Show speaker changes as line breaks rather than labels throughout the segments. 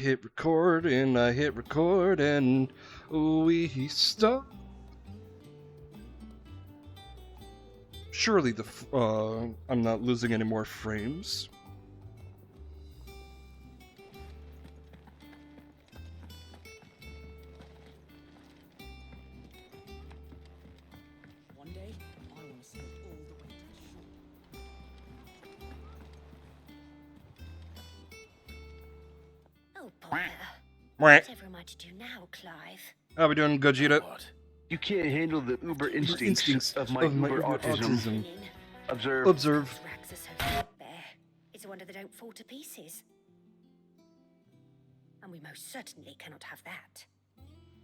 hit record and we stop. Surely I'm not losing any more frames.
One day, I want to sail all the way to the shore.
Oh, bother.
Mwah.
Whatever am I to do now, Clive?
How we doing, Gogeta?
What? You can't handle the uber instincts of my uber autism. Observe.
Observe.
Those rags are so threadbare. It's a wonder they don't fall to pieces. And we most certainly cannot have that.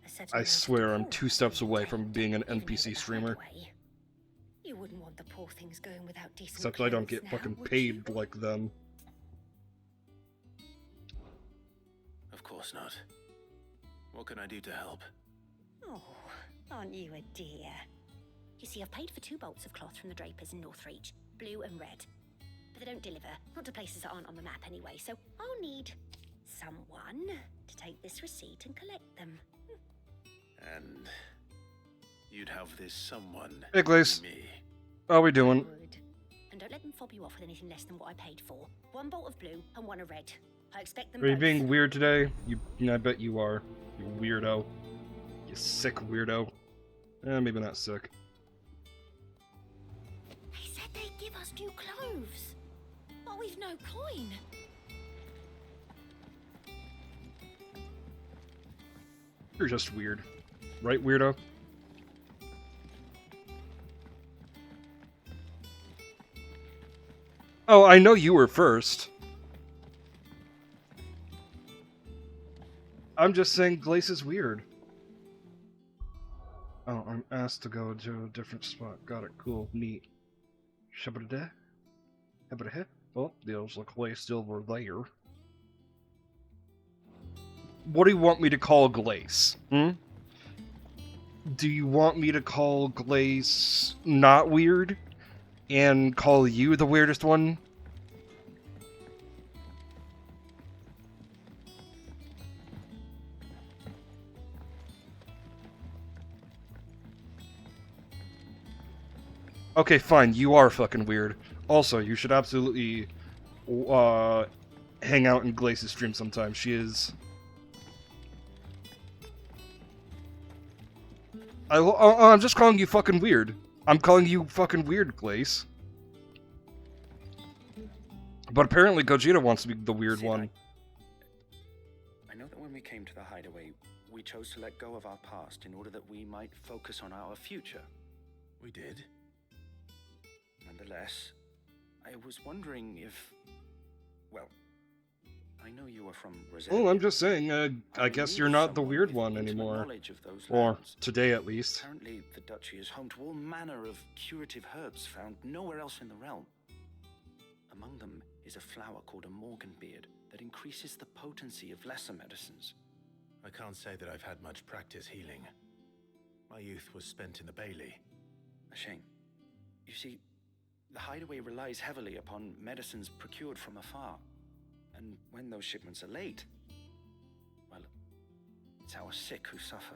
A certain
I
amount of
swear I'm
decorum
2 steps away
must be
from
maintained,
being an
even
NPC
over the
streamer.
highway. You wouldn't want the poor things going without decent
Except I don't
clothes
get
now,
fucking
would
paid
you?
like them.
Of course not. What can I do to help?
Oh, aren't you a dear? You see, I've paid for 2 bolts of cloth from the drapers in Northreach, blue and red. But they don't deliver, not to places that aren't on the map anyway, so I'll need someone to take this receipt and collect them.
And you'd have this someone
Hey, Glaze.
be me.
How we doing?
Would. And don't let them fob you off with anything less than what I paid for. 1 bolt of blue and 1 of red. I expect them
Are you
both.
being weird today? I bet you are. You weirdo. You sick weirdo. Maybe not sick.
They said they'd give us new clothes. But we've no coin.
You're just weird. Right, weirdo? Oh, I know you were first. I'm just saying Glace is weird. Oh, I'm asked to go to a different spot. Got it. Cool. Neat. Shabba-da-da. Habba-da-ha. Oh, there's like Glace still over there. What do you want me to call Glace? Hmm? Do you want me to call Glace not weird? And call you the weirdest one? Okay, fine, you are fucking weird. Also, you should absolutely hang out in Glace's stream sometime. She is... I'm just calling you fucking weird. I'm calling you fucking weird, Glace. But apparently Gogeta wants to be the weird one.
I know that when we came to the hideaway, we chose to let go of our past in order that we might focus on our future.
We did?
Nonetheless, I was wondering if... Well, I know you are from Rosalia.
Oh, I'm just saying, I guess you're not the weird one anymore. Or, today at least.
Apparently, the duchy is home to all manner of curative herbs found nowhere else in the realm. Among them is a flower called a morganbeard that increases the potency of lesser medicines.
I can't say that I've had much practice healing. My youth was spent in the Bailey.
A shame. You see, the hideaway relies heavily upon medicines procured from afar. And when those shipments are late, well, it's our sick who suffer.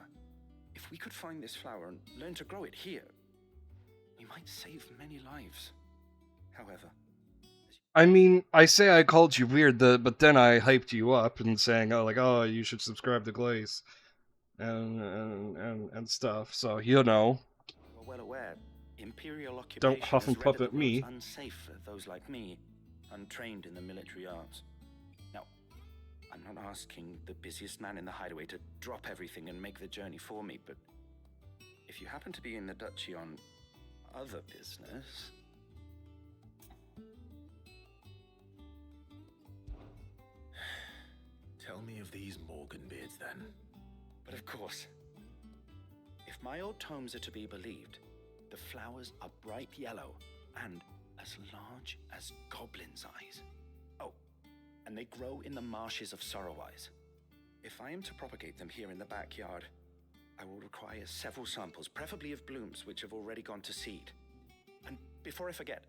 If we could find this flower and learn to grow it here, we might save many lives. However...
I mean, I say I called you weird, but then I hyped you up and saying, oh, you should subscribe to Glaze. And stuff, so, you know.
We're well aware, imperial occupation
Don't huff and
has
puff
rendered
at
the
me.
roads unsafe for those like me, untrained in the military arts. Now, I'm not asking the busiest man in the hideaway to drop everything and make the journey for me, but if you happen to be in the duchy on other business...
Tell me of these morganbeards, then.
But of course, if my old tomes are to be believed, the flowers are bright yellow and as large as goblins' eyes. Oh, and they grow in the marshes of Sorrowise. If I am to propagate them here in the backyard, I will require several samples, preferably of blooms which have already gone to seed. And before I forget,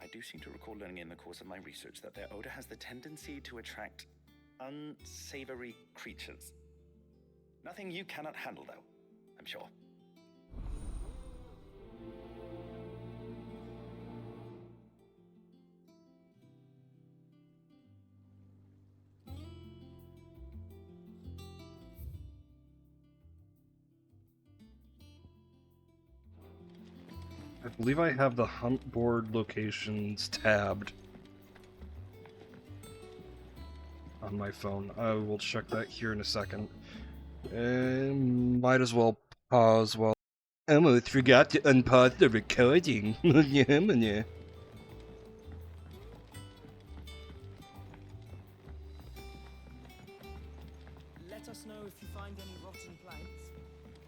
I do seem to recall learning in the course of my research that their odor has the tendency to attract unsavory creatures. Nothing you cannot handle, though, I'm sure.
I believe I have the hunt board locations tabbed on my phone. I will check that here in a second. And might as well pause while I almost forgot to unpause the recording. Yeah.
Let us know if you find any rotten planks.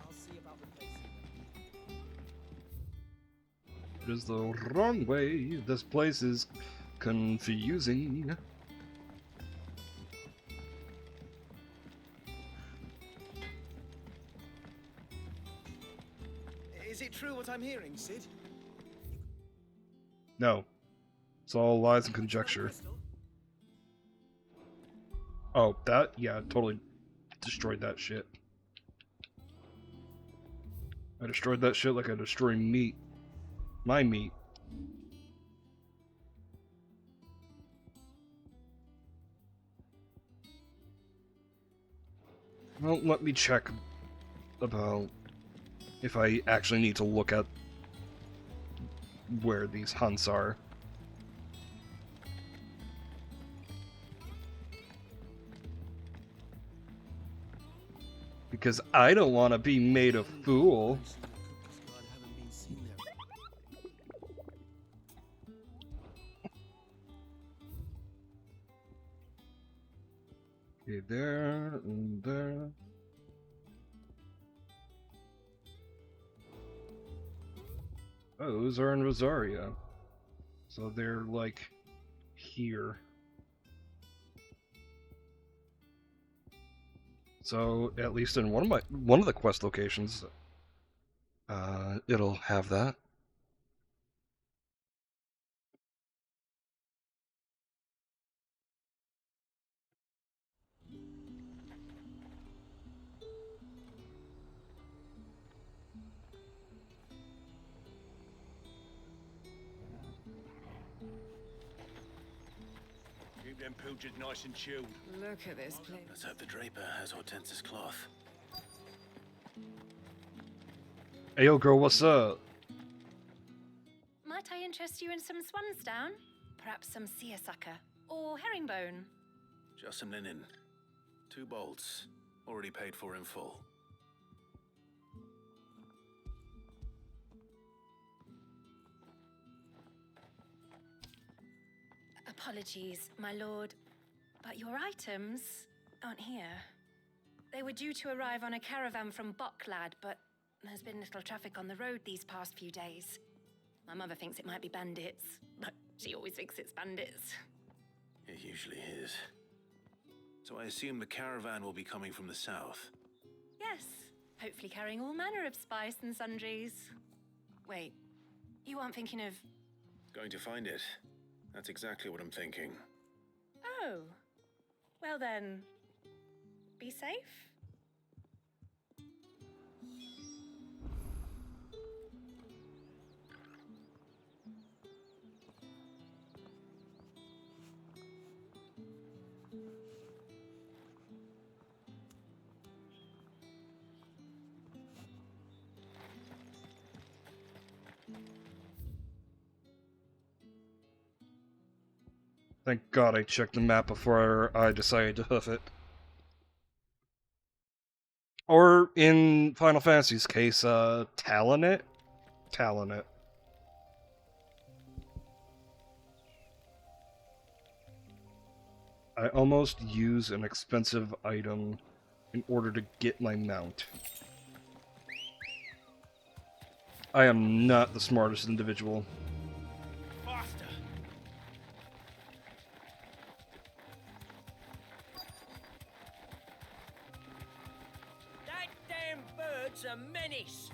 I'll see about replacing them.
It is the wrong way. This place is confusing.
Is it true what I'm hearing, Sid?
No. It's all lies and conjecture. Oh, that? Yeah, totally destroyed that shit. I destroyed that shit like I destroy meat. My meat. Well, let me check about if I actually need to look at where these hunts are. Because I don't want to be made a fool. Okay, there and there. Oh, those are in Rosario. So they're like here. So at least in one of the quest locations, it'll have that.
Keep them pilchers nice and chilled.
Look at this place.
Let's hope the Draper has Hortense's cloth.
Hey, yo, girl, what's up?
Might I interest you in some swansdown? Perhaps some seersucker or herringbone?
Just some linen. 2 bolts. Already paid for in full.
Apologies, my lord, but your items aren't here. They were due to arrive on a caravan from Bocklad, but there's been little traffic on the road these past few days. My mother thinks it might be bandits, but she always thinks it's bandits.
It usually is. So I assume the caravan will be coming from the south.
Yes, hopefully carrying all manner of spice and sundries. Wait, you aren't thinking of...
Going to find it. That's exactly what I'm thinking.
Oh, well then, be safe.
Thank God I checked the map before I decided to hoof it. Or, in Final Fantasy's case, Talon it? Talon it. I almost use an expensive item in order to get my mount. I am not the smartest individual.
Faster!
That damn bird's a menace.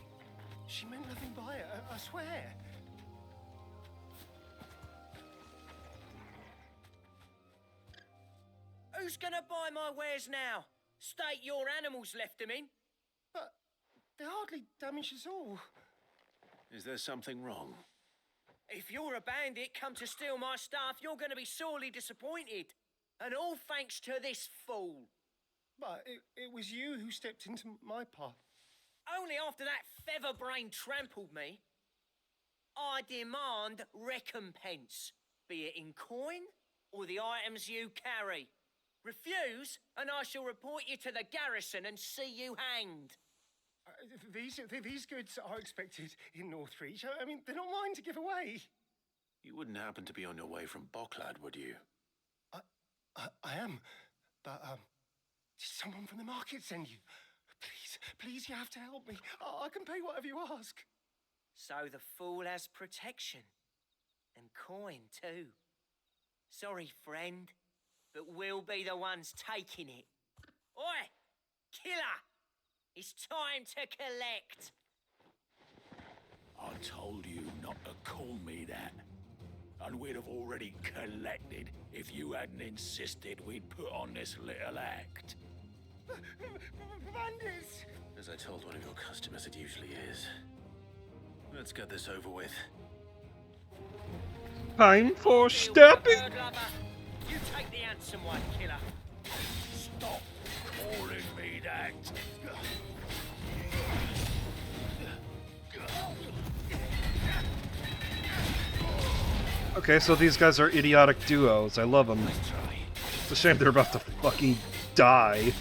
She meant nothing by it, I swear.
Who Who's gonna buy my wares now? State your animals left them in.
But they're hardly damaged at all.
Is there something wrong?
If you're a bandit come to steal my stuff, you're gonna be sorely disappointed. And all thanks to this fool.
But it was you who stepped into my path.
Only after that feather-brain trampled me. I demand recompense, be it in coin or the items you carry. Refuse, and I shall report you to the garrison and see you hanged.
These goods are expected in Northreach. I mean, they're not mine to give away.
You wouldn't happen to be on your way from Bocklad, would you?
I am, but did someone from the market send you? Please, you have to help me. I can pay whatever you ask.
So the fool has protection. And coin, too. Sorry, friend, but we'll be the ones taking it. Oi! Killer! It's time to collect!
I told you not to call me that. And we'd have already collected if you hadn't insisted we'd put on this little act.
Bandits!
As I told one of your customers, it usually is. Let's get this over with.
Time for
Deal with the
stepping.
bird lover. You take the handsome one, killer.
Stop calling me that.
Okay, so these guys are idiotic duos. I love them. It's a shame they're about to fucking die.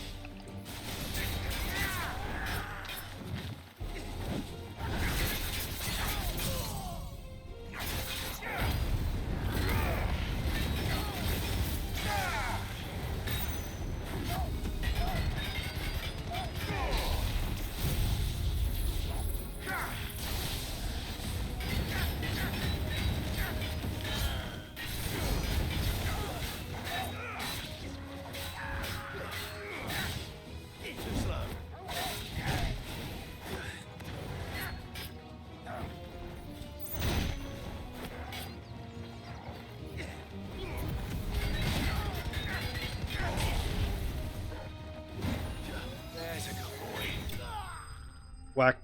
Whack.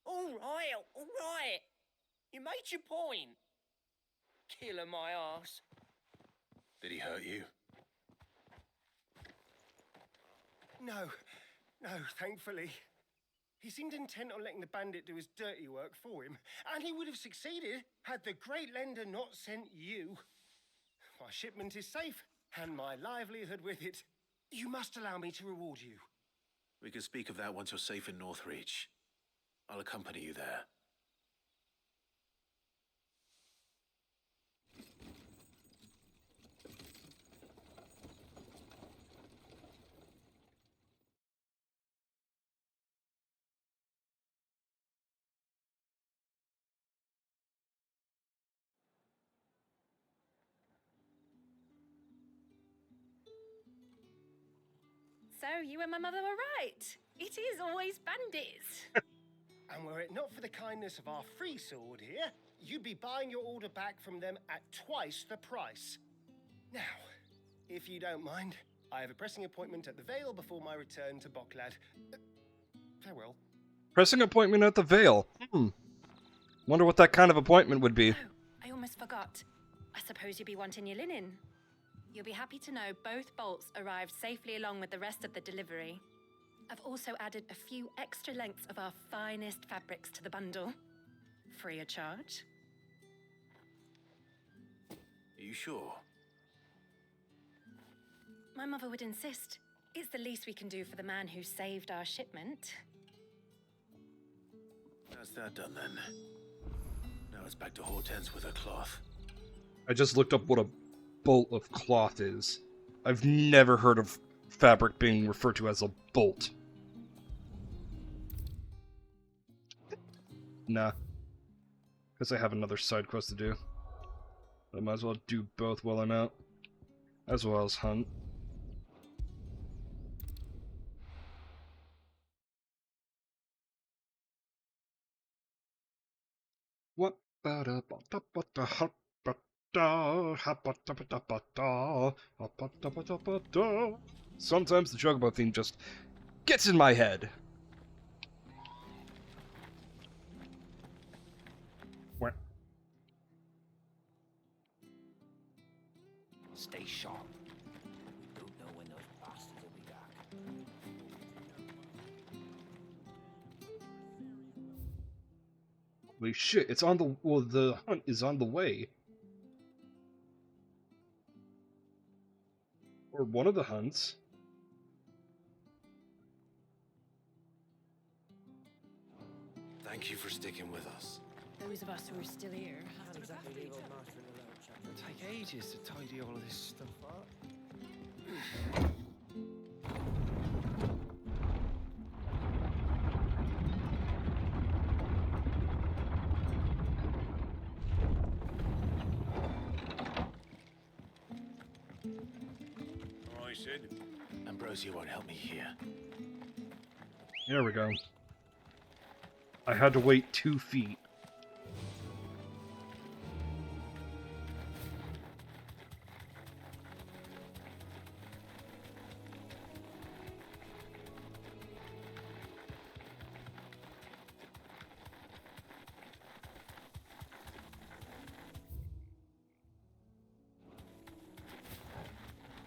All right. You made your point. Killer my ass.
Did he hurt you?
No, thankfully. He seemed intent on letting the bandit do his dirty work for him, and he would have succeeded had the great lender not sent you. My shipment is safe, and my livelihood with it. You must allow me to reward you.
We can speak of that once you're safe in Northreach. I'll accompany you there.
So you and my mother were right. It is always bandits.
And were it not for the kindness of our free sword here, you'd be buying your order back from them at twice the price. Now, if you don't mind, I have a pressing appointment at the Vale before my return to Bocklad. Farewell.
Pressing appointment at the Vale. Wonder what that kind of appointment would be.
Oh, I almost forgot. I suppose you'll be wanting your linen. You'll be happy to know both bolts arrived safely along with the rest of the delivery. I've also added a few extra lengths of our finest fabrics to the bundle. Free of charge.
Are you sure?
My mother would insist. It's the least we can do for the man who saved our shipment.
That's that done then. Now it's back to Hortense with her cloth.
I just looked up what a bolt of cloth is. I've never heard of fabric being referred to as a bolt. Nah. Guess I have another side quest to do. I might as well do both while I'm out. As well as hunt. What? Sometimes the Chocobo theme just gets in my head. Where?
Stay sharp. Don't know when those bastards will be back.
Holy shit! It's on the well. The hunt is on the way, or one of the hunts.
Thank you for sticking with us.
Those of us who are still here haven't
Exactly leave old master in the lurch.
It'll take ages to tidy all of this stuff up.
I said.
Ambrosia won't help me here.
There we go. I had to wait 2 feet.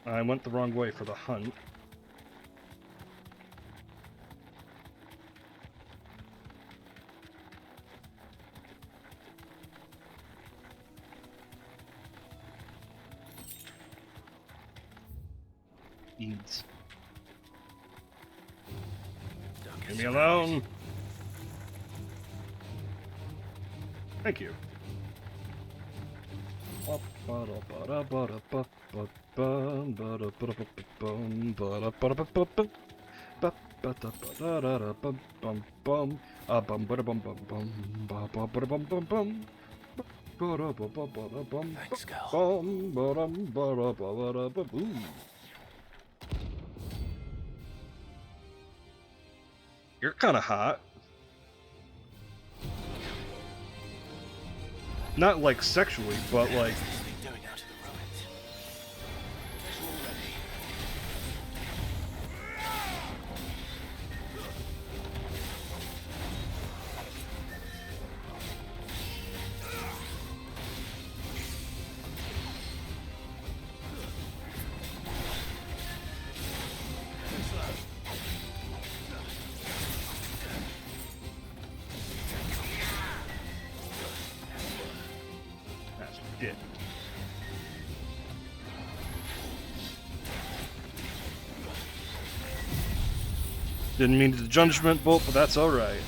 I went the wrong way for the hunt. Eads. Leave me alone. Thank you.
Thanks, Gal.
You're kind of hot. Not like sexually, but like.
Doing out of the ruins.
That's shit. Didn't mean to judgment bolt, but that's alright.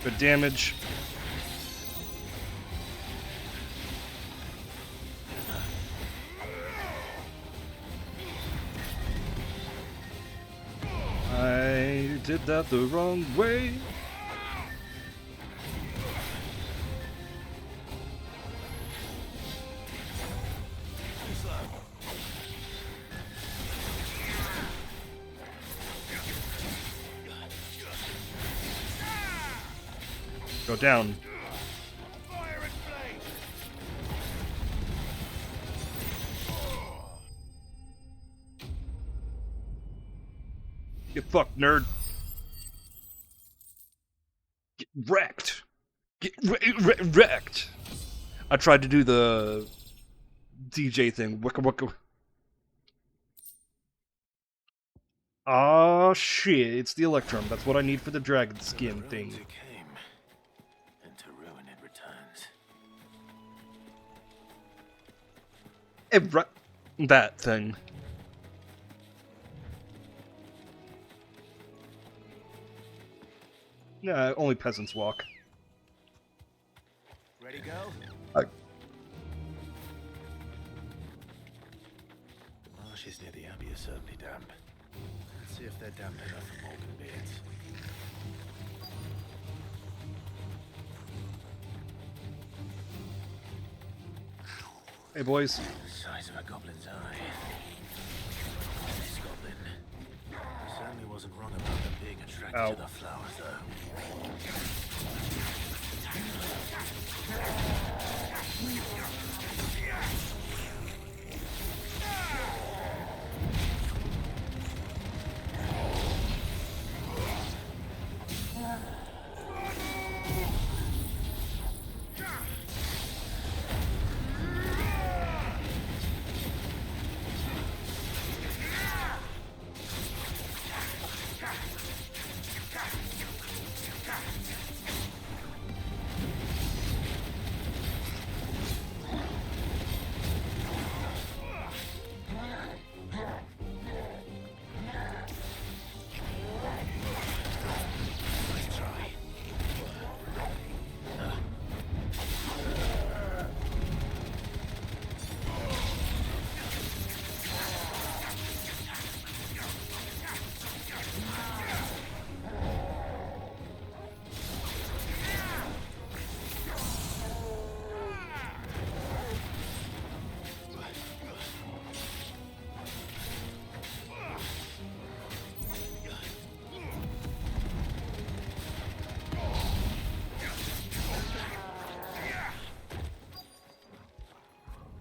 Good damage. I did that the wrong way. Go down. Get fucked, nerd. Get wrecked. Get wrecked. I tried to do the DJ thing. Wicka wicka. Ah, shit. It's the Electrum. That's what I need for the dragon skin thing.
Came, and to ruin it returns.
That thing. Nah, only peasants walk.
Ready, go?
The marshes near the Abbey are certainly damp. Let's see if they're damp enough for Morgan beards.
Hey, boys.
The size of a goblin's eye. This goblin certainly wasn't wrong about them being attracted
Ow.
to the flowers, though.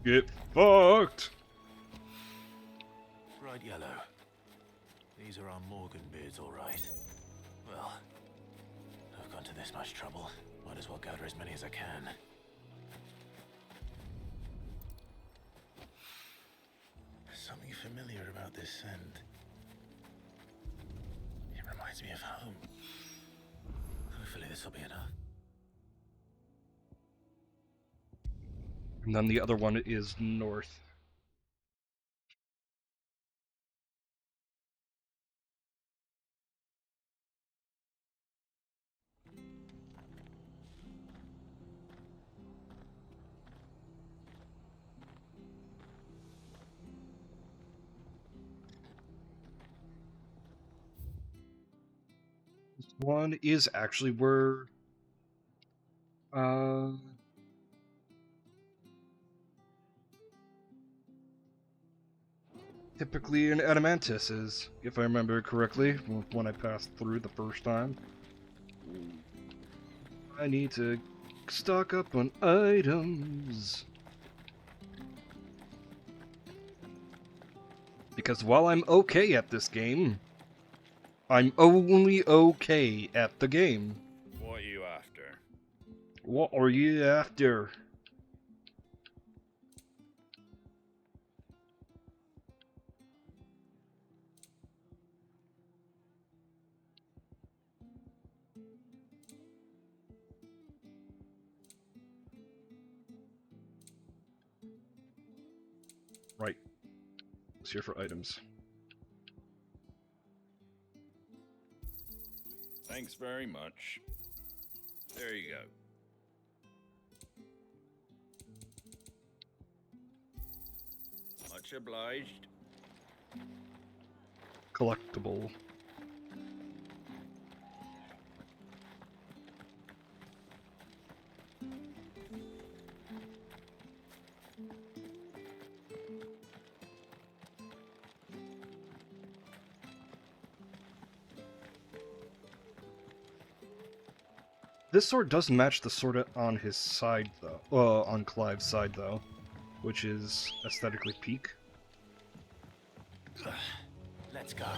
Get fucked.
Bright yellow. These are our Morgan beards, all right. Well, I've gone to this much trouble. Might as well gather as many as I can. Something familiar about this scent. It reminds me of home. Hopefully this will be enough.
And then the other one is north. This one is actually where typically an Adamantis is, if I remember correctly, when I passed through the first time. I need to stock up on items. Because while I'm okay at this game, I'm only okay at the game.
What are you after?
What are you after? Right. It's here for items.
Thanks very much.
There you go. Much obliged.
Collectible. This sword does match the sword on his side, though. On Clive's side, though, which is aesthetically peak.
Let's go.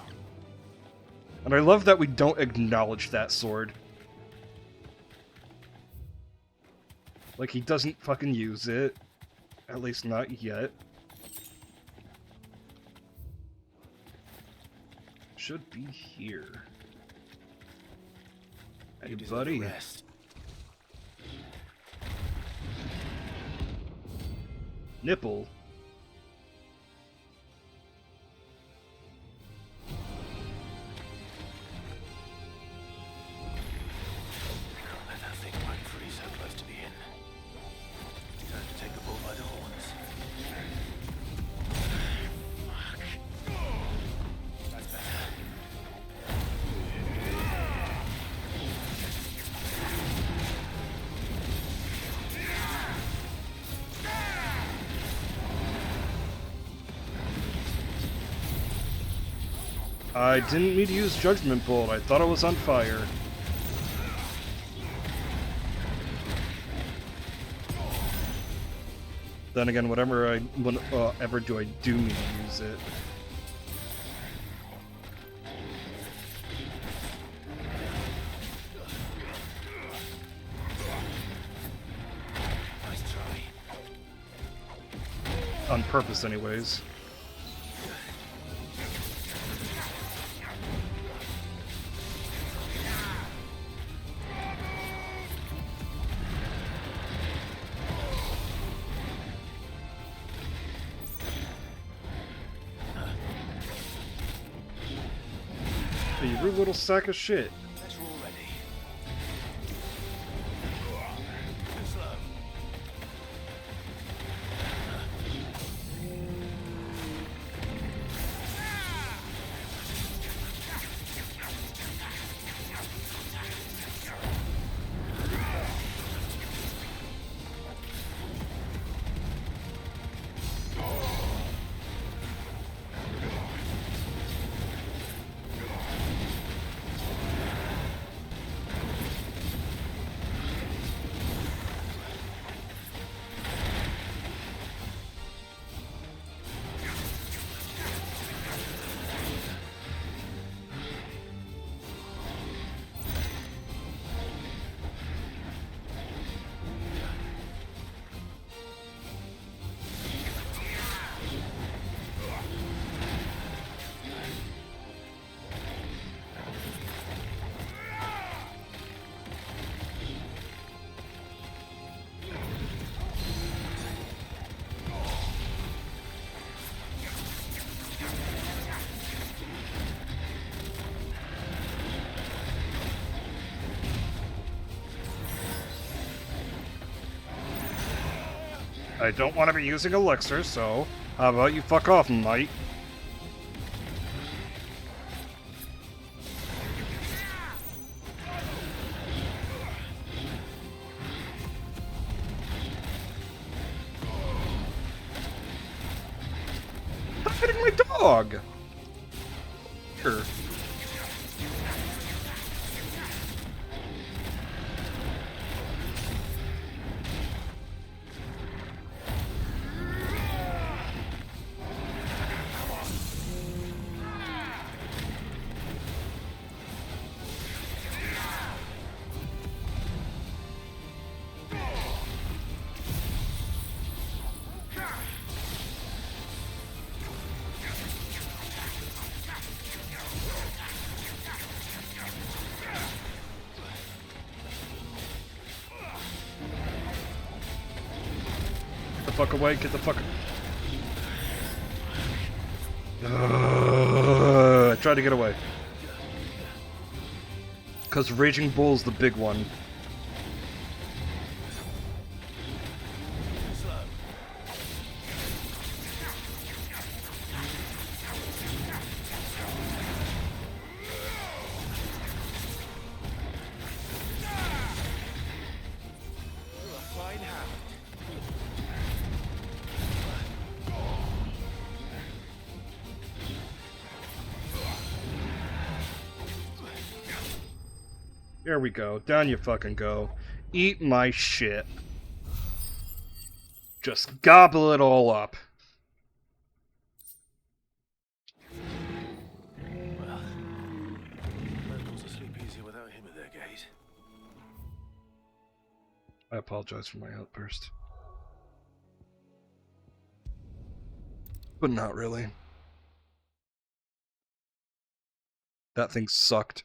And I love that we don't acknowledge that sword. Like, he doesn't fucking use it. At least not yet. Should be here. Hey,
You deserve
buddy.
a rest.
Nipple.
Let that thing run free so close to the inn. Time to take the bull by the horns. Fuck. That's better.
I didn't mean to use Judgment Bolt. I thought it was on fire. Then again, whenever ever do I do mean to use it.
Nice try.
On purpose, anyways. You rude little sack of shit.
Let's roll ready. Too slow.
I don't want to be using elixir, so how about you fuck off, mate? Stop hitting my dog! Here. Get the fuck away, get the fuck... I tried to get away. Because Raging Bull's the big one. Here we go. Down you fucking go. Eat my shit. Just gobble it all up.
Well, locals will sleep easier without him at their gate.
I apologize for my outburst. But not really. That thing sucked.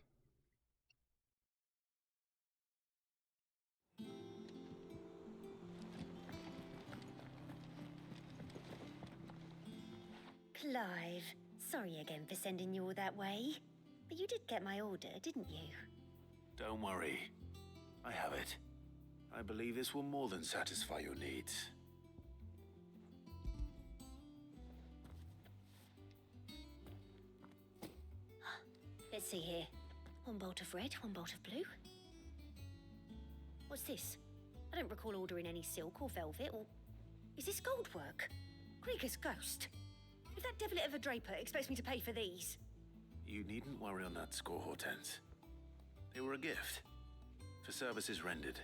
Clive, sorry again for sending you all that way. But you did get my order, didn't you?
Don't worry. I have it. I believe this will more than satisfy your needs.
Let's see here. One bolt of red, one bolt of blue. What's this? I don't recall ordering any silk or velvet or... Is this gold work? Krieger's ghost. If that devilet of a draper expects me to pay for these...
You needn't worry on that score, Hortense. They were a gift. For services rendered.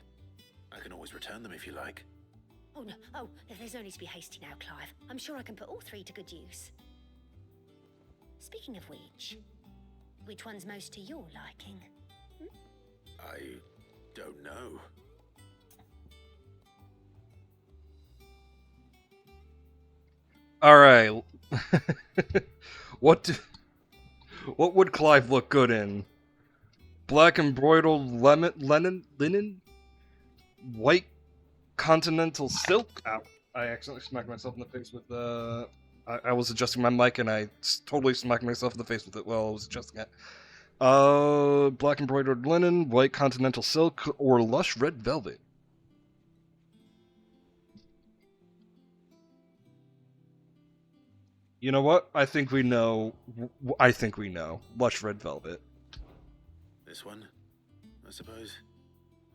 I can always return them if you like.
Oh, no. Oh, there's no need to be hasty now, Clive. I'm sure I can put all three to good use. Speaking of which one's most to your liking?
I don't know.
Alright. What would Clive look good in? Black embroidered linen? White continental silk? Ow. I accidentally smacked myself in the face with the... I was adjusting my mic and I totally smacked myself in the face with it while I was adjusting it. Black embroidered linen, white continental silk, or lush red velvet? You know what? I think we know. Lush red velvet.
This one, I suppose.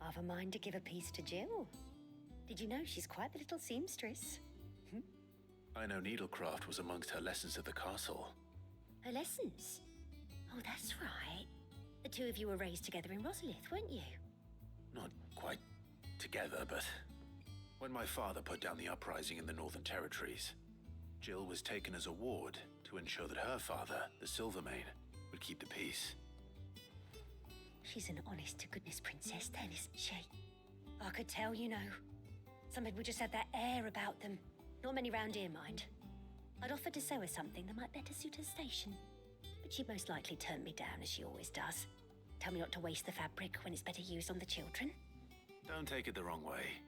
I've a mind to give a piece to Jill. Did you know she's quite the little seamstress?
I know needlecraft was amongst her lessons at the castle.
Her lessons? Oh, that's right. The two of you were raised together in Rosalith, weren't you?
Not quite together, but when my father put down the uprising in the Northern Territories, Jill was taken as a ward to ensure that her father, the Silvermane, would keep the peace.
She's an honest-to-goodness princess then, isn't she? I could tell, you know. Some people just have that air about them. Not many round here, mind. I'd offered to sew her something that might better suit her station. But she'd most likely turn me down, as she always does. Tell me not to waste the fabric when it's better used on the children.
Don't take it the wrong way.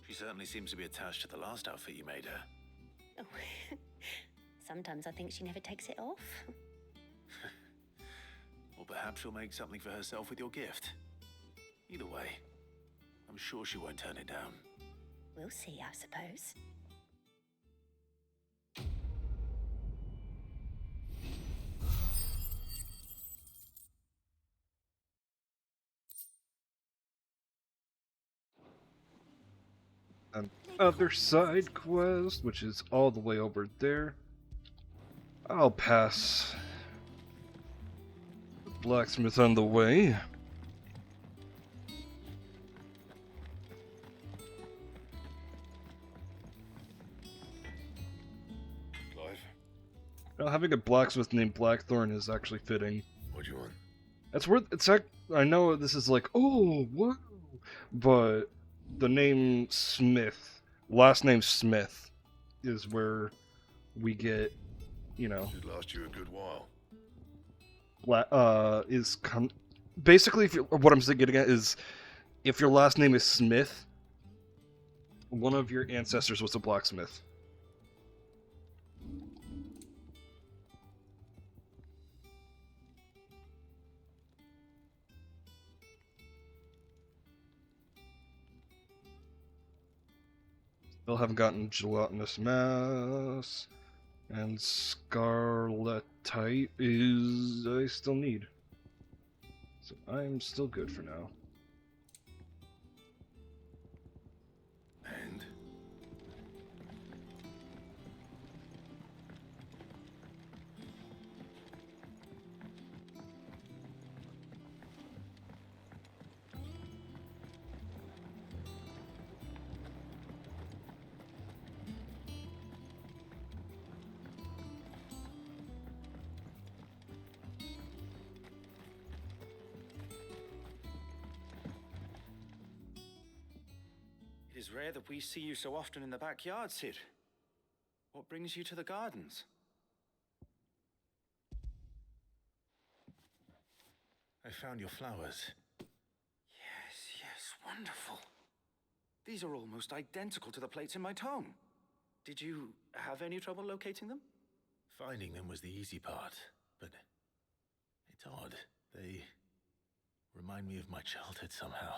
She certainly seems to be attached to the last outfit you made her.
Oh, sometimes I think she never takes it off.
Or perhaps she'll make something for herself with your gift. Either way, I'm sure she won't turn it down.
We'll see, I suppose.
Other side quest, which is all the way over there. I'll pass. The blacksmith on the way.
Clive,
Well, having a blacksmith named Blackthorn is actually fitting.
what do you want?
That's worth. I know this is like, oh, whoa, but the name Smith, last name Smith, is where we get, you know,
Should last you a good while.
basically what I'm getting at is if your last name is Smith, one of your ancestors was a blacksmith. Still haven't gotten gelatinous mass, and scarletite is I still need. So I'm still good for now.
And?
is rare that we see you so often in the backyard, Sid. What brings you to the gardens?
I found your flowers.
Yes, wonderful. These are almost identical to the plates in my tome. Did you have any trouble locating them?
Finding them was the easy part, but it's odd. They remind me of my childhood somehow.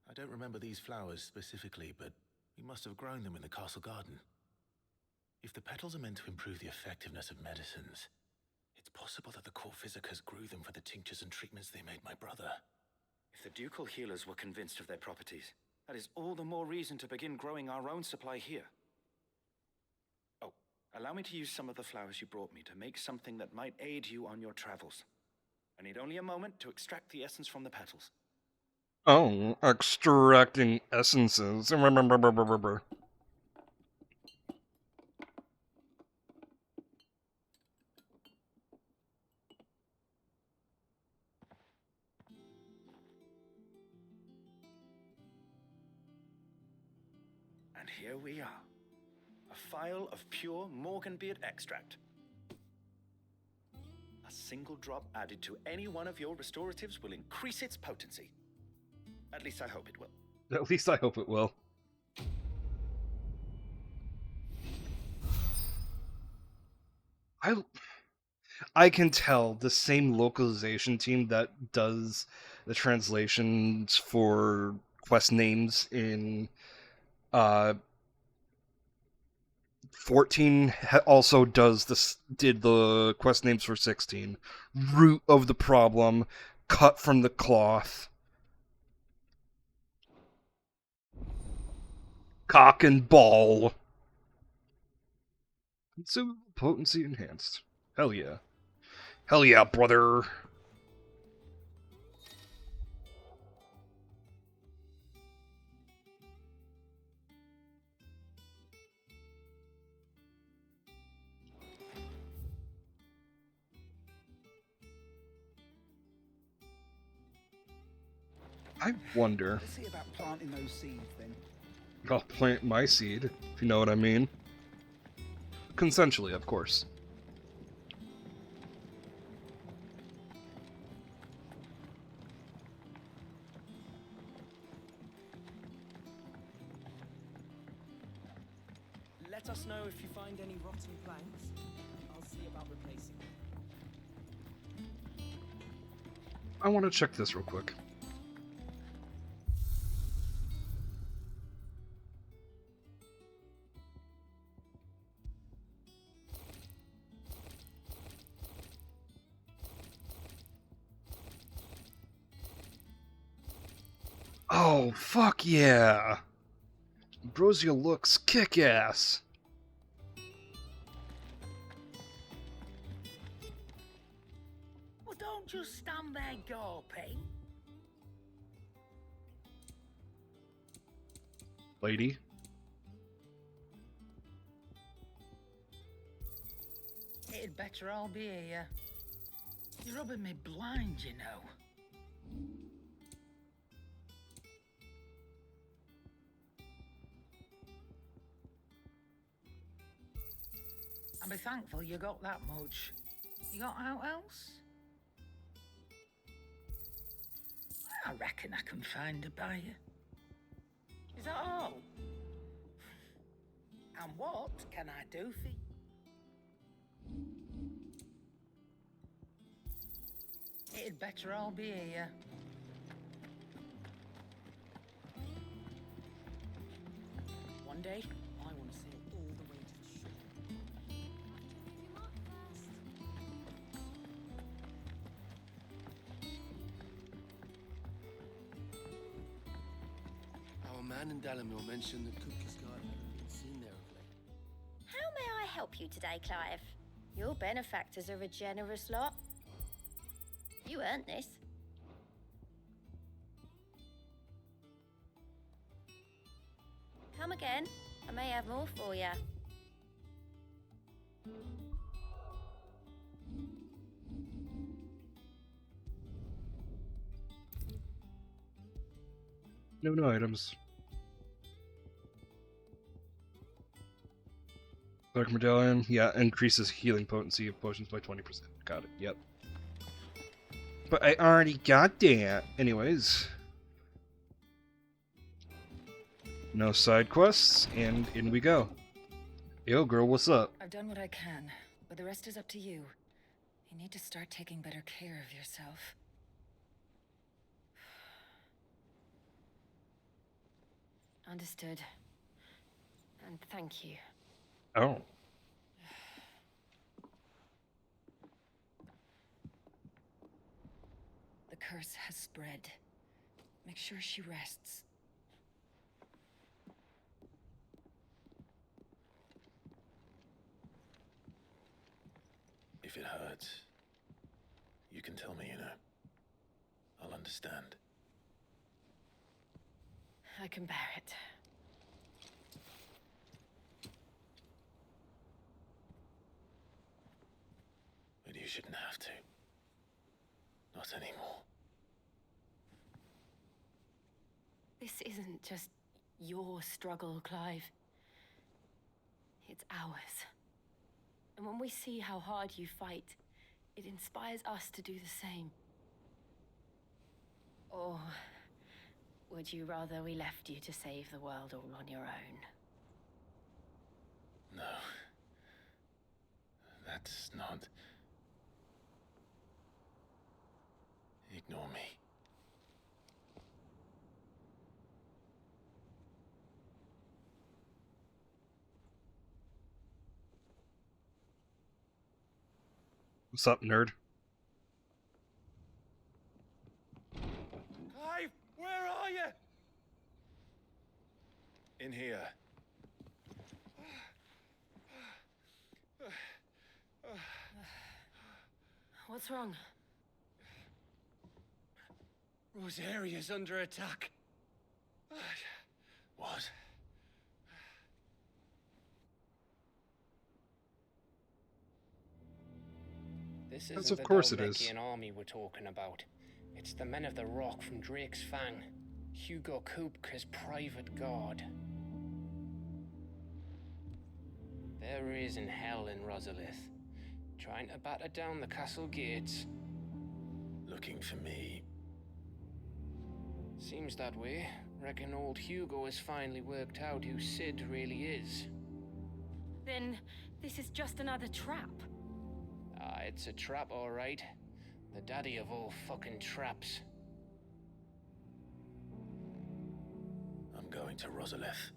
I don't remember these flowers specifically, but we must have grown them in the castle garden. If the petals are meant to improve the effectiveness of medicines, it's possible that the court physicers grew them for the tinctures and treatments they made my brother.
If the ducal healers were convinced of their properties, that is all the more reason to begin growing our own supply here. Oh, allow me to use some of the flowers you brought me to make something that might aid you on your travels. I need only a moment to extract the essence from the petals.
Oh, extracting essences.
And here we are. A phial of pure Morganbeard extract. A single drop added to any one of your restoratives will increase its potency. At least I hope it will.
At least I hope it will. I can tell the same localization team that does the translations for quest names in 14 also did the quest names for 16. Root of the problem, cut from the cloth. Cock and ball. Consumable potency enhanced. Hell yeah. Hell yeah, brother. I wonder.
Let's see about planting those seeds then.
I'll plant my seed, if you know what I mean. Consensually, of course.
Let us know if you find any rotten planks. I'll see about replacing them.
I want to check this real quick. Oh, fuck yeah! Ambrosia looks kick-ass!
Well, don't just stand there gawping.
Lady?
It'd better all be here. You're rubbing me blind, you know. And be thankful you got that much. You got out else? I reckon I can find a buyer. Is that all? And what can I do for you? It'd better all be here.
One day, I want to sail all the way to the shore.
Our man in Dalamore mentioned that Kupka's garden hadn't been seen there of late.
How may I help you today, Clive? Your benefactors are a generous lot. You earned this. Come again. I may have more for you.
No items. Dark Medallion, yeah, increases healing potency of potions by 20%. Got it, yep. But I already got that. Anyways. No side quests, and in we go. Yo, girl, what's up?
I've done what I can, but the rest is up to you. You need to start taking better care of yourself. Understood. And thank you.
Oh.
The curse has spread. Make sure she rests.
If it hurts, you can tell me, you know. I'll understand.
I can bear it.
But you shouldn't have to. Not anymore.
This isn't just your struggle, Clive. It's ours. And when we see how hard you fight, it inspires us to do the same. Or would you rather we left you to save the world all on your own?
No. That's not... Ignore me.
What's up, nerd?
Clive, where are you?
In here.
What's wrong?
Rosaria's under attack.
What?
This
Yes,
isn't
of course
the
it is.
Dalmekian army we're talking about. It's the men of the Rock from Drake's Fang. Hugo Kupka's private guard. There is in hell in Rosalith, trying to batter down the castle gates.
Looking for me.
Seems that way. Reckon old Hugo has finally worked out who Sid really is.
Then this is just another trap.
Ah, it's a trap, all right. The daddy of all fucking traps.
I'm going to Rosalith.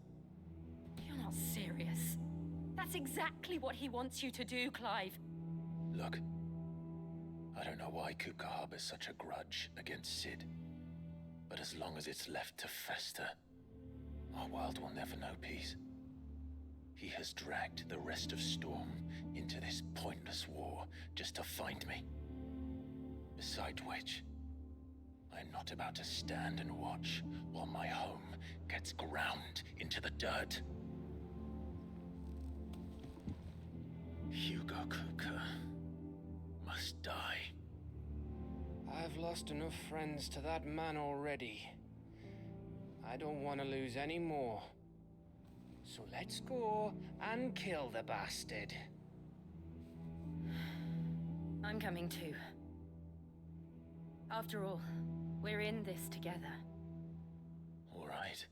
You're not serious. That's exactly what he wants you to do, Clive.
Look. I don't know why Kupka harbors such a grudge against Sid. But as long as it's left to fester, our world will never know peace. He has dragged the rest of Storm into this pointless war just to find me. Besides which, I am not about to stand and watch while my home gets ground into the dirt. Hugo Kupka must die.
I've lost enough friends to that man already. I don't want to lose any more. So let's go and kill the bastard.
I'm coming too. After all, we're in this together.
All right.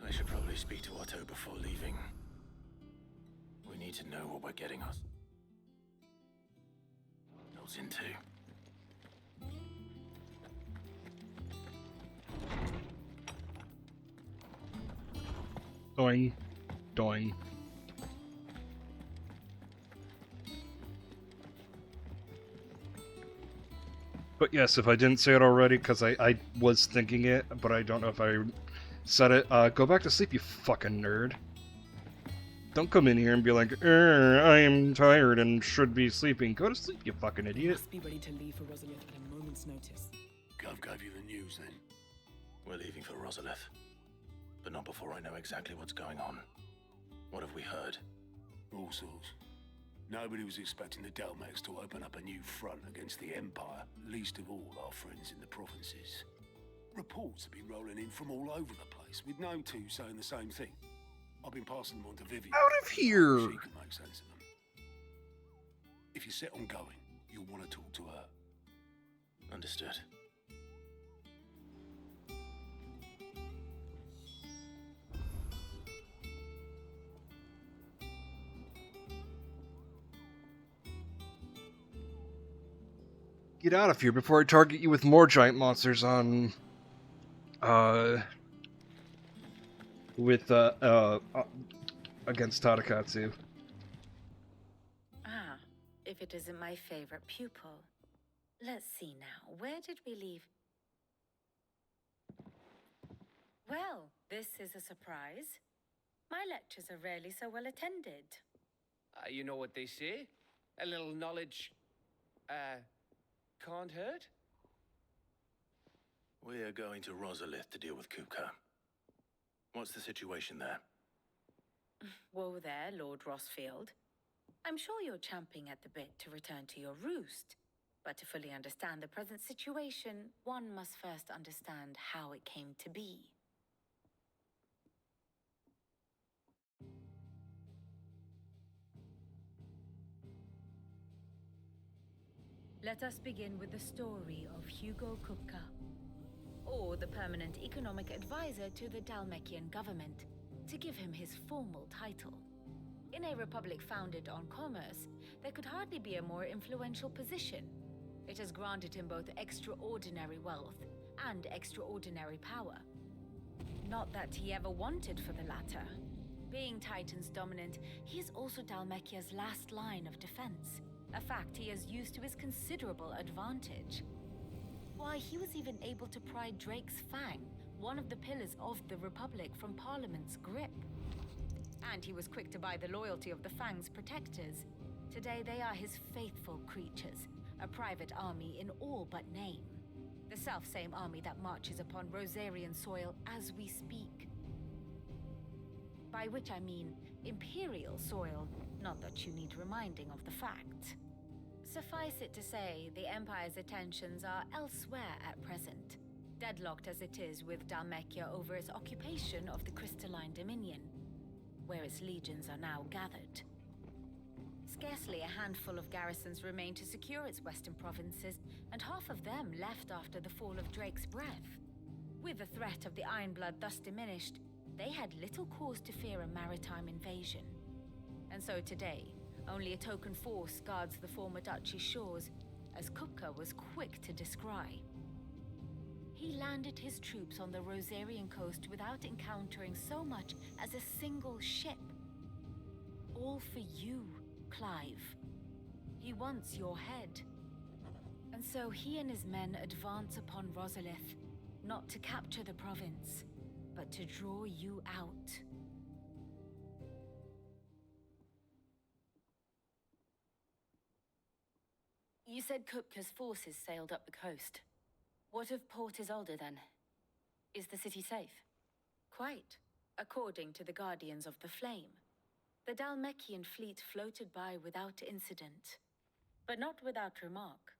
I should probably speak to Otto before leaving. We need to know what we're getting us into.
Doing. Doing. But yes, if I didn't say it already, because I was thinking it, but I don't know if I said it, go back to sleep, you fucking nerd. Don't come in here and be like, I am tired and should be sleeping. Go to sleep, you fucking
You
idiot.
must be ready to leave for Rosalith at a moment's notice.
Gov gave you the news then? We're leaving for Rosalith. But not before I know exactly what's going on. What have we heard?
All sorts.
Nobody was expecting the Delmex to open up a new front against the Empire, least of all our friends in the provinces. Reports have been rolling in from all over the place, with no two saying the same thing. I've been passing them on to Vivian.
Out of here!
She can make sense of them. If you're set on going, you'll want to talk to her. Understood.
Get out of here before I target you with more giant monsters on... against Tadakatsu.
Ah, if it isn't my favorite pupil. Let's see now, where did we leave? Well, this is a surprise. My lectures are rarely so well attended.
You know what they say? A little knowledge, can't hurt?
We're going to Rosalith to deal with Kupka. What's the situation there?
Whoa there, Lord Rossfield. I'm sure you're champing at the bit to return to your roost. But to fully understand the present situation, one must first understand how it came to be. Let us begin with the story of Hugo Kupka, or the permanent economic advisor to the Dalmekian government, to give him his formal title. In a republic founded on commerce, there could hardly be a more influential position. It has granted him both extraordinary wealth and extraordinary power. Not that he ever wanted for the latter. Being Titan's dominant, he is also Dalmekia's last line of defense, a fact he has used to his considerable advantage. Why, he was even able to pry Drake's Fang, one of the pillars of the Republic, from Parliament's grip. And he was quick to buy the loyalty of the Fang's protectors. Today they are his faithful creatures, a private army in all but name. The self-same army that marches upon Rosarian soil as we speak. By which I mean Imperial soil, not that you need reminding of the fact. Suffice it to say, the Empire's attentions are elsewhere at present, deadlocked as it is with Dalmekia over its occupation of the Crystalline Dominion, where its legions are now gathered. Scarcely a handful of garrisons remain to secure its western provinces, and half of them left after the fall of Drake's Breath. With the threat of the Ironblood thus diminished, they had little cause to fear a maritime invasion. And so today, only a token force guards the former duchy's shores, as Kupka was quick to descry. He landed his troops on the Rosarian coast without encountering so much as a single ship. All for you, Clive. He wants your head. And so he and his men advance upon Rosalith, not to capture the province, but to draw you out. You said Kupka's forces sailed up the coast. What of Port Isolde, then? Is the city safe? Quite, according to the Guardians of the Flame. The Dalmekian fleet floated by without incident, but not without remark.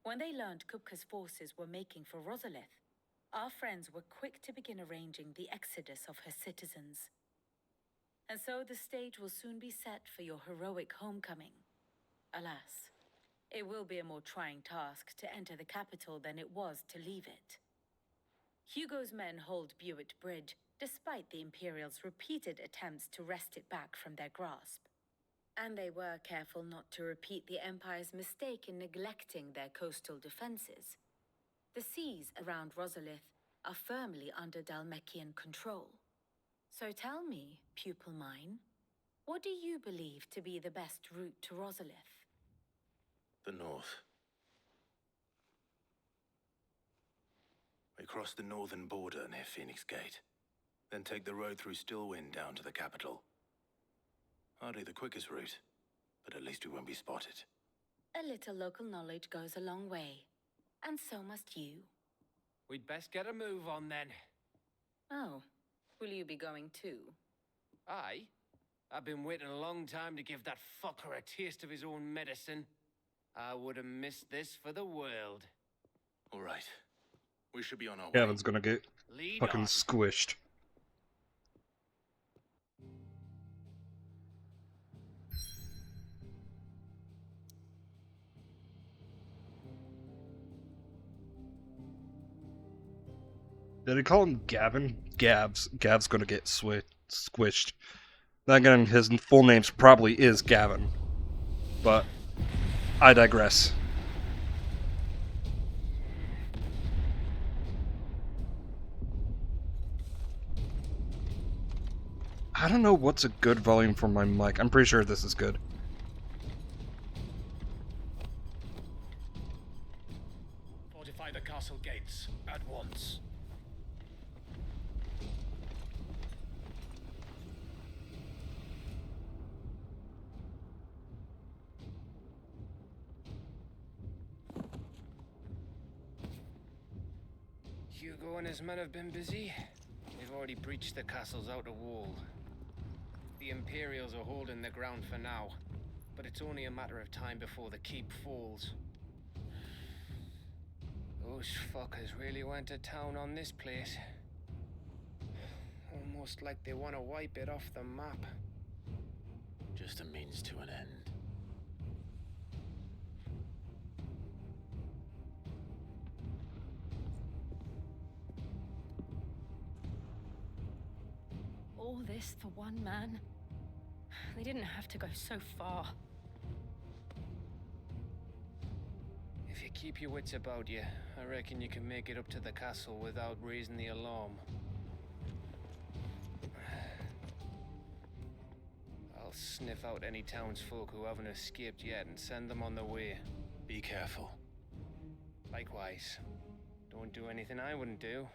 When they learned Kupka's forces were making for Rosalith, our friends were quick to begin arranging the exodus of her citizens. And so the stage will soon be set for your heroic homecoming. Alas, it will be a more trying task to enter the capital than it was to leave it. Hugo's men hold Buett Bridge, despite the Imperials' repeated attempts to wrest it back from their grasp. And they were careful not to repeat the Empire's mistake in neglecting their coastal defenses. The seas around Rosalith are firmly under Dalmekian control. So tell me, pupil mine, what do you believe to be the best route to Rosalith?
The north. We cross the northern border near Phoenix Gate, then take the road through Stillwind down to the capital. Hardly the quickest route, but at least we won't be spotted.
A little local knowledge goes a long way, and so must you.
We'd best get a move on then.
Oh, will you be going too?
Aye. I've been waiting a long time to give that fucker a taste of his own medicine. I would have missed this for the world.
All right. We should be on our way.
Gavin's gonna get
Lead
fucking
on.
squished. Did he call him Gavin? Gabs. Gav's gonna get squished. Then again, his full name probably is Gavin. But I digress. I don't know what's a good volume for my mic. I'm pretty sure this is good.
Fortify the castle gates at once.
Hugo and his men have been busy. They've already breached the castle's outer wall. The Imperials are holding the ground for now, but it's only a matter of time before the keep falls. Those fuckers really went to town on this place. Almost like they want to wipe it off the map.
Just a means to an end.
All this for one man? They didn't have to go so far.
If you keep your wits about you, I reckon you can make it up to the castle without raising the alarm. I'll sniff out any townsfolk who haven't escaped yet and send them on their way.
Be careful.
Likewise. Don't do anything I wouldn't do.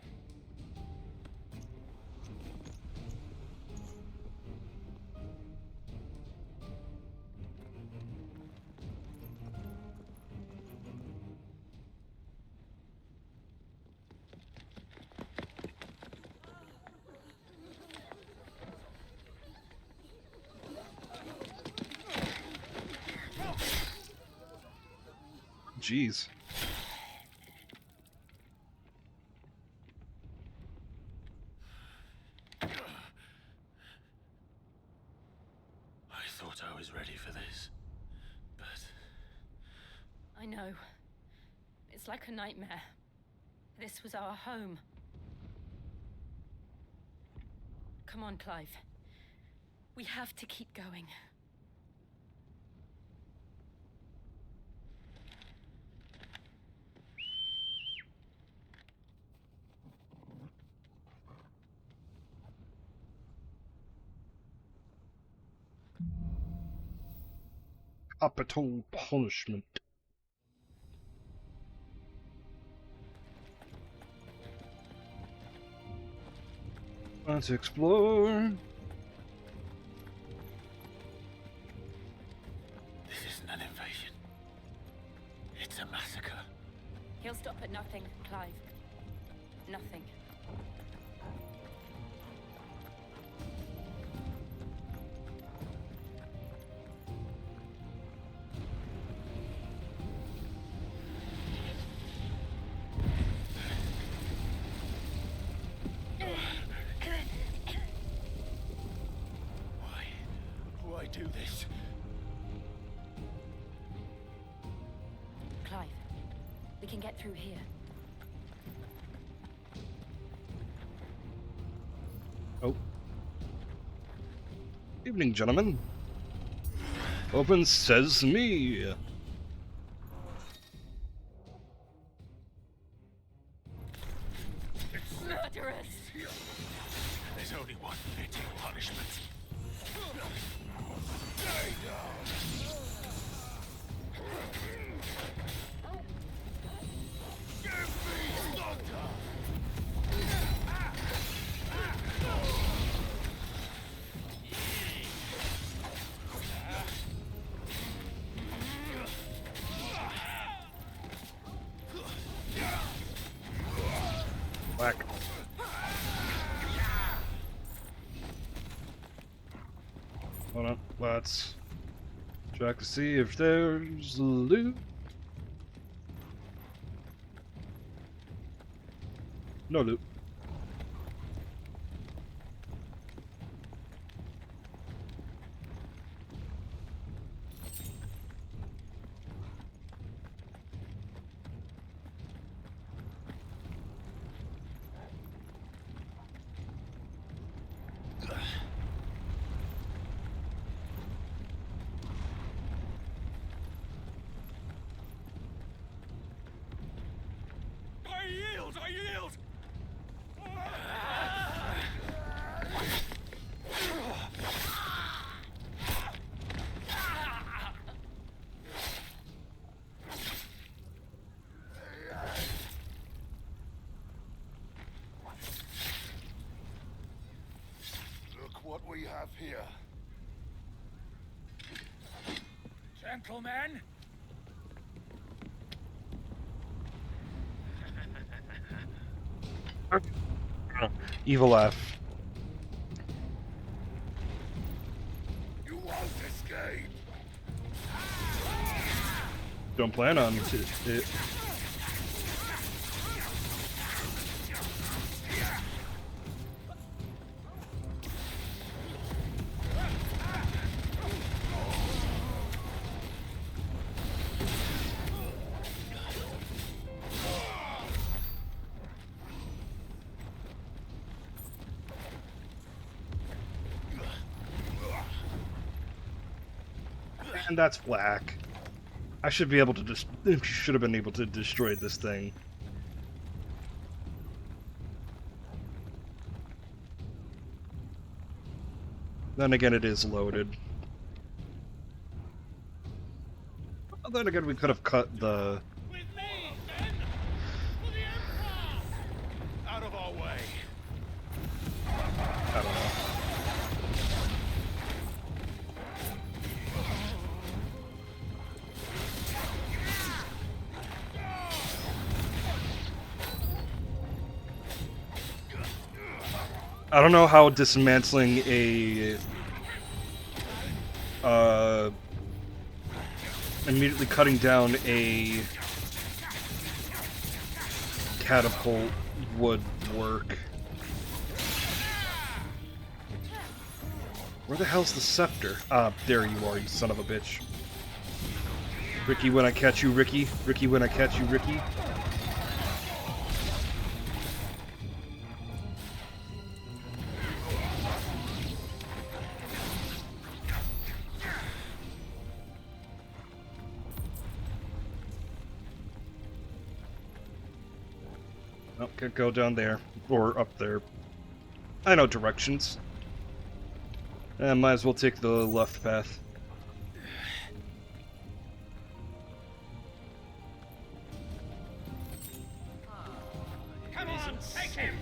Jeez.
I thought I was ready for this, but...
I know. It's like a nightmare. This was our home. Come on, Clive. We have to keep going.
Capital punishment. Let's explore.
This isn't an invasion. It's a massacre.
He'll stop at nothing, Clive. Nothing.
Why do this?
Clive, we can get through here.
Oh. Evening, gentlemen. Open sesame.
Murderers!
There's only one fitting punishment.
Check to see if there's loot. No loot.
I yield! I yield!
Look what we have here.
Gentlemen!
Evil laugh.
You won't escape.
Don't plan on it. And that's whack. I should be able to just should have been able to destroy this thing. Then again, it is loaded. Then again, we could have cut the...
With me, men! For the Emperor! Out of our way!
I don't know. I don't know how dismantling a immediately cutting down a catapult would work. Where the hell's the scepter? Ah, there you are, you son of a bitch. Ricky, when I catch you, Ricky. Ricky, when I catch you, Ricky. Oh, could go down there. Or up there. I know directions. Might as well take the left path.
Come on, take him!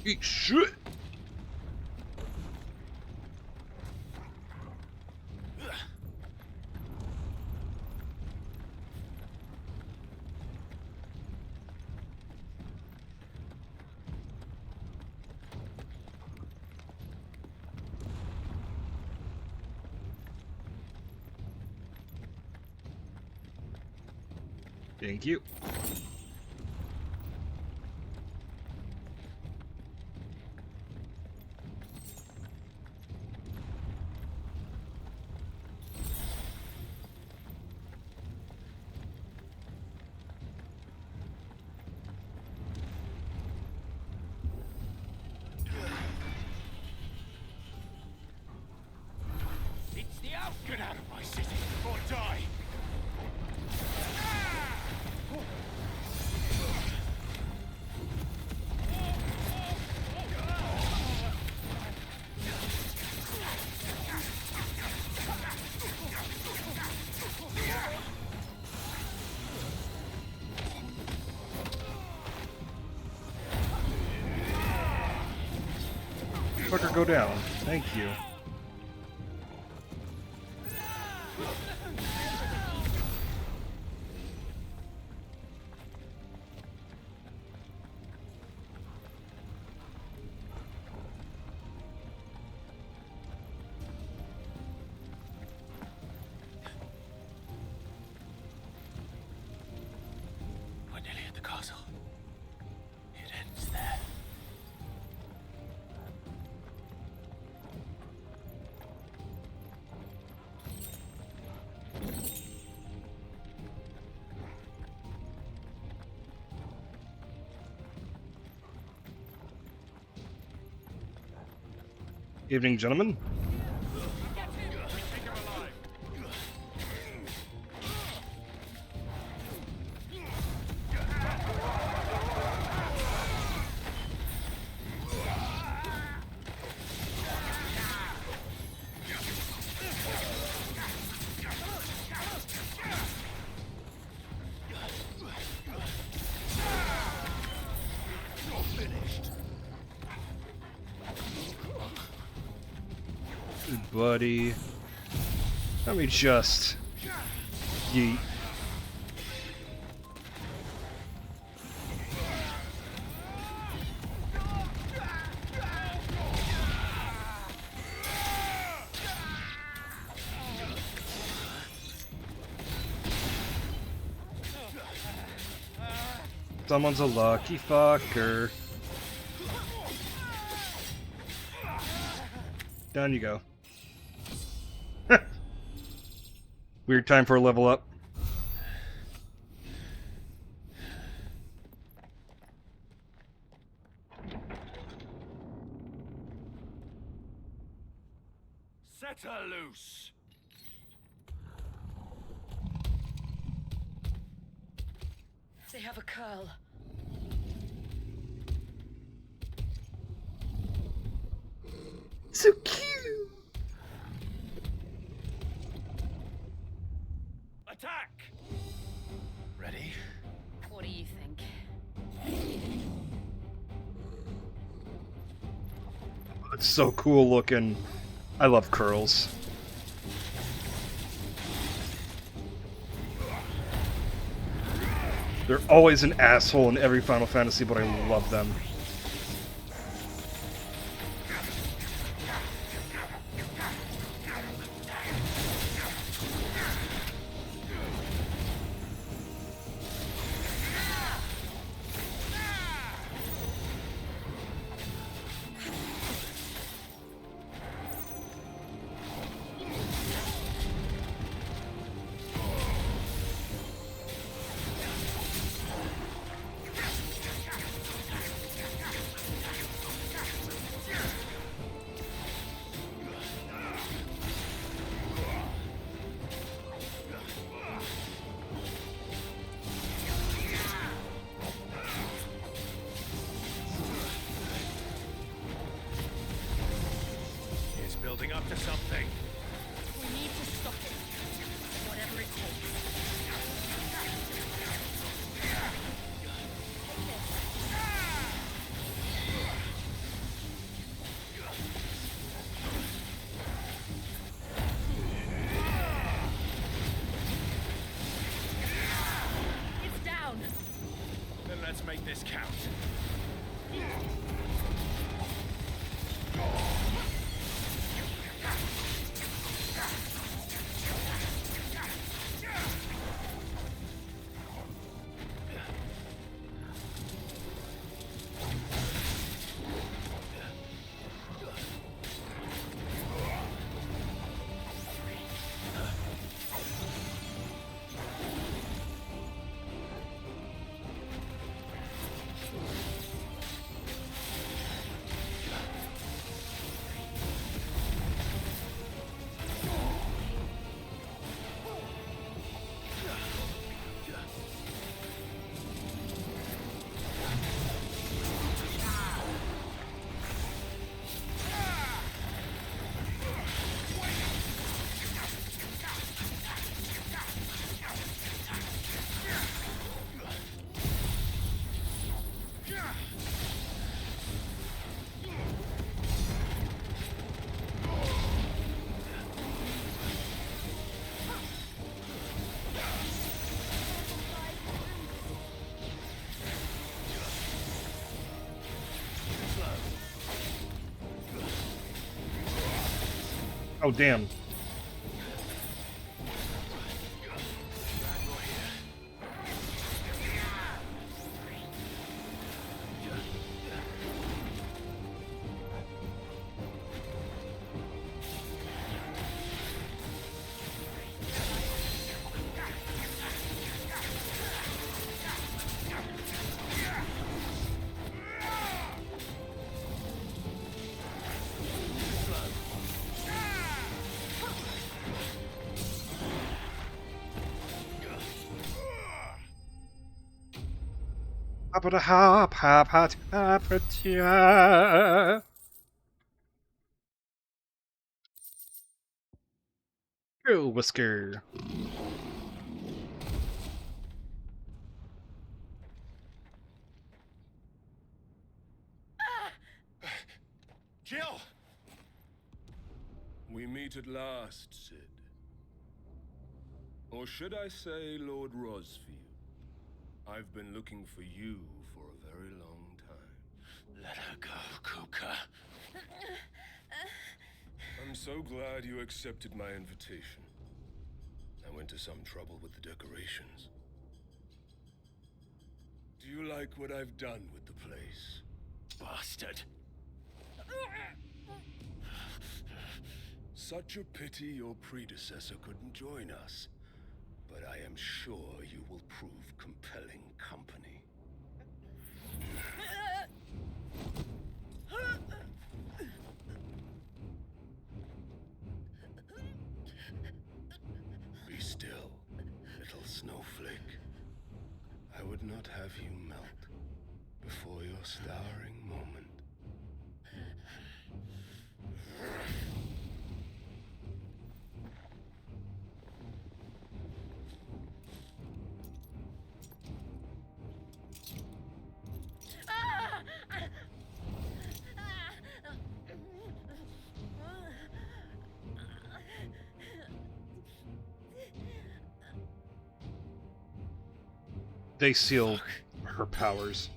Eat shit! Thank you.
It's the out! Get out of my city or die!
Fucker, go down. Thank you.
We're nearly at the castle. It ends there.
Evening, gentlemen. Buddy. Let me just yeet. Someone's a lucky fucker. Down you go. Weird time for a level up.
Set her loose!
They have a curl.
So cute!
Attack! Ready?
What do you think?
It's so cool looking. I love curls. They're always an asshole in every Final Fantasy, but I love them.
It's building up to something.
We need to stop it. Whatever it takes. It's down.
Then let's make this count.
Oh, damn. Hop hop hop hop hop hop yeah. Go, Whisker.
Jill!
We meet at last, Sid. Or should I say Lord Rosfield? I've been looking for you for a very long time.
Let her go, Kuka.
I'm so glad you accepted my invitation. I went to some trouble with the decorations. Do you like what I've done with the place?
Bastard.
Such a pity your predecessor couldn't join us. But I am sure you will prove compelling company. Be still, little snowflake. I would not have you melt before your starring moment.
They seal her powers.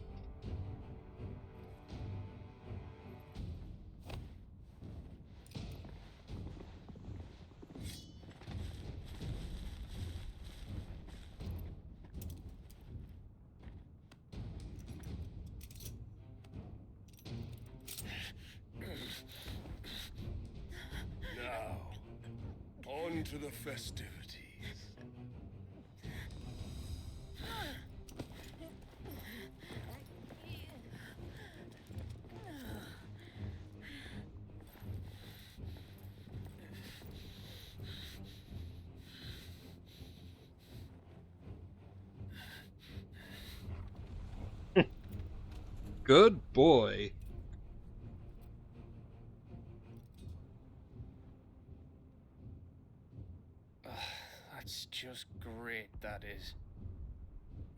Now, on to the festivities.
Good boy.
That's just great, that is.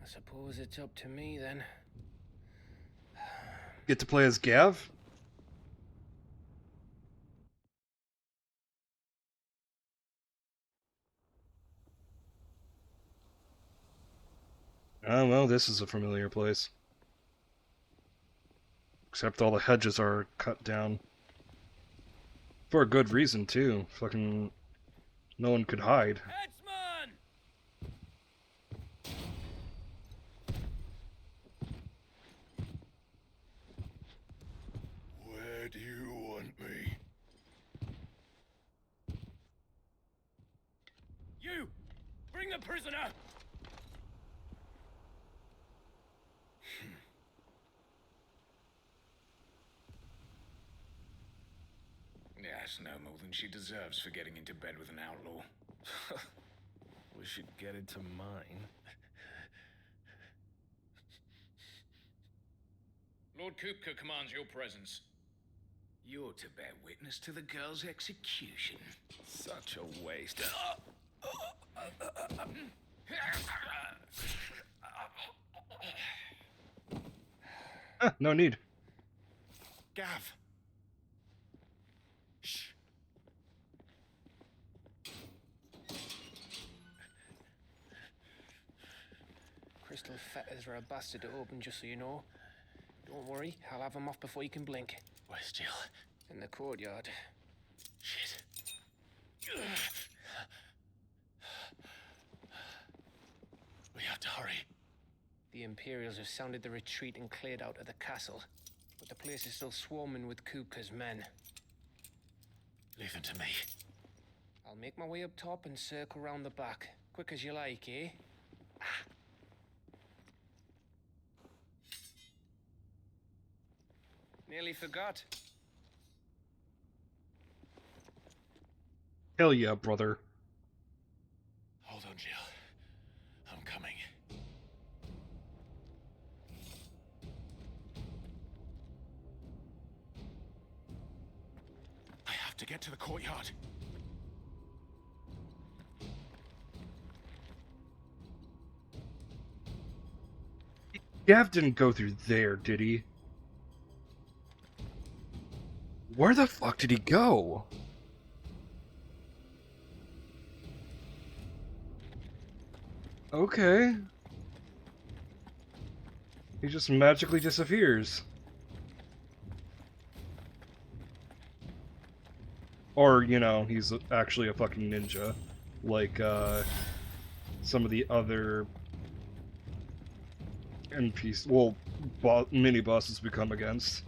I suppose it's up to me then.
Get to play as Gav? Oh, well, this is a familiar place. Except all the hedges are cut down. For a good reason, too. Fucking... no one could hide.
Headsman!
Where do you want me?
You! Bring the prisoner!
Yes, no more than she deserves for getting into bed with an outlaw.
We should get into mine.
Lord Kupka commands your presence. You're to bear witness to the girl's execution.
Such a waste.
No need.
Gav. Shh.
Crystal fetters are a bastard to open, just so you know. Don't worry, I'll have them off before you can blink.
Where's Jill?
In the courtyard.
Shit.
We have to hurry.
The Imperials have sounded the retreat and cleared out of the castle, but the place is still swarming with Kupka's men.
Leave them to me.
I'll make my way up top and circle round the back. Quick as you like, eh? Nearly forgot.
Hell yeah, brother.
Hold on, Jill. I'm coming. I have to get to the courtyard.
Gav didn't go through there, did he? Where the fuck did he go? Okay. He just magically disappears. Or, you know, he's actually a fucking ninja. Like, some of the other NPCs, well, mini-bosses we come against.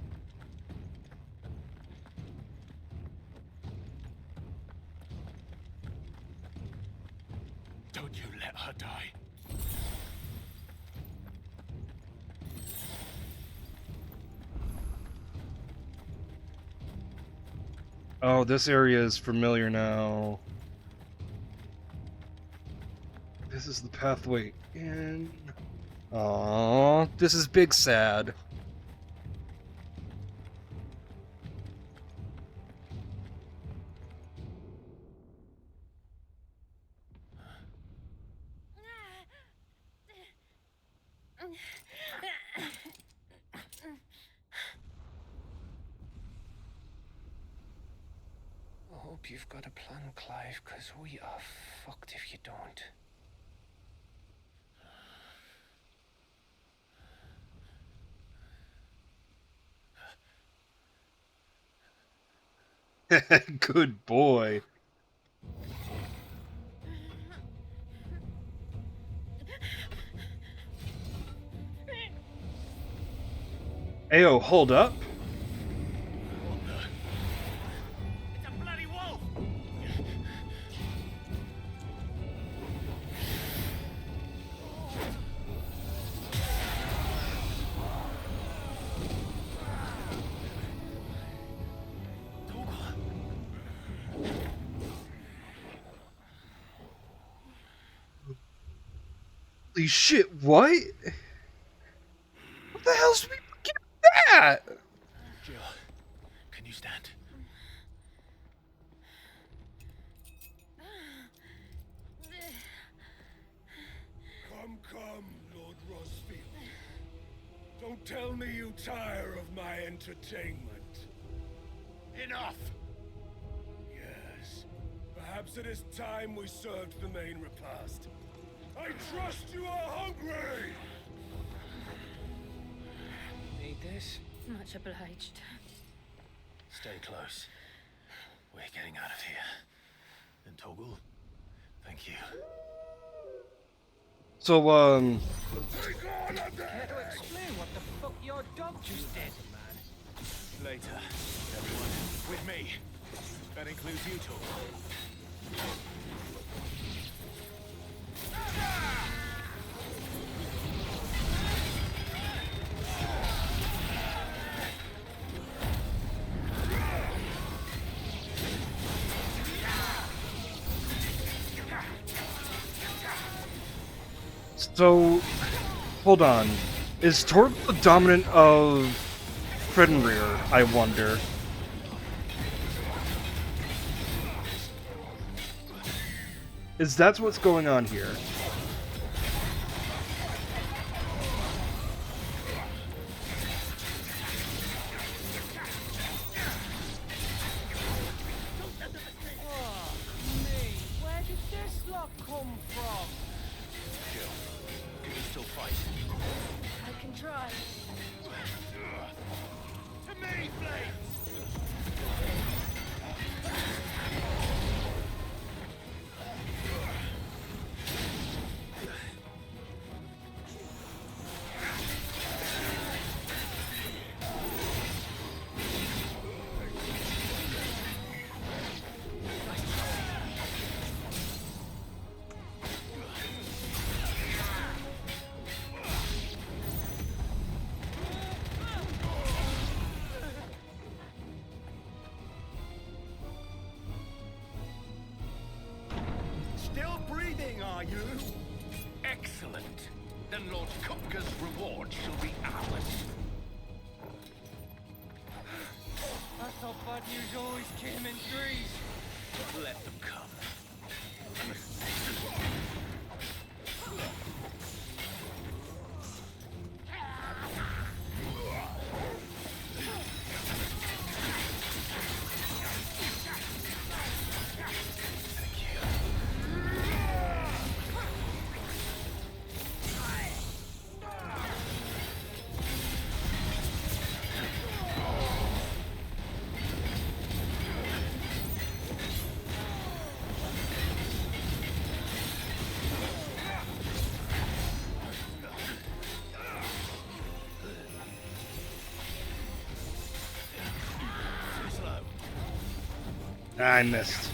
Don't you let her die.
Oh, this area is familiar now. This is the pathway in. Aww, this is big sad.
I hope you've got a plan, Clive, because we are fucked if you don't.
Good boy. Ayo, hold up.
It's a bloody wolf!
Holy shit, what? What the hell's we get that?
Jill, can you stand? Come, Lord Rosfield. Don't tell me you tire of my entertainment. Enough! Yes, perhaps it is time we served the main repast. I trust you are hungry!
Need this?
Much obliged.
Stay close. We're getting out of here. And Toggle, thank you.
So,
Care to explain what the fuck your dog just did, man?
Later, everyone. With me. That includes you, Toggle.
So, hold on. Is Torb the dominant of Fredenrear, I wonder? Is that what's going on here?
Where did this lot come from?
Jill, can you still fight?
I can try.
To me, Blades!
kidding, are you?
Excellent. Then Lord Kupka's reward shall be ours.
I thought bad news always came in threes.
Let them come.
I missed.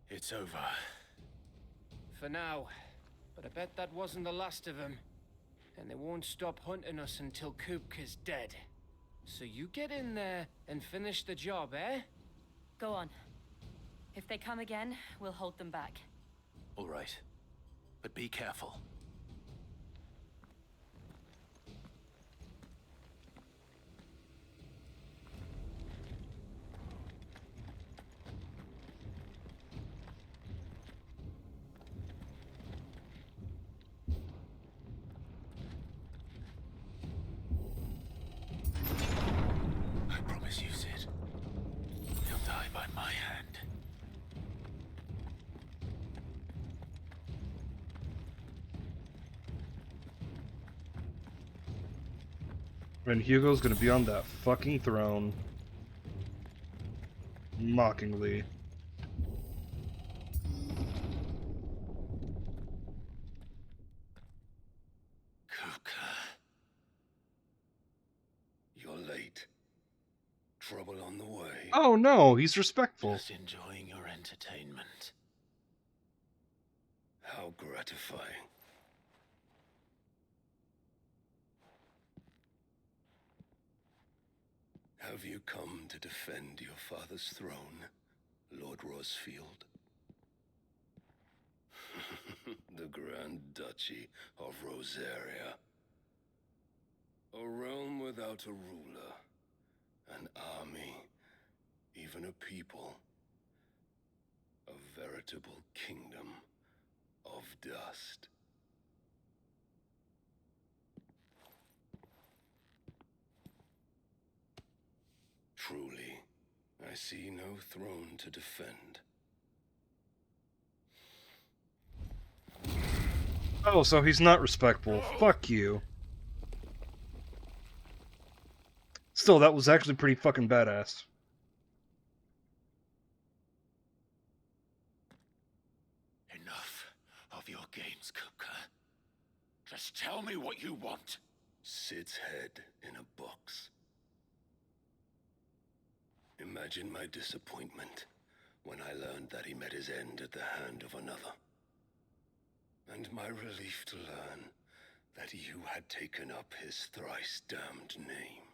It's over.
For now. But I bet that wasn't the last of them. And they won't stop hunting us until Kupka's dead. So you get in there and finish the job, eh?
Go on. If they come again, we'll hold them back.
All right. But be careful. I promise you, Sid. He'll die by my hand.
And Hugo's gonna be on that fucking throne. Mockingly.
Kupka. You're late. Trouble on the way.
Oh no, he's respectful.
Just enjoying your entertainment.
How gratifying. Have you come to defend your father's throne, Lord Rosfield? The Grand Duchy of Rosaria. A realm without a ruler, an army, even a people. A veritable kingdom of dust. Truly, I see no throne to defend.
Oh, so he's not respectful. Fuck you. Still, that was actually pretty fucking badass.
Enough of your games, Kupka. Just tell me what you want. Sid's head in a box. Imagine my disappointment when I learned that he met his end at the hand of another. And my relief to learn that you had taken up his thrice damned name.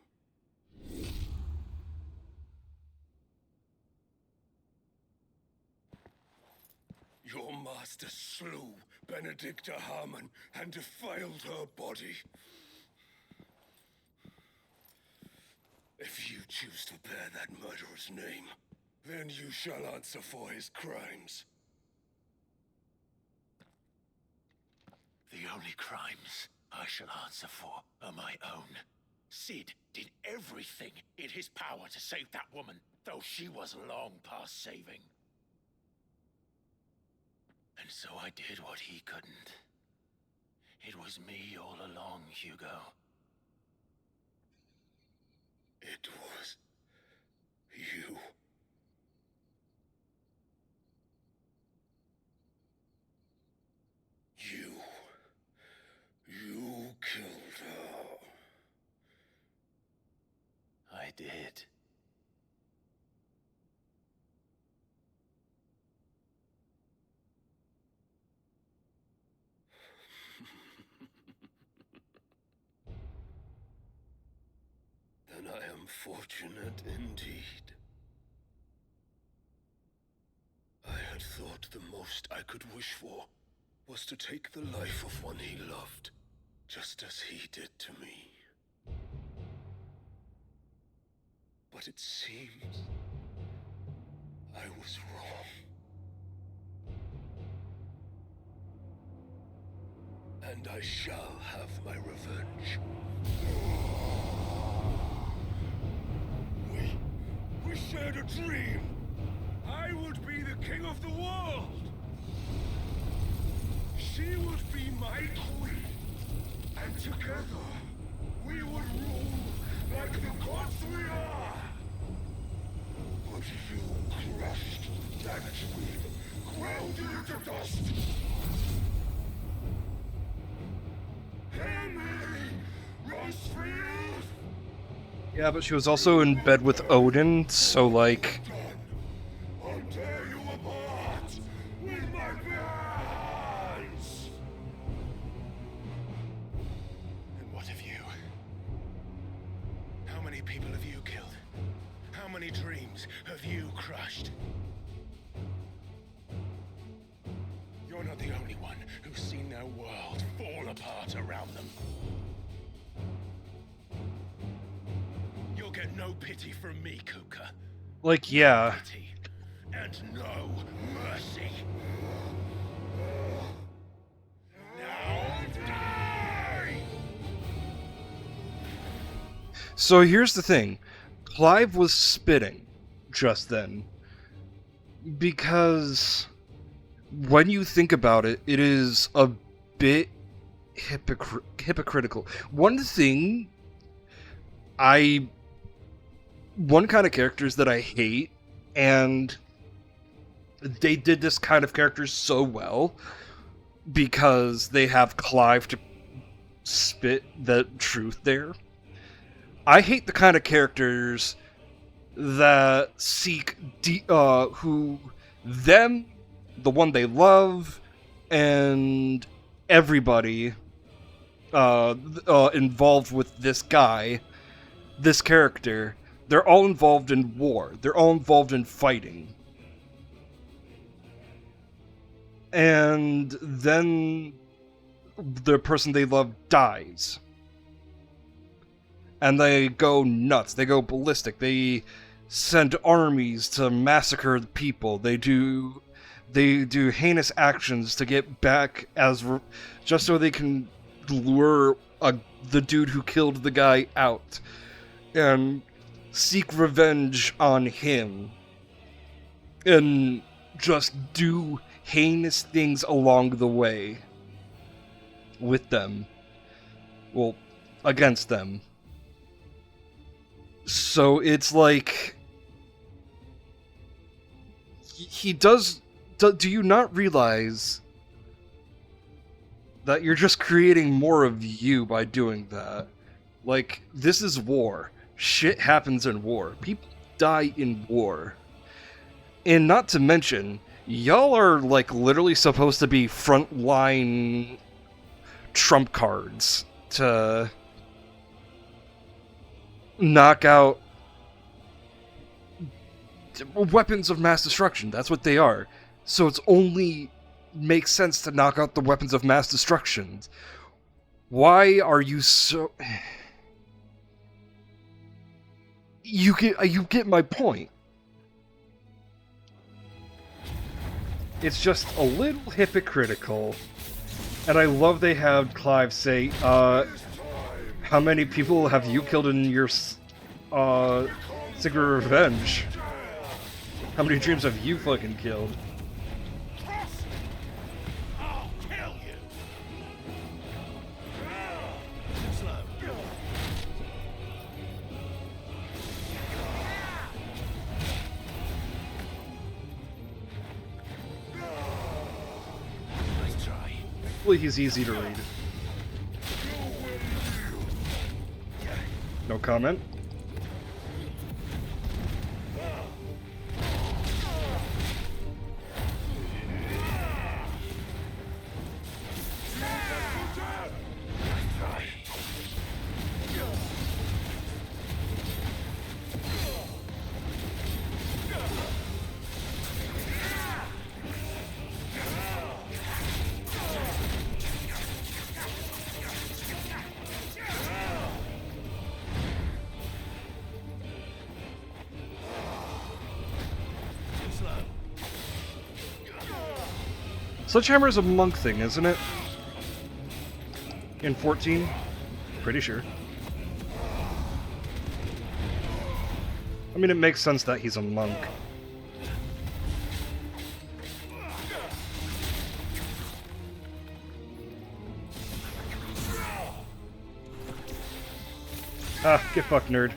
Your master slew Benedicta Harmon and defiled her body. If you choose to bear that murderer's name, then you shall answer for his crimes.
The only crimes I shall answer for are my own. Sid did everything in his power to save that woman, though she was long past saving. And so I did what he couldn't. It was me all along, Hugo.
It was you. You killed her.
I did.
Then I am fortunate indeed. I had thought the most I could wish for was to take the life of one he loved, just as he did to me. But it seems I was wrong. And I shall have my revenge. We shared a dream. I would be the king of the world. She would be my queen. And together, we would rule like the gods we are. But you crushed that dream, ground it into dust. Hear me, Rosefield!
Yeah, but she was also in bed with Odin, so like...
I'll tear you apart with my hands!
And what of you? How many people have you killed? How many dreams have you crushed? You're not the only one who's seen their world fall apart around them. You'll get no pity from me, Kuka.
Like, yeah.
Pity and no mercy. Now die!
So here's the thing. Clive was spitting just then. Because when you think about it, it is a bit hypocritical. One kind of characters that I hate, and they did this kind of character so well because they have Clive to spit the truth there. I hate the kind of characters that seek who them, the one they love, and everybody involved with this guy, this character, they're all involved in war. They're all involved in fighting. And then the person they love dies. And they go nuts. They go ballistic. They send armies to massacre the people. They do heinous actions to get back just so they can lure the dude who killed the guy out and seek revenge on him and just do heinous things along the way with them. Well, against them. So it's like he does. Do you not realize that you're just creating more of you by doing that? Like, this is war. Shit happens in war. People die in war. And not to mention, y'all are, like, literally supposed to be frontline trump cards to knock out weapons of mass destruction. That's what they are. So it's only makes sense to knock out the weapons of mass destruction. Why are you so... You get my point. It's just a little hypocritical. And I love they had Clive say, how many people have you killed in your, Secret Revenge? How many dreams have you fucking killed?
I'll kill you.
Nice try.
Hopefully he's easy to read. No comment. Sledgehammer is a monk thing, isn't it? In 14? Pretty sure. I mean, it makes sense that he's a monk. Ah, get fucked, nerd.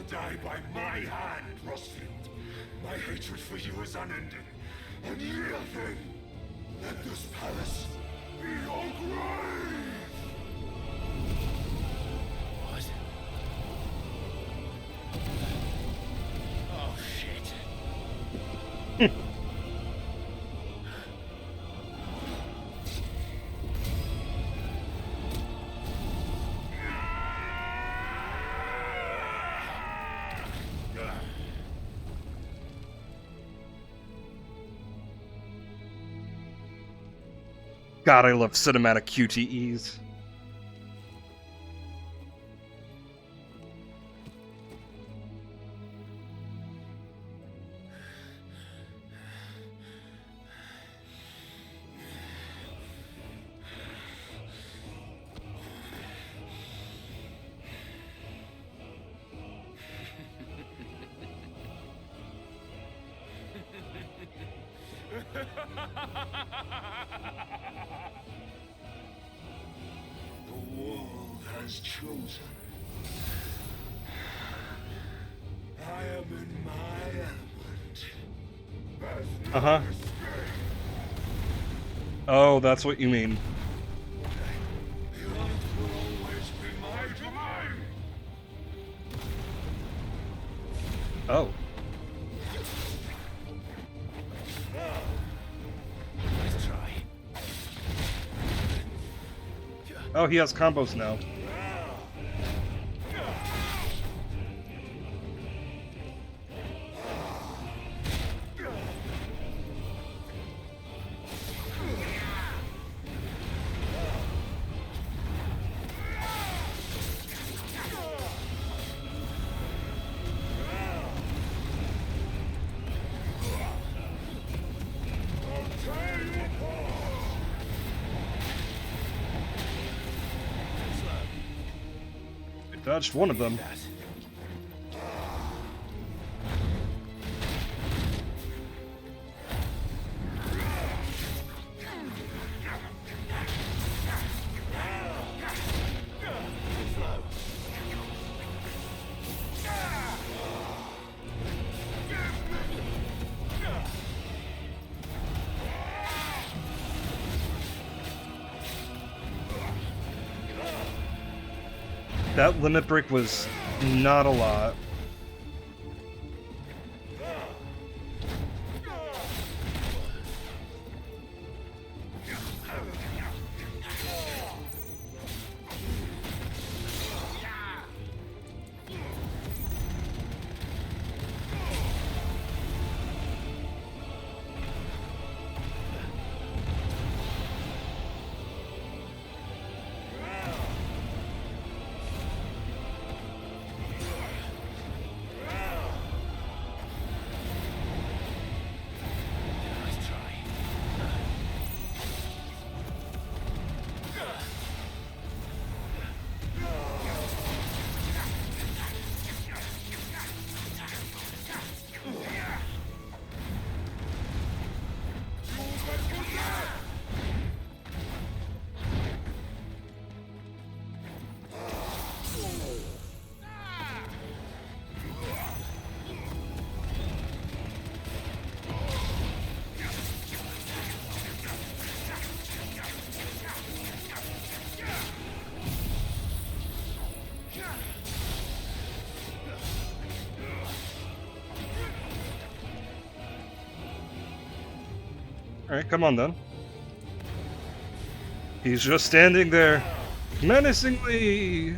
Die by my hand, Rosfield. My hatred for you is unending. And real thing. Let this palace be your grave!
What? Oh, shit.
God, I love cinematic QTEs.
The world has chosen. I am in my element.
Uh-huh. Oh, that's what you mean.
The earth will always be my domain.
Oh.
Nice try.
Oh, he has combos now. Dodged one of them. That limit break was not a lot. Alright, come on then. He's just standing there, menacingly!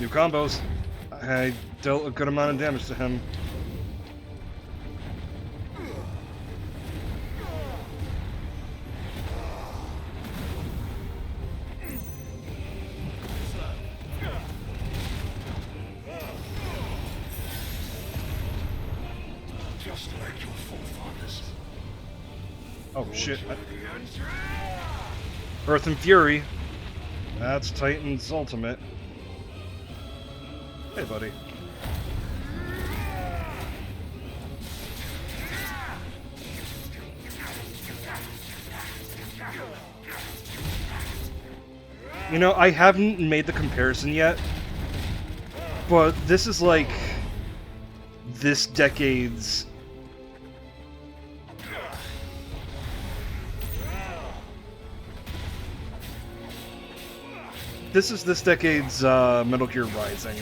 New combos. I dealt a good amount of damage to him. Oh shit. Earth and Fury. That's Titan's ultimate. Hey, buddy. You know, I haven't made the comparison yet, but this is like this decade's Metal Gear Rising.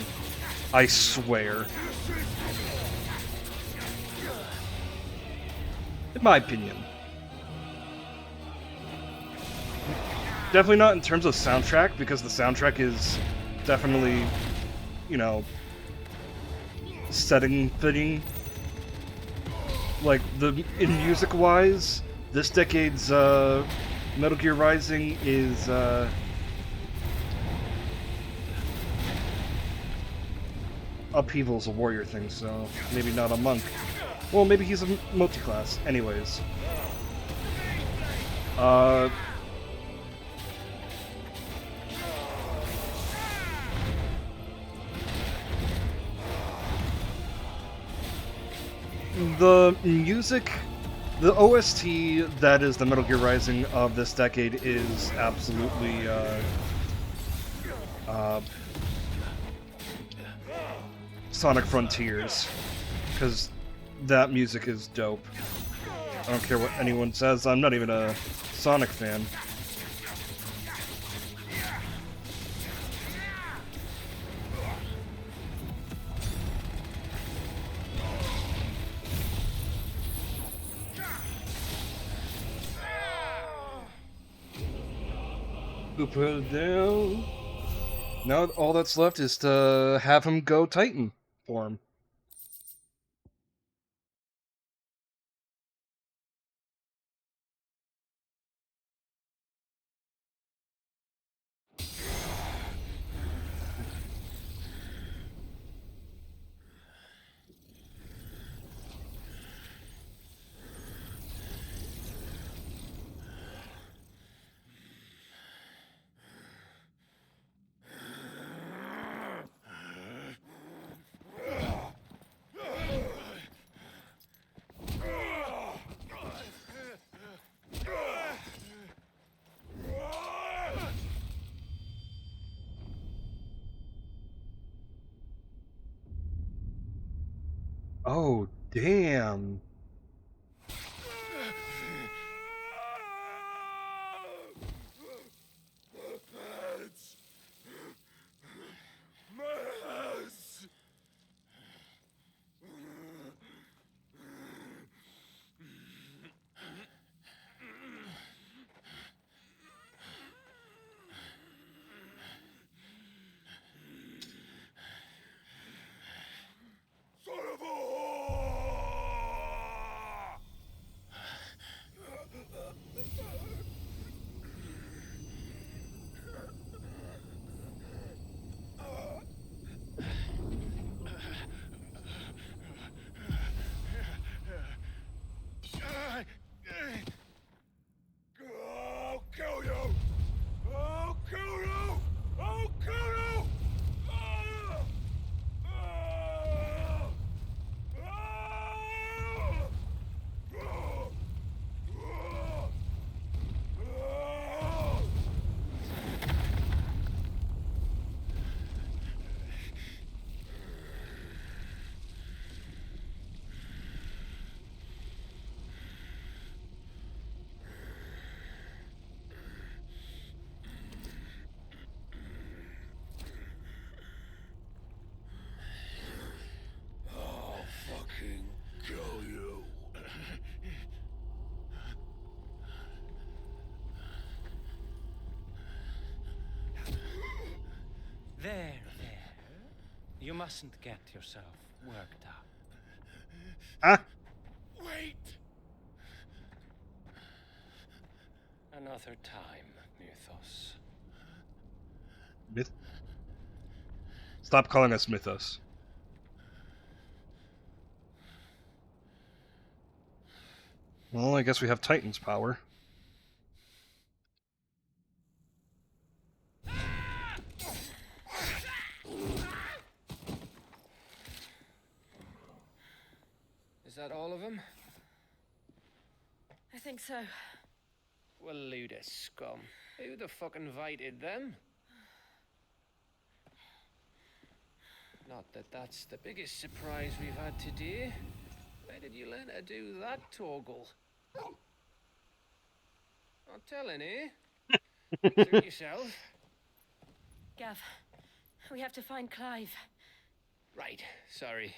I swear. In my opinion. Definitely not in terms of soundtrack, because the soundtrack is definitely, you know, setting fitting. Like, in music-wise, this decade's Metal Gear Rising is Upheaval's a warrior thing, so maybe not a monk. Well, maybe he's a multi-class. Anyways. The music, the OST that is the Metal Gear Rising of this decade is absolutely, Sonic Frontiers, because that music is dope. I don't care what anyone says, I'm not even a Sonic fan. Who put it down? Now all that's left is to have him go Titan form. Oh, Damn.
Son of a whore! I'll kill you! I'll kill you! I'll kill you! Ah! Ah! Ah! I'll fucking kill you.
There. You mustn't get yourself worked up.
Huh?
Wait!
Another time, Mythos.
Myth? Stop calling us Mythos. Well, I guess we have Titan's power.
Is that all of them?
I think so.
Well, load of scum. Who the fuck invited them? Not that that's the biggest surprise we've had today. Where did you learn to do that, Torgal? Not telling, eh? Suit yourself.
Gav, we have to find Clive.
Right, sorry.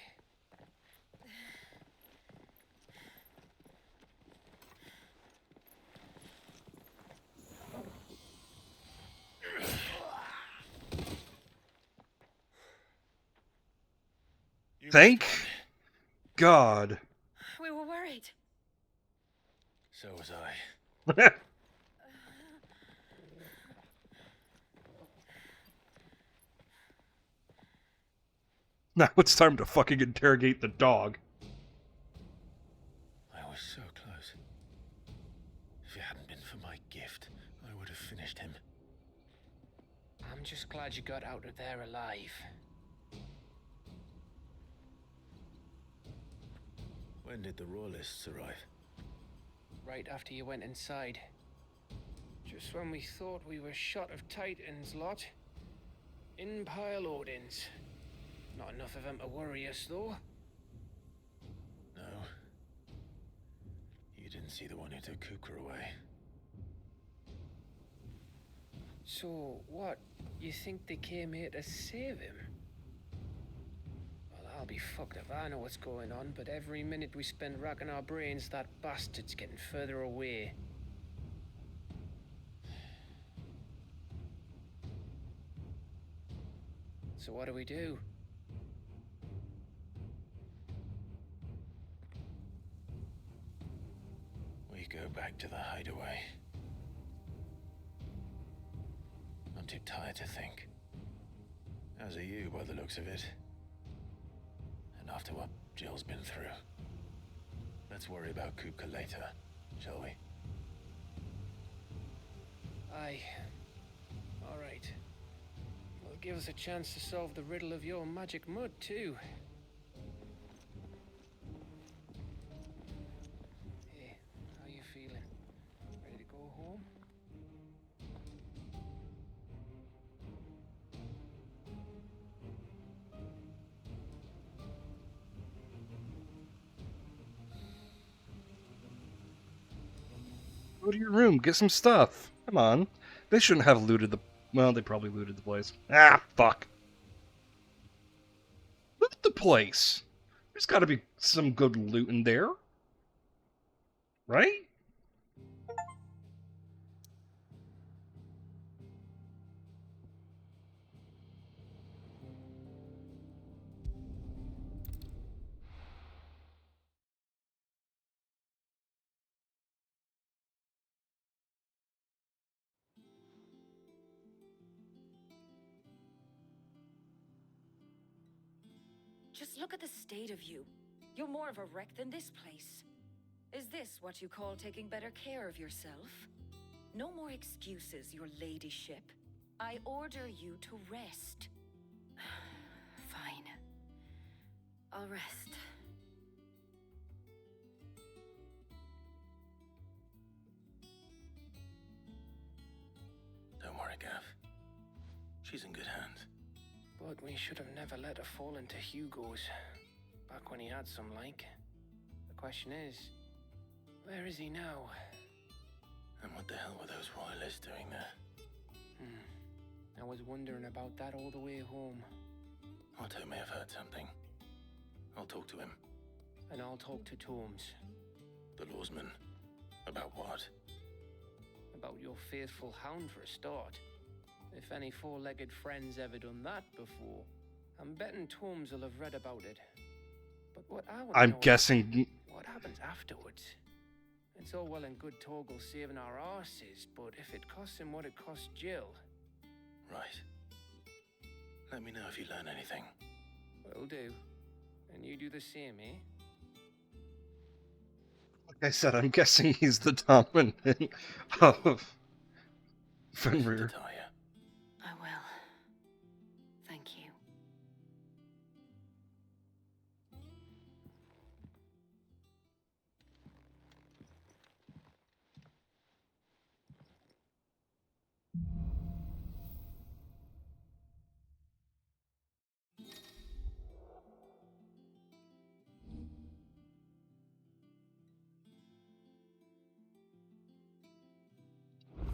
Thank God.
We were worried.
So was I.
Now it's time to fucking interrogate the dog.
I was so close. If it hadn't been for my gift, I would have finished him.
I'm just glad you got out of there alive.
When did the Royalists arrive?
Right after you went inside. Just when we thought we were shot of Titans, lot. In pile Odins. Not enough of them to worry us, though.
No. You didn't see the one who took Kukra away.
So, what? You think they came here to save him? Well, I'll be fucked if I know what's going on, but every minute we spend racking our brains, that bastard's getting further away. So what do we do?
We go back to the hideaway. I'm too tired to think. As are you, by the looks of it. And after what Jill's been through. Let's worry about Kupka later, shall we?
Aye. All right. Well, give us a chance to solve the riddle of your magic mud, too. Hey, how you feeling? Ready to go home?
to your room, get some stuff. Come on. They shouldn't have looted the... Well, they probably looted the place. Ah, fuck. Loot the place. There's gotta be some good loot in there. Right?
Just look at the state of you. You're more of a wreck than this place. Is this what you call taking better care of yourself? No more excuses, your ladyship. I order you to rest. Fine. I'll rest.
Don't worry, Gav. She's in good hands.
But we should have never let her fall into Hugo's. Back when he had some like. The question is, where is he now?
And what the hell were those royalists doing there?
I was wondering about that all the way home.
Otto may have heard something. I'll talk to him.
And I'll talk to Torms.
The lawsman. About what?
About your faithful hound for a start. If any four-legged friend's ever done that before, I'm betting Torms will have read about it. But what I want to
I'm
know
guessing...
is what happens afterwards? It's all well and good Torgal saving our arses, but if it costs him what it cost Jill...
Right. Let me know if you learn anything.
Will do. And you do the same, eh?
Like I said, I'm guessing he's the dominant of Fenrir.
I will. Thank you.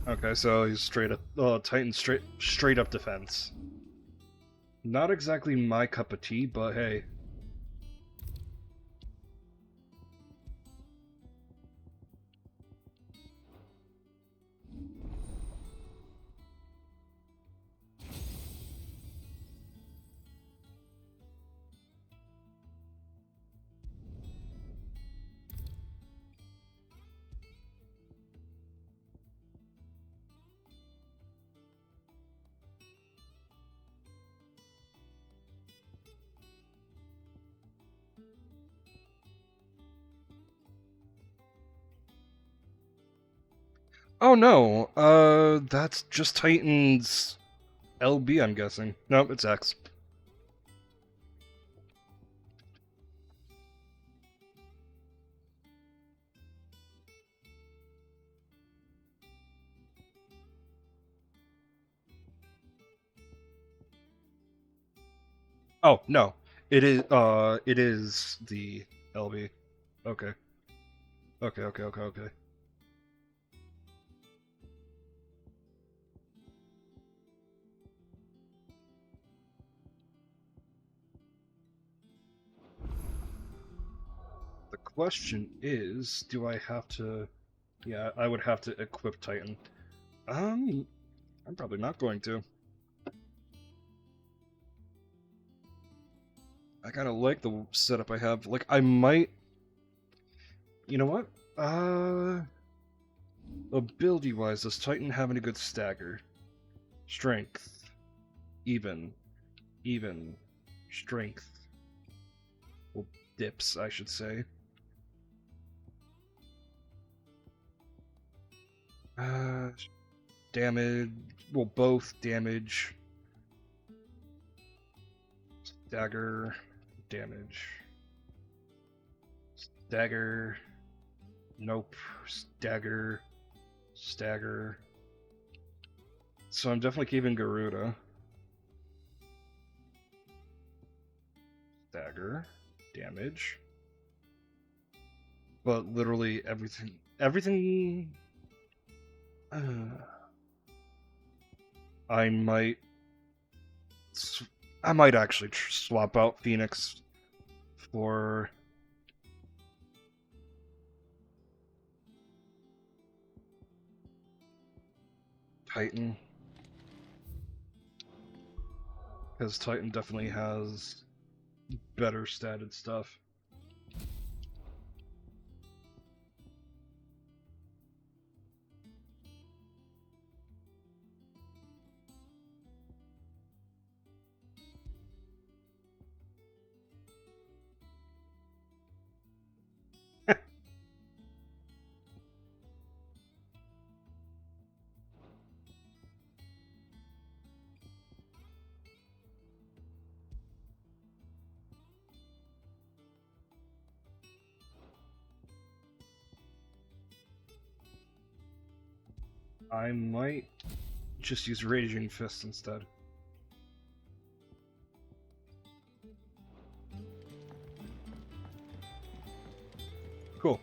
Okay, so he's straight up, Titan straight up defense. Not exactly my cup of tea, but hey. Oh no, that's just Titan's LB, I'm guessing. Nope, it's X. Oh, no. It is the LB. Okay. Okay. The question is, do I have to... Yeah, I would have to equip Titan. I'm probably not going to. I kind of like the setup I have. Like, I might... You know what? Ability-wise, does Titan have any good stagger? Strength. Even. Strength. Well, dips, I should say. Damage. Well, both damage. Stagger. Damage. Stagger. Nope. Stagger. Stagger. So I'm definitely keeping Garuda. Stagger. Damage. But literally everything... I might. I might actually swap out Phoenix for. Titan. Because Titan definitely has better statted stuff. I might just use Raging Fist instead. Cool.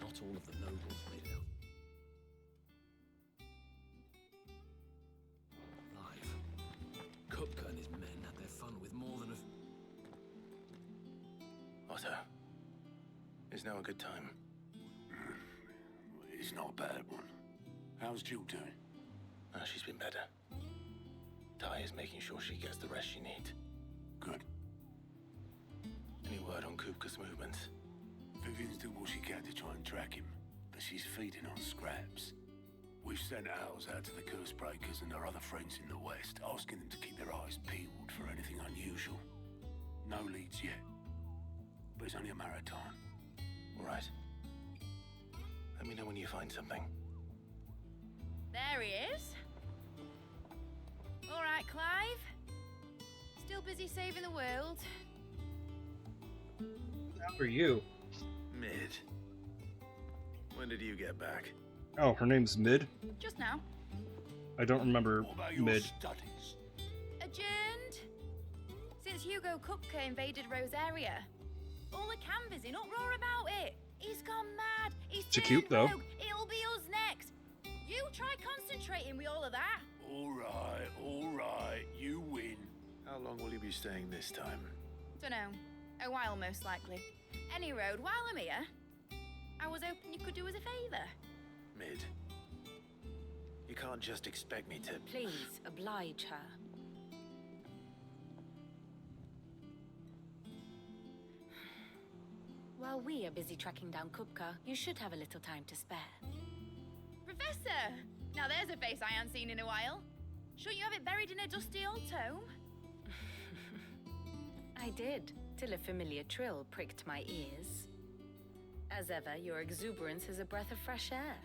Not all of the nobles made it out alive. Kupka and his men had their fun with more than a...
Otto, is now a good time?
It's not a bad one. How's Jill doing?
Oh, she's been better. Ty is making sure she gets the rest she needs.
Good.
Any word on Kupka's movements?
Vivian's doing what she can to try and track him, but she's feeding on scraps. We've sent owls out to the Cursebreakers and our other friends in the west, asking them to keep their eyes peeled for anything unusual. No leads yet, but it's only a matter of time.
All right. Let me know when you find something.
There he is. All right, Clive. Still busy saving the world.
How are you?
Mid. When did you get back?
Oh, her name's Mid?
Just now.
I don't remember
What about your
Mid.
studies?
Adjourned. Since Hugo Kupka invaded Rosaria. All the canvas in uproar about it. He's gone mad. He's
It's cute, though.
rogue. It'll be us next. You try concentrating with all of that.
All right, you win.
How long will you be staying this time?
Dunno. A while, most likely. Any road, while I'm here, I was hoping you could do us a favour.
Mid. You can't just expect me to...
Please, oblige her. While we are busy tracking down Kupka, you should have a little time to spare.
Professor! Now there's a face I haven't seen in a while. Shouldn't you have it buried in a dusty old tome?
I did, till a familiar trill pricked my ears. As ever, your exuberance is a breath of fresh air,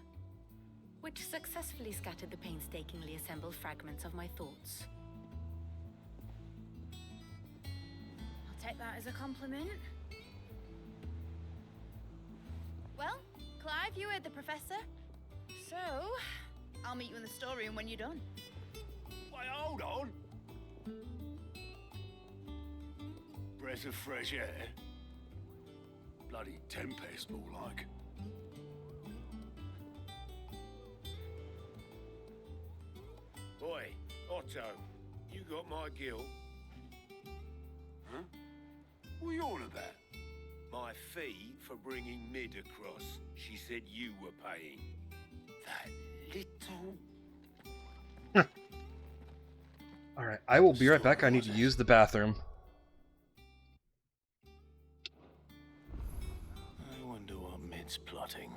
which successfully scattered the painstakingly assembled fragments of my thoughts.
I'll take that as a compliment. Well, Clive, you heard the professor. So, I'll meet you in the storeroom when you're done.
Wait, hold on. Breath of fresh air. Bloody tempest, more like. Oi, Otto, you got my gill? Huh? What are you on about? My fee for bringing Mid across. She said you were paying. That little...
Alright, I will be right back. I need to use the bathroom.
I wonder what Mid's plotting.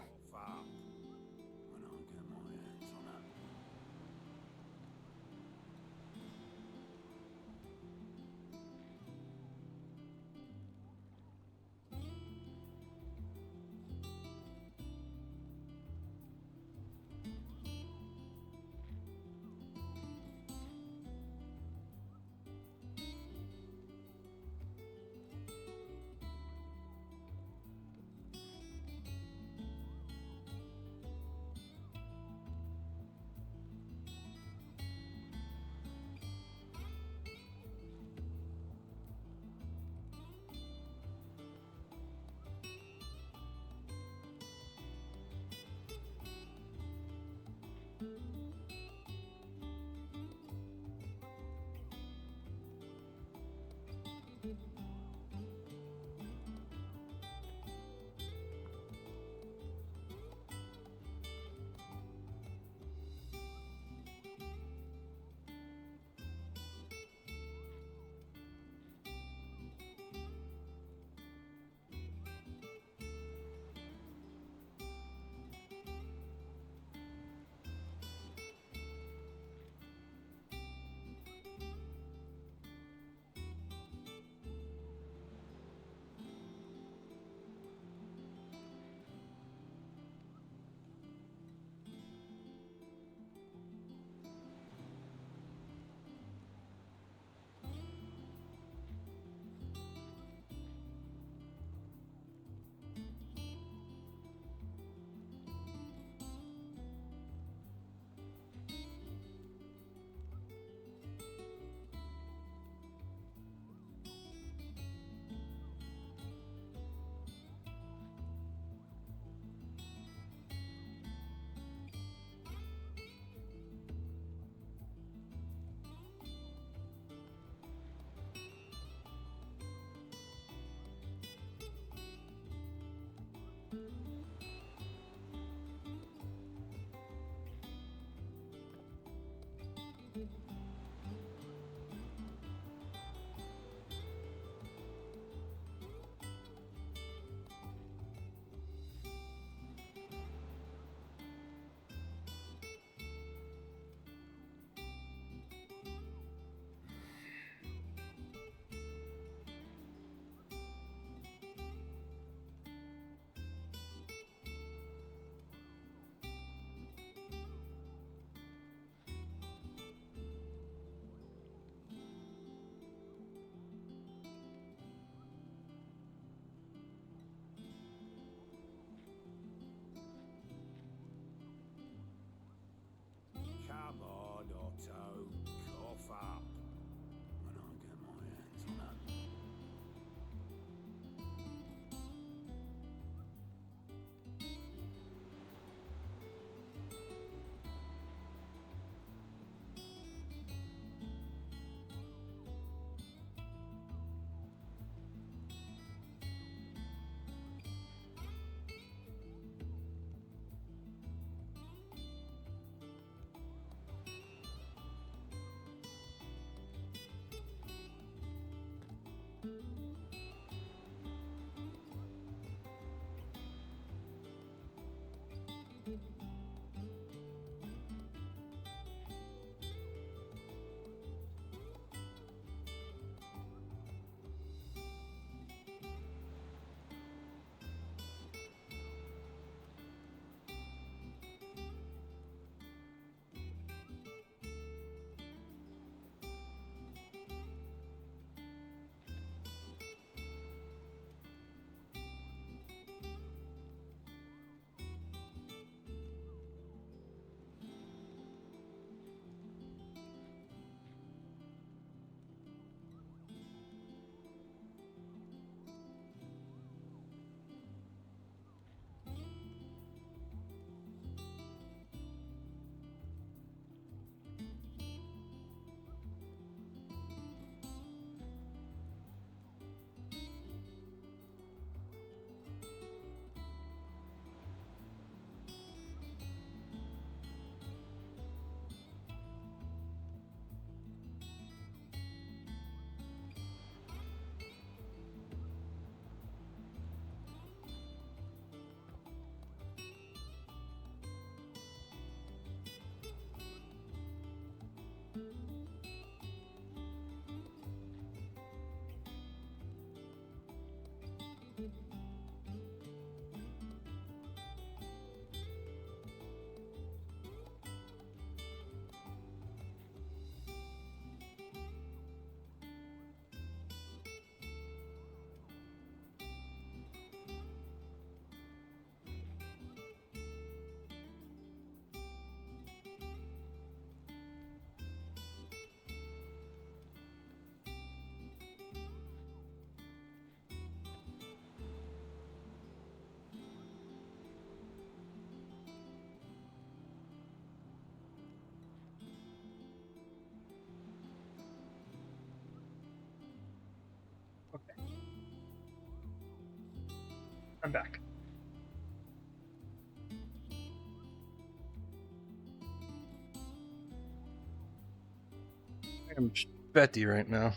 Okay. I'm back. I'm sweaty right now.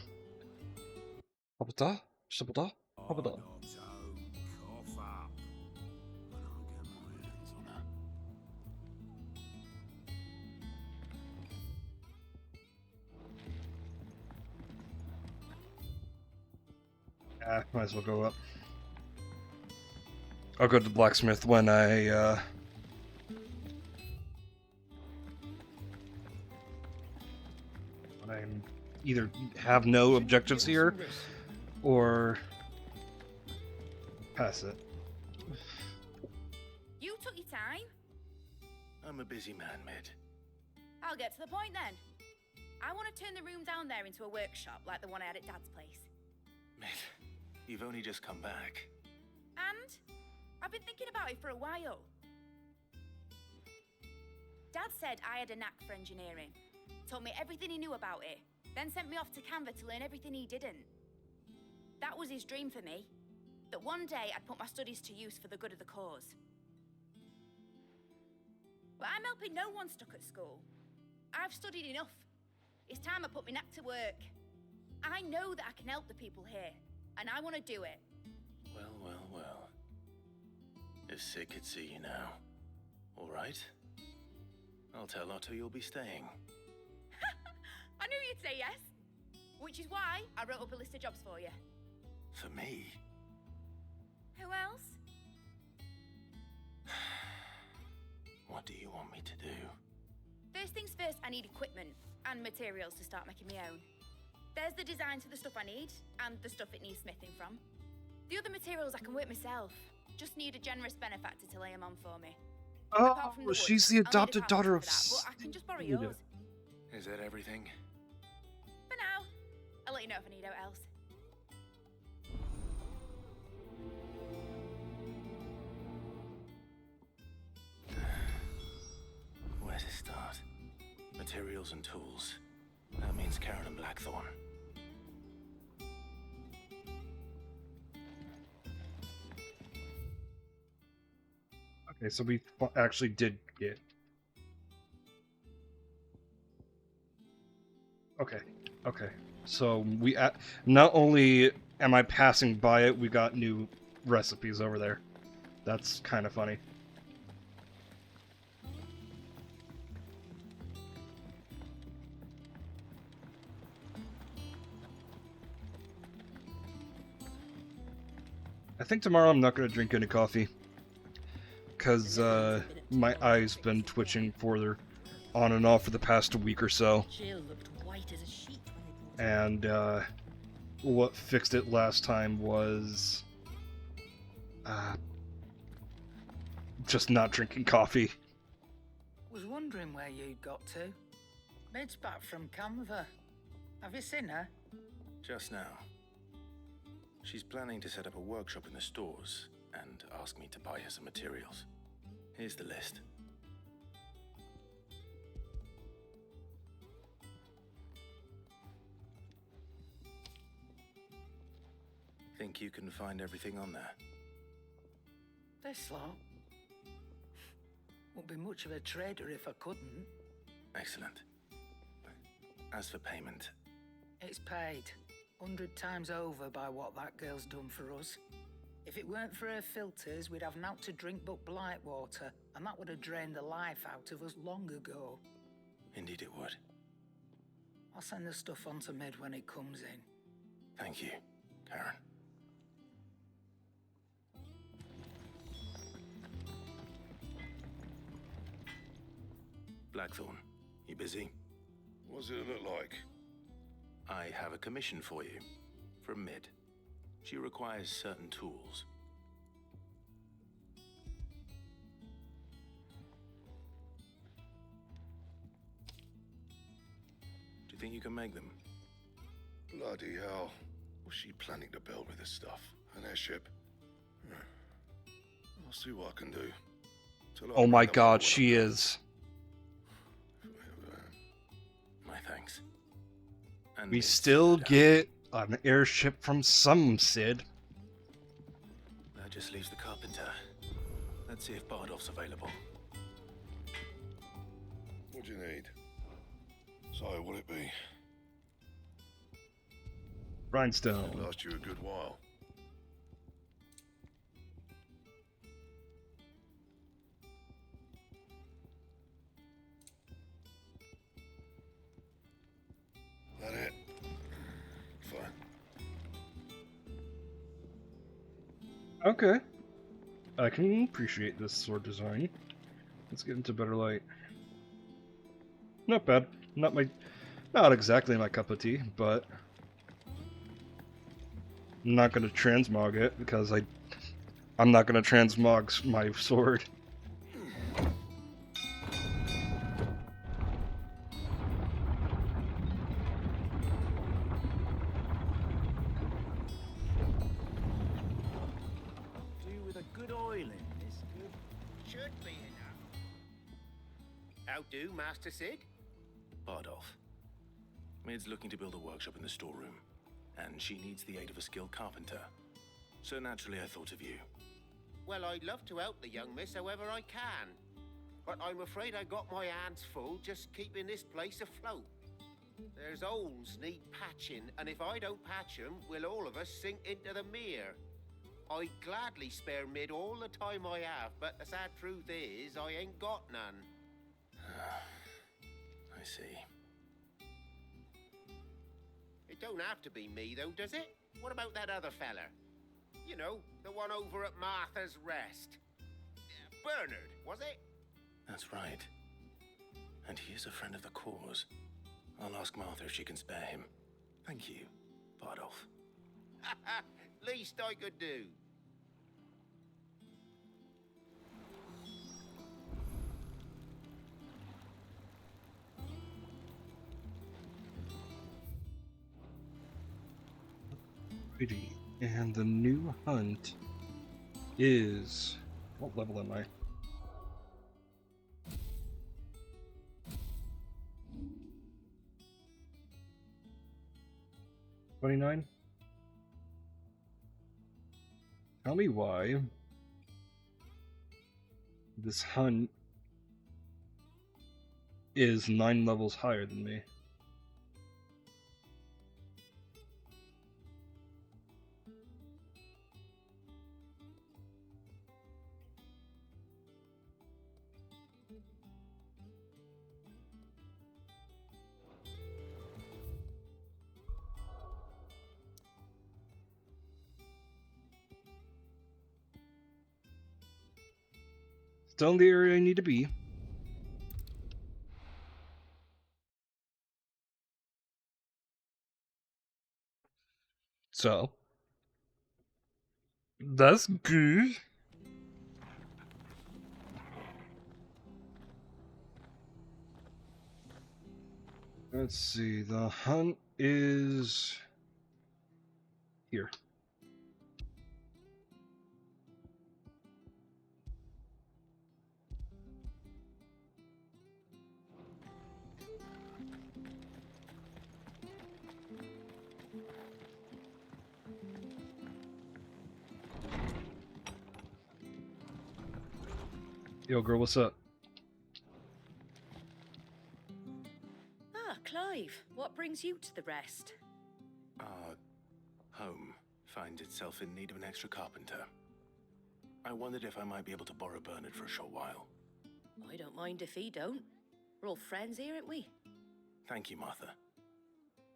Hoppata? Shippata? Hoppata.
Cough up. When I get my hands on her.
Might as well go up. I'll go to the blacksmith when I either have no objectives here or pass it.
You took your time.
I'm a busy man, Mid.
I'll get to the point then. I want to turn the room down there into a workshop like the one I had at Dad's place.
Mid, you've only just come back.
And I've been thinking about it for a while. Dad said I had a knack for engineering. Told me everything he knew about it, then sent me off to Canva to learn everything he didn't. That was his dream for me. That one day I'd put my studies to use for the good of the cause. But I'm helping no one stuck at school. I've studied enough. It's time I put my knack to work. I know that I can help the people here, and I want to do it.
Well, well, well. If Sid could see you now. All right. I'll tell Otto you'll be staying.
I knew you'd say yes. Which is why I wrote up a list of jobs for you.
For me?
Who else?
What do you want me to do?
First things first, I need equipment and materials to start making my own. There's the designs for the stuff I need, and the stuff it needs smithing from. The other materials I can work myself. Just need a generous benefactor to lay them on for me. Apart from the wood,
She's the
I'll need a
adopted
carpenter
daughter of
for that, but I can just borrow
You do.
yours.
Is that everything?
For now. I'll let you know if I need out else.
Where to start? Materials and tools. That means Karen and Blackthorn.
Okay, so we actually did get. Okay, okay. So we not only am I passing by it, we got new recipes over there. That's kind of funny. I think tomorrow I'm not going to drink any coffee. Because my eye's been twitching for on and off for the past week or so.
Jill looked white as a sheet when
And what fixed it last time was just not drinking coffee.
Was wondering where you'd got to. Mid's back from Canva. Have you seen her?
Just now. She's planning to set up a workshop in the stores and ask me to buy her some materials. Here's the list. Think you can find everything on there?
This lot. Wouldn't be much of a trader if I couldn't.
Excellent. As for payment,
It's paid 100 times over by what that girl's done for us. If it weren't for her filters, we'd have naught to drink but blight water, and that would have drained the life out of us long ago.
indeed it would.
I'll send the stuff on to Mid when it comes in.
Thank you, Karen. Blackthorn, you busy?
What's it look like?
I have a commission for you. From Mid. She requires certain tools. Do you think you can make them?
Bloody hell. What's she planning to build with this stuff? An airship? I'll see what I can do. Till I
Oh my
bring them
god,
forward.
she is.
My thanks. And
We
it's,
still get An airship from some Sid.
That just leaves the carpenter. Let's see if Bardolph's available.
What do you need? So, what'll it be?
Rhinestone.
It'll last you a good while. That it? Fine.
Okay. I can appreciate this sword design. Let's get into better light. Not bad. Not exactly my cup of tea, but I'm not gonna transmog it because I'm not gonna transmog my sword.
Do with a good oil in this good.
Should be enough. How do, Master Sid?
Bardolph. Mid's looking to build a workshop in the storeroom, and she needs the aid of a skilled carpenter. So naturally I thought of you.
Well, I'd love to help the young miss however I can. But I'm afraid I got my hands full just keeping this place afloat. There's holes need patching, and if I don't patch 'em, we'll all of us sink into the mere. I'd gladly spare Mid all the time I have, but the sad truth is, I ain't got none.
I see.
It don't have to be me, though, does it? What about that other fella? You know, the one over at Martha's Rest. Bernard, was it?
That's right. And he is a friend of the cause. I'll ask Martha if she can spare him. Thank you, Bardolph.
Least I could do.
Righty. And the new hunt is... What level am I? $29? Tell me why this hunt is 9 levels higher than me. Still in the area I need to be. So, that's good. Let's see, the hunt is here. Yo, girl, what's up?
Ah, Clive, what brings you to the Rest?
Our home finds itself in need of an extra carpenter. I wondered if I might be able to borrow Bernard for a short while.
I don't mind if he don't. We're all friends here, aren't we?
Thank you, Martha.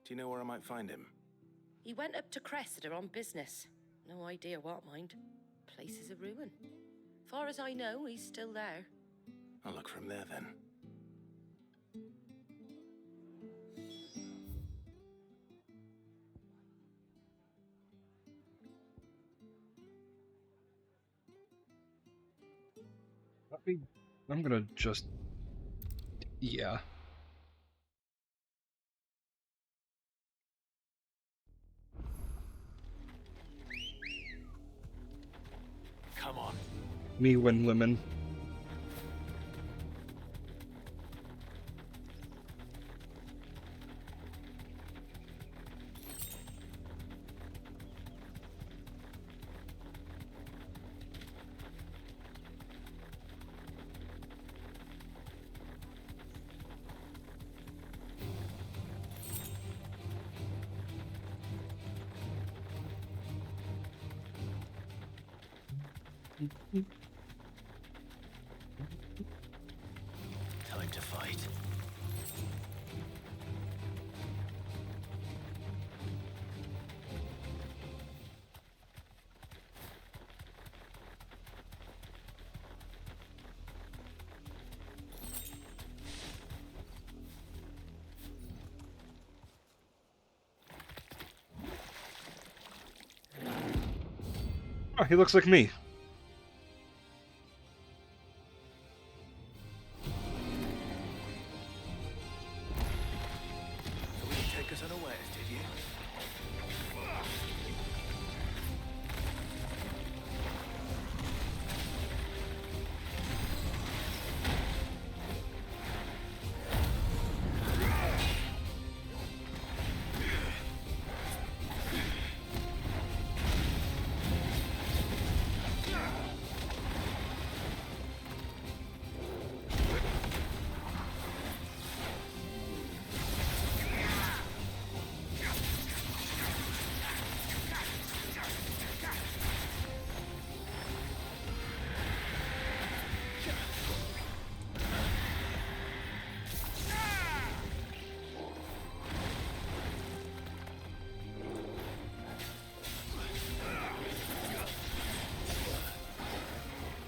Do you know where I might find him?
He went up to Cressida on business. No idea what, mind. Place is a ruin. Far as I know, he's still there.
I'll look for him there then.
I'm gonna just... Yeah.
Come on.
Me win women.
Time to fight.
Oh, he looks like me.
So we didn't take us unawares, did you?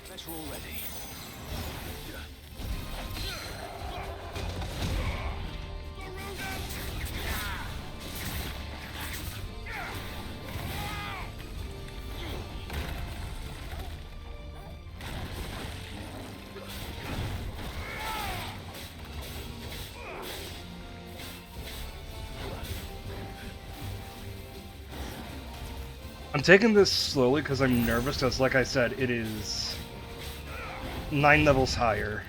Guess we're all ready.
I'm taking this slowly because I'm nervous, because like I said, it is 9 levels higher.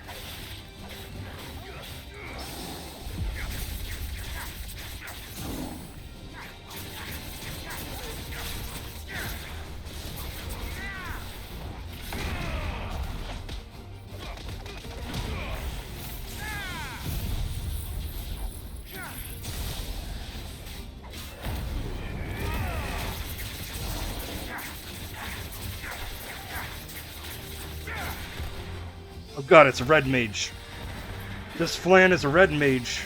Oh god, it's a red mage. This Flan is a red mage.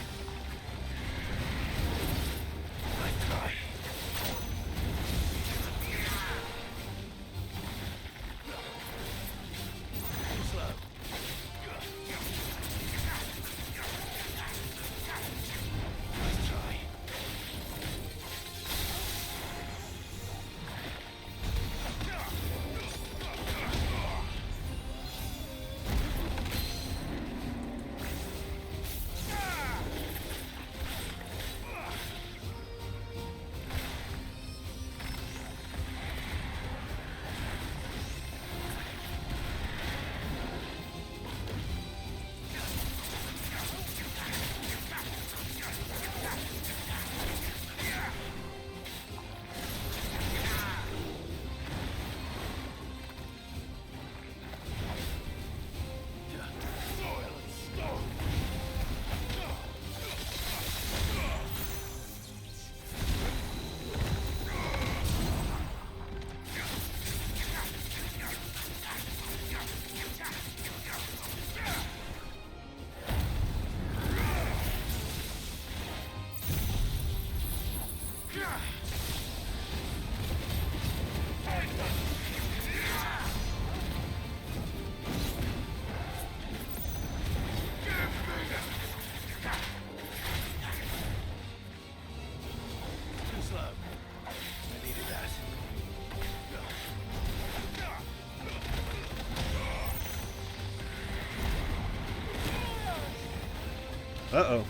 Uh-oh.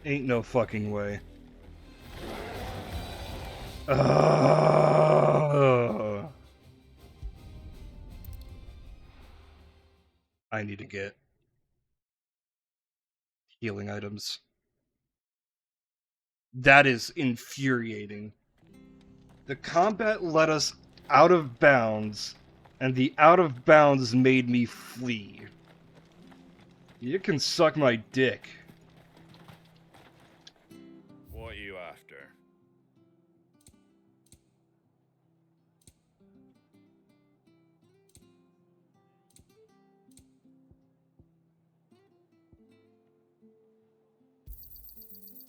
Ain't no fucking way. I need to get healing items. That is infuriating. The combat let us out of bounds, and the out of bounds made me flee. You can suck my dick.
What are you after?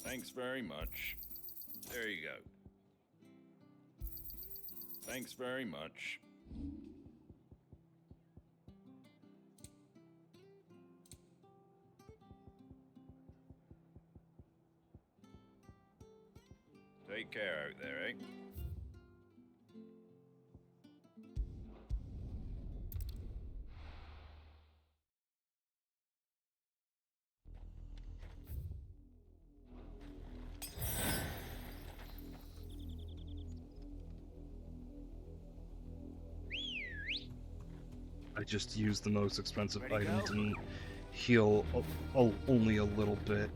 Thanks very much. There you go. Thanks very much. Take care out there, eh?
I just used the most expensive items and heal only a little bit.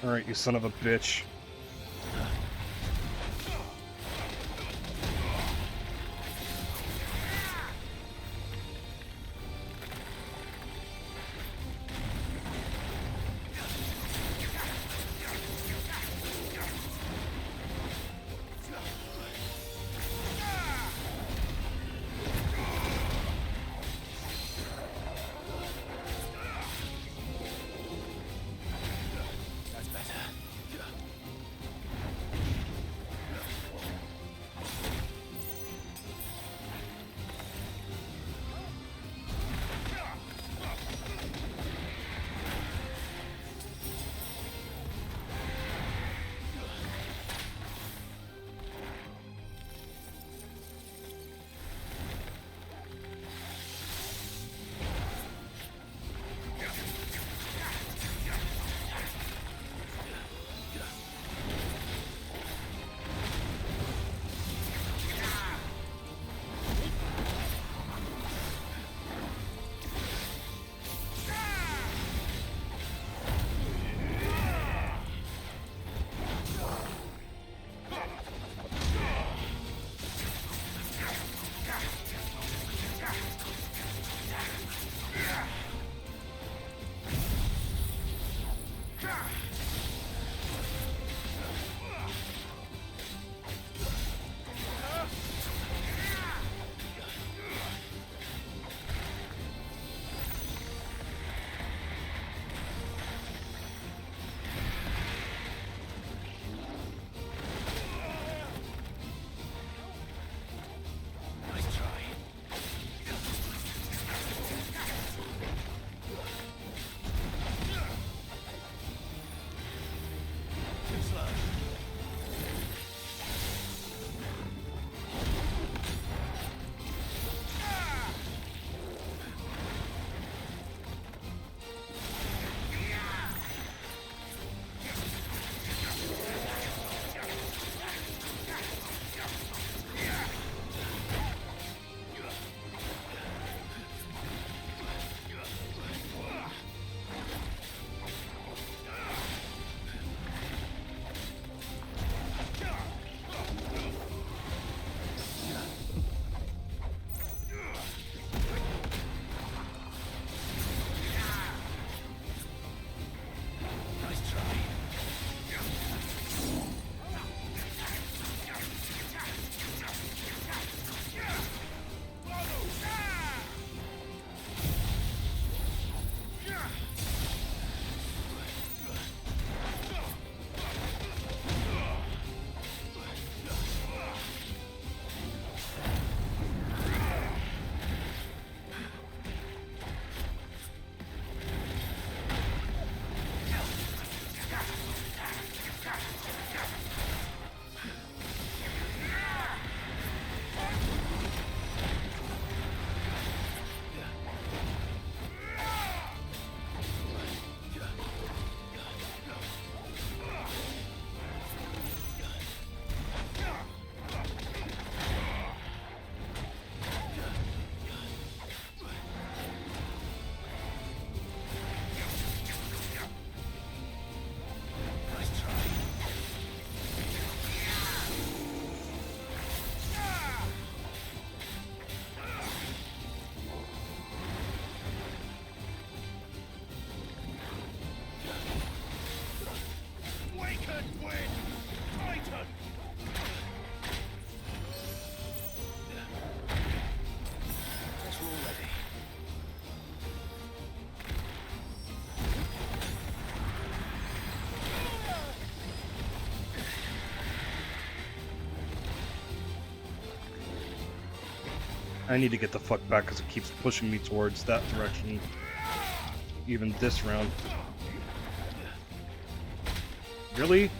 Alright, you son of a bitch. I need to get the fuck back because it keeps pushing me towards that direction. Even this round. Really?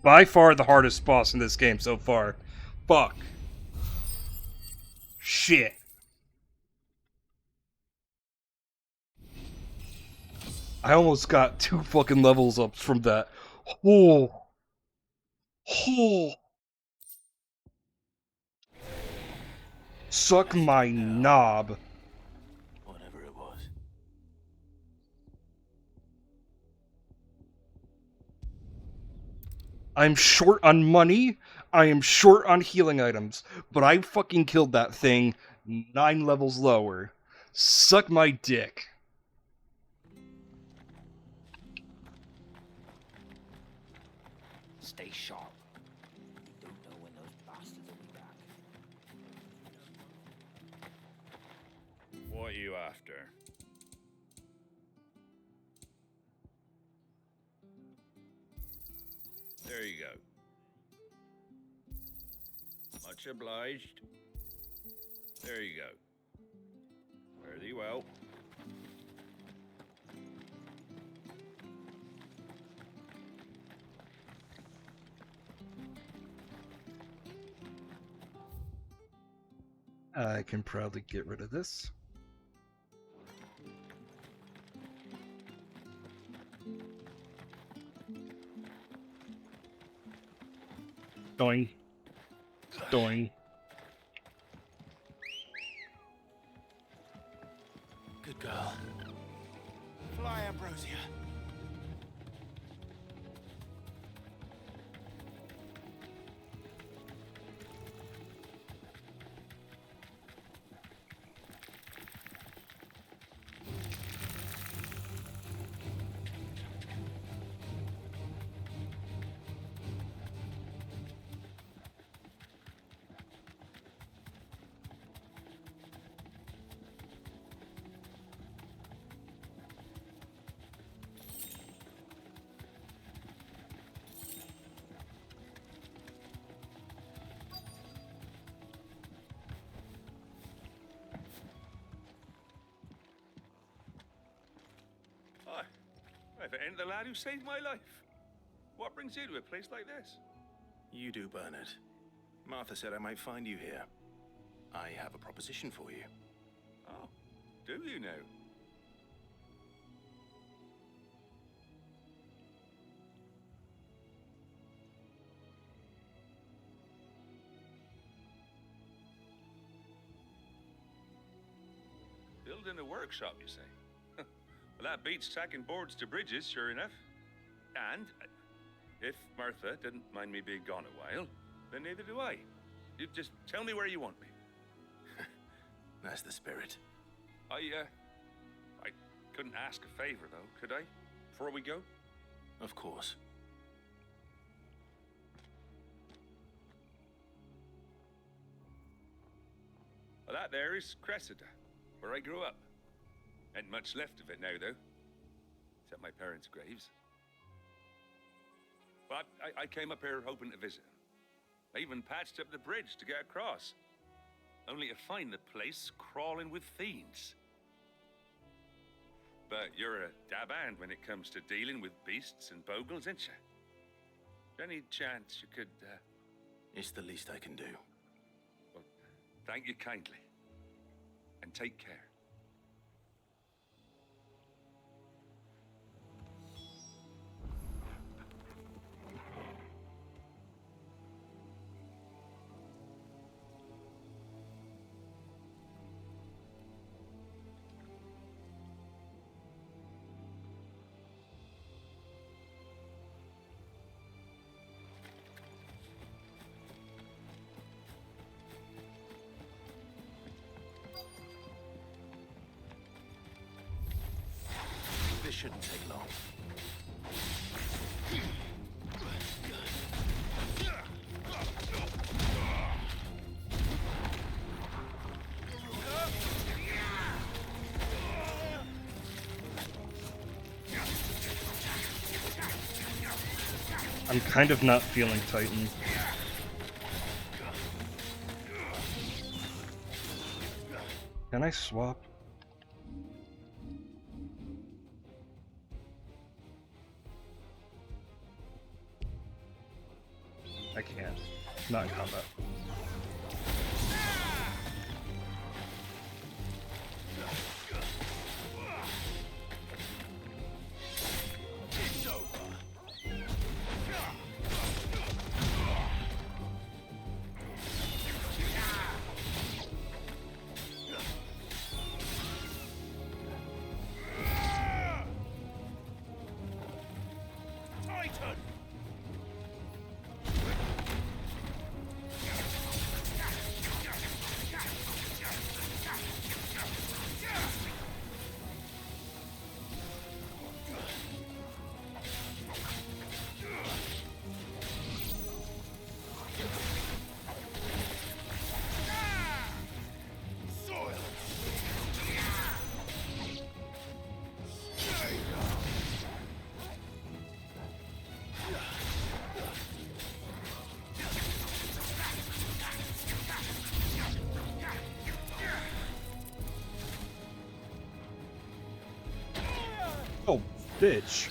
By far the hardest boss in this game so far. Fuck. Shit. I almost got 2 fucking levels up from that. Oh. Oh. Suck my knob.
Whatever it was.
I'm short on money. I am short on healing items. But I fucking killed that thing 9 levels lower. Suck my dick.
Stay sharp. You don't know when those bastards will be back.
What are you after? There you go. Much obliged. There you go. Fare thee well.
I can proudly get rid of this. Doing. Doing.
Good girl. Fly, Ambrosia.
If it ain't the lad who saved my life. What brings you to a place like this?
You do, Bernard. Martha said I might find you here. I have a proposition for you.
Oh, do you now? Building a workshop, you say? Well, that beats tacking boards to bridges, sure enough. And if Martha didn't mind me being gone a while, then neither do I. You just tell me where you want me.
That's the spirit.
I couldn't ask a favor, though, could I? Before we go?
Of course.
Well, that there is Cressida, where I grew up. Ain't much left of it now, though. Except my parents' graves. But I came up here hoping to visit. I even patched up the bridge to get across. Only to find the place crawling with fiends. But you're a dab hand when it comes to dealing with beasts and bogles, ain't you? Any chance you could,
It's the least I can do.
Well, thank you kindly. And take care.
shouldn't take long.
I'm kind of not feeling Titan. Can I swap? I can't. Not in combat. Oh, bitch.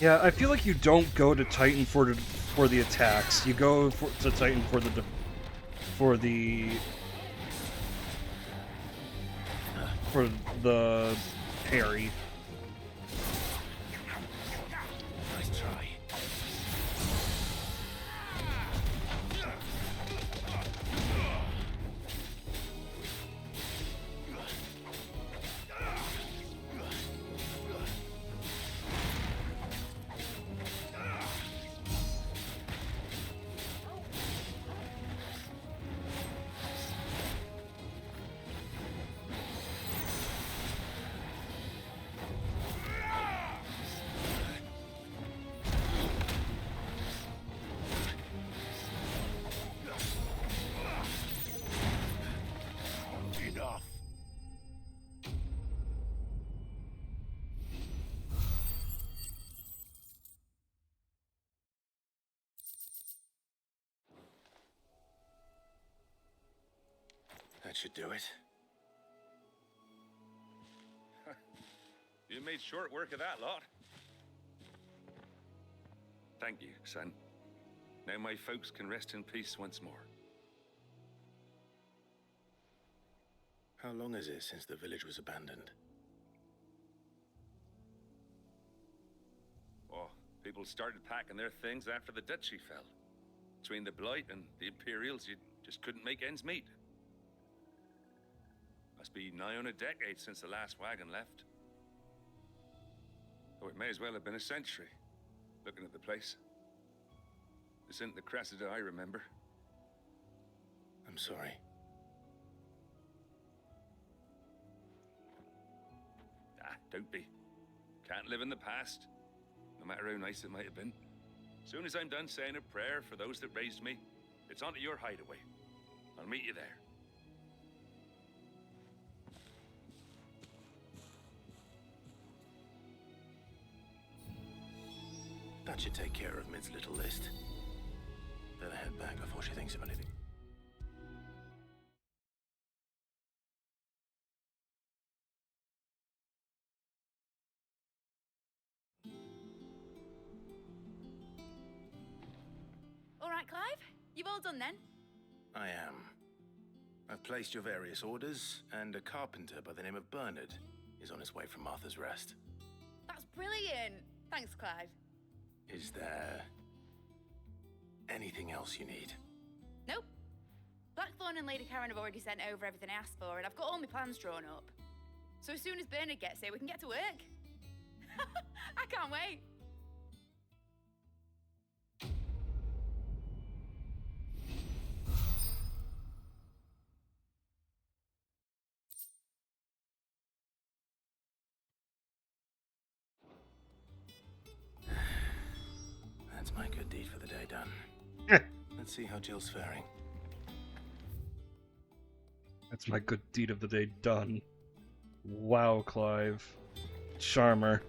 Yeah, I feel like you don't go to Titan for the attacks. You go to Titan for the parry.
Nice try. That should do it.
You made short work of that lot. Thank you, son. Now my folks can rest in peace once more.
How long is it since the village was abandoned?
Oh, people started packing their things after the duchy fell. Between the Blight and the Imperials, you just couldn't make ends meet. Must be nigh on a decade since the last wagon left. Oh, it may as well have been a century, looking at the place. This isn't the Cressida I remember.
I'm sorry.
Ah, don't be. Can't live in the past, no matter how nice it might have been. Soon as I'm done saying a prayer for those that raised me, it's onto your hideaway. I'll meet you there.
That should take care of Mid's little list. Better head back before she thinks of anything.
All right, Clive? You've all done then?
I am. I've placed your various orders, and a carpenter by the name of Bernard is on his way from Martha's Rest.
That's brilliant. Thanks, Clive.
Is there anything else you need?
Nope. Blackthorn and Lady Karen have already sent over everything I asked for, and I've got all my plans drawn up. So as soon as Bernard gets here, we can get to work. I can't wait.
That's my good deed for the day done. Let's see how Jill's faring.
That's my good deed of the day done. Wow, Clive. Charmer.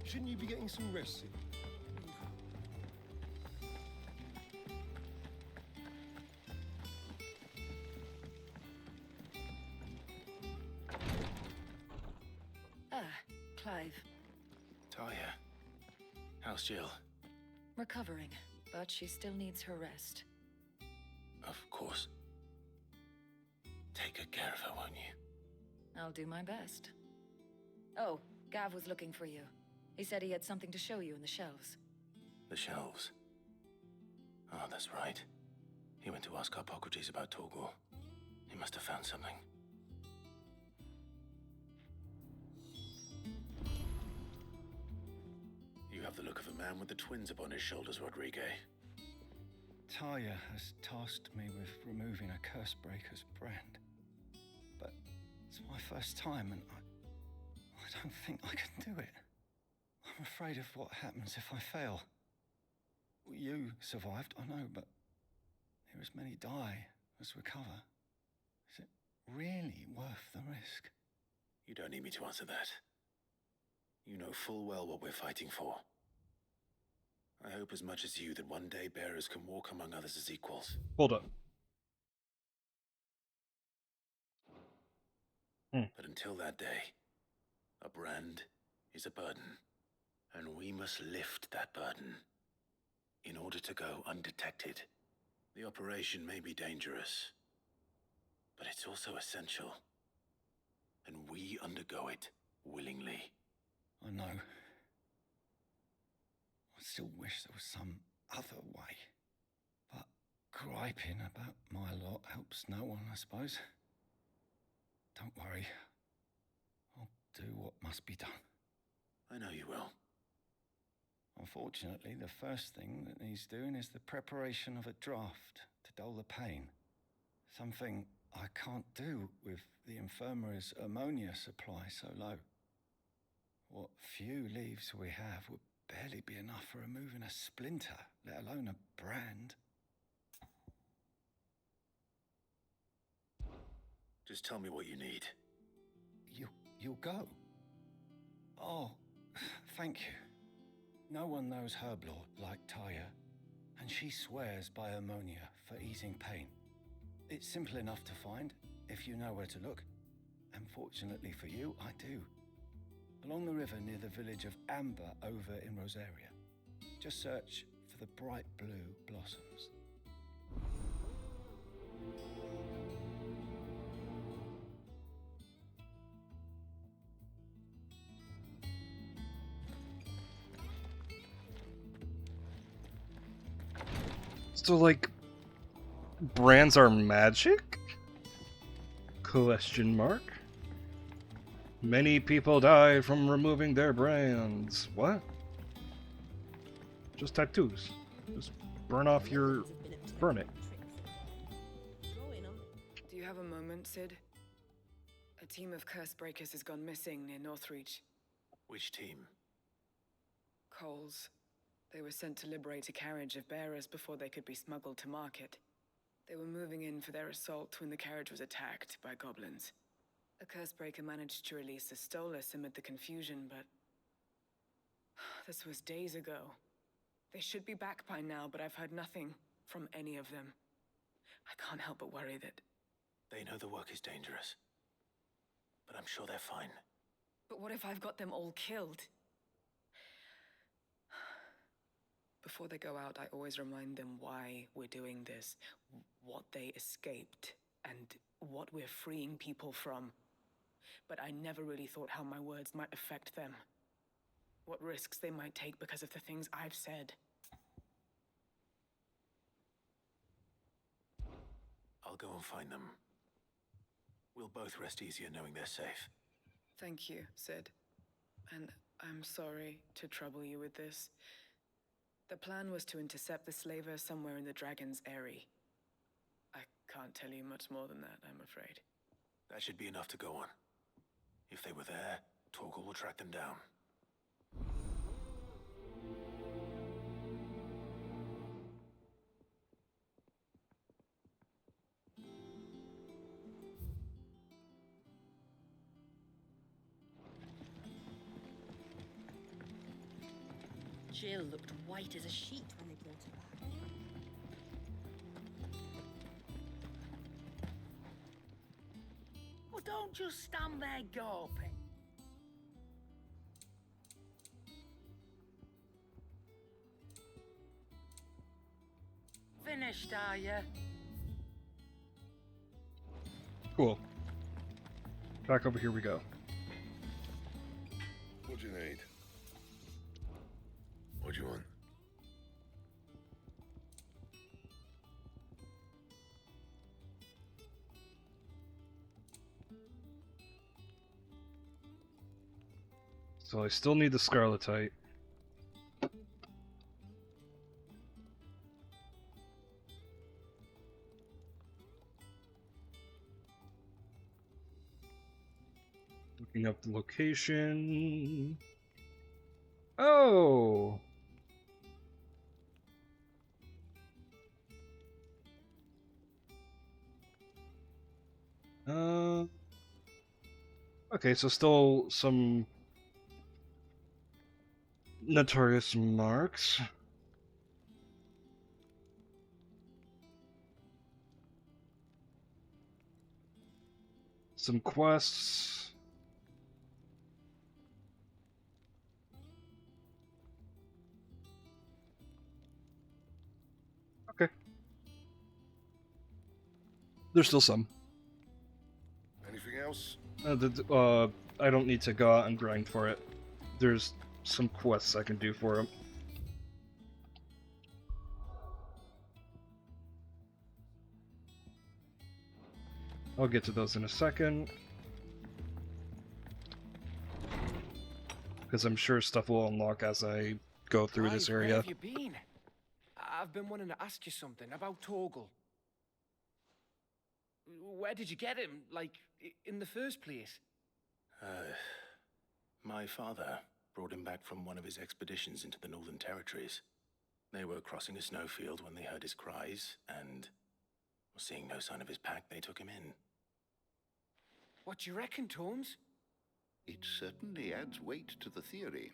Shouldn't you be getting some rest soon?
Clive.
Talia, how's Jill?
Recovering, but she still needs her rest.
Of course. Take good care of her, won't you?
I'll do my best. Oh, Gav was looking for you. He said he had something to show you in the shelves.
The shelves. Oh, that's right. He went to ask Harpocrates about Torgor. He must have found something. You have the look of a man with the twins upon his shoulders, Rodrigue.
Talia has tasked me with removing a Cursebreaker's brand. But it's my first time, and I don't think I can do it. I'm afraid of what happens if I fail. You survived, I know, but there as many die as recover. Is it really worth the risk?
You don't need me to answer that. You know full well what we're fighting for. I hope as much as you that one day bearers can walk among others as equals.
Hold up.
But until that day, a brand is a burden, and we must lift that burden in order to go undetected. The operation may be dangerous, but it's also essential, and we undergo it willingly.
I know. I still wish there was some other way. But griping about my lot helps no one, I suppose. Don't worry. I'll do what must be done.
I know you will.
Unfortunately, the first thing that needs doing is the preparation of a draft to dull the pain. Something I can't do with the infirmary's ammonia supply so low. What few leaves we have would barely be enough for removing a splinter, let alone a brand.
Just tell me what you need.
You'll go? Oh, thank you. No one knows Herblord like Talia, and she swears by ammonia for easing pain. It's simple enough to find, if you know where to look. And fortunately for you, I do. Along the river near the village of Amber over in Rosaria. Just search for the bright blue blossoms.
So, like, brands are magic? Question mark. Many people die from removing their brands. What? Just tattoos. Just burn off your... burn it.
Do you have a moment, Sid? A team of Cursebreakers has gone missing near Northreach.
Which team?
Coles. They were sent to liberate a carriage of bearers before they could be smuggled to market. They were moving in for their assault when the carriage was attacked by goblins. A Cursebreaker managed to release a Stolas amid the confusion, but... this was days ago. They should be back by now, but I've heard nothing from any of them. I can't help but worry that...
They know the work is dangerous, but I'm sure they're fine.
But what if I've got them all killed? Before they go out, I always remind them why we're doing this, what they escaped, and what we're freeing people from. But I never really thought how my words might affect them. What risks they might take because of the things I've said.
I'll go and find them. We'll both rest easier knowing they're safe.
Thank you, Sid. And I'm sorry to trouble you with this. The plan was to intercept the slaver somewhere in the Dragon's Eyrie. I can't tell you much more than that, I'm afraid.
That should be enough to go on. If they were there, Torgal will track them down.
Jill looked white as a sheet when they brought her back.
Well, don't just stand there gawping. Finished, are you?
Cool. Back over here we go.
What do you need? What do you want?
So I still need the Scarletite. Looking up the location. Oh! Okay, so still some notorious marks. Some quests. Okay. There's still some.
Anything else?
I don't need to go out and grind for it. There's some quests I can do for him. I'll get to those in a second. Because I'm sure stuff will unlock as I go through this
Clive,
area.
Where have you been? I've been wanting to ask you something about Torgal. Where did you get him, like, in the first place?
My father brought him back from one of his expeditions into the Northern Territories. They were crossing a snowfield when they heard his cries, and seeing no sign of his pack, they took him in.
What do you reckon, Tomes?
It certainly adds weight to the theory.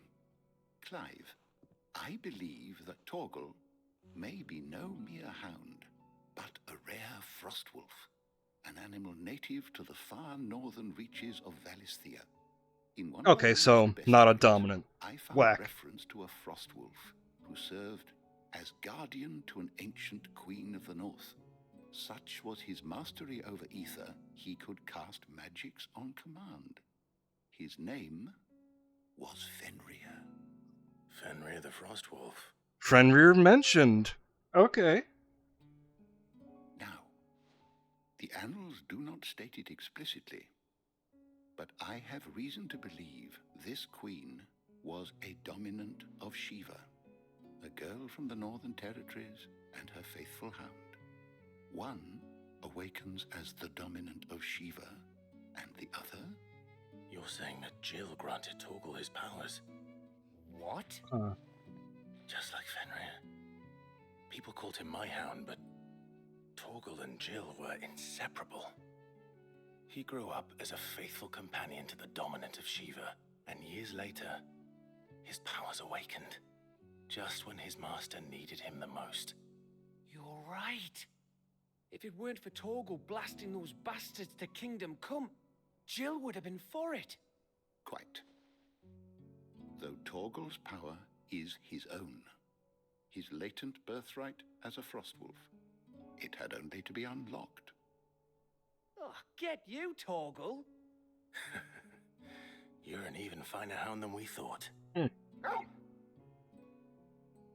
Clive, I believe that Torgal may be no mere hound, but a rare frostwolf, an animal native to the far northern reaches of Valisthea. In one of
Okay,
my
so
best
not a
studies,
dominant.
I found
Whack.
reference to a frostwolf who served as guardian to an ancient queen of the north. Such was his mastery over ether, he could cast magics on command. His name was Fenrir.
Fenrir the Frostwolf.
Fenrir mentioned. Okay.
Now, the annals do not state it explicitly, but I have reason to believe this queen was a dominant of Shiva, a girl from the Northern Territories and her faithful hound. One awakens as the dominant of Shiva, and the other...
You're saying that Jill granted Torgal his powers?
What?
Just like Fenrir. People called him my hound, but Torgal and Jill were inseparable. He grew up as a faithful companion to the dominant of Shiva, and years later, his powers awakened, just when his master needed him the most.
You're right. If it weren't for Torgal blasting those bastards to Kingdom Come, Jill would have been for it.
Quite. Though Torgal's power is his own, his latent birthright as a Frostwolf. It had only to be unlocked.
Oh, get you, Torgal.
You're an even finer hound than we thought.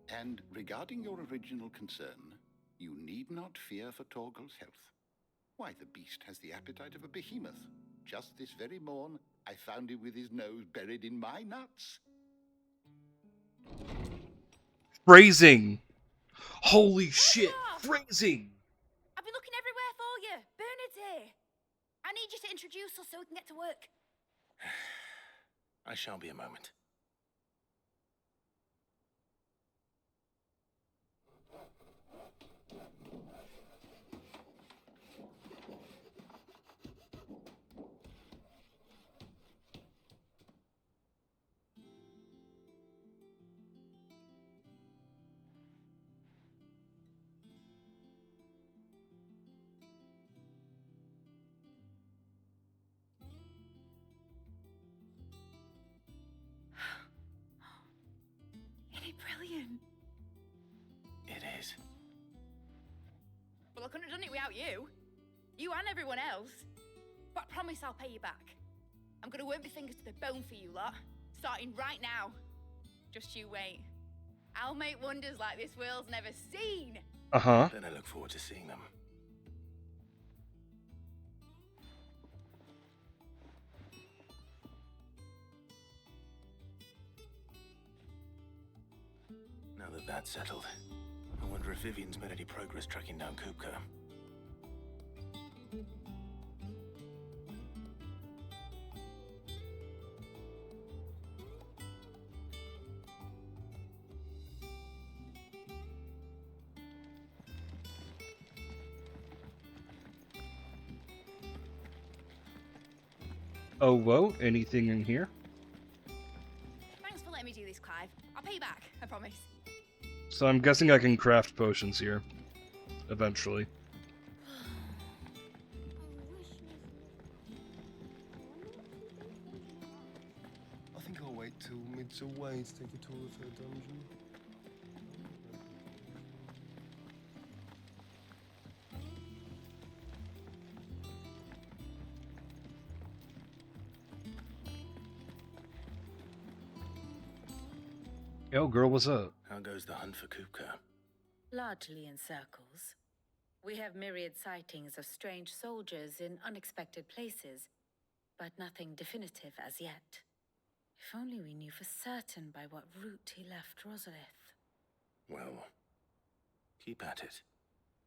And regarding your original concern, you need not fear for Torgal's health. Why, the beast has the appetite of a behemoth. Just this very morn, I found him with his nose buried in my nuts.
Phrasing! Holy shit! Phrasing!
I've been looking everywhere for you. Bernard's here. I need you to introduce us so we can get to work.
I shall be a moment.
Isn't it brilliant?
It is.
Well, I couldn't have done it without you. You and everyone else. But I promise I'll pay you back. I'm gonna work my fingers to the bone for you lot. Starting right now. Just you wait. I'll make wonders like this world's never seen.
Uh-huh.
Then I look forward to seeing them. Now that that's settled, I wonder if Vivian's made any progress tracking down Kupka.
Oh, whoa, anything in here?
Thanks for letting me do this, Clive. I'll pay you back, I promise.
So I'm guessing I can craft potions here. Eventually.
I think I'll wait till Mid's away to take a tour of her dungeon.
Yo, girl, what's up?
How goes the hunt for Kupka?
Largely in circles. We have myriad sightings of strange soldiers in unexpected places, but nothing definitive as yet. If only we knew for certain by what route he left Rosalith.
Well, keep at it.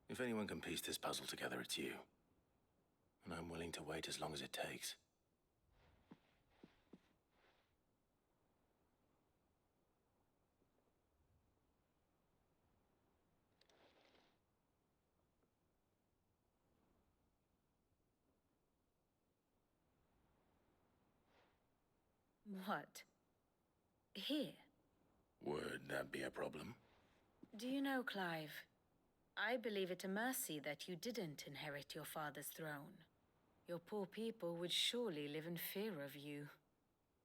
If anyone can piece this puzzle together, it's you. And I'm willing to wait as long as it takes.
What? Here?
Would that be a problem?
Do you know, Clive? I believe it a mercy that you didn't inherit your father's throne. Your poor people would surely live in fear of you.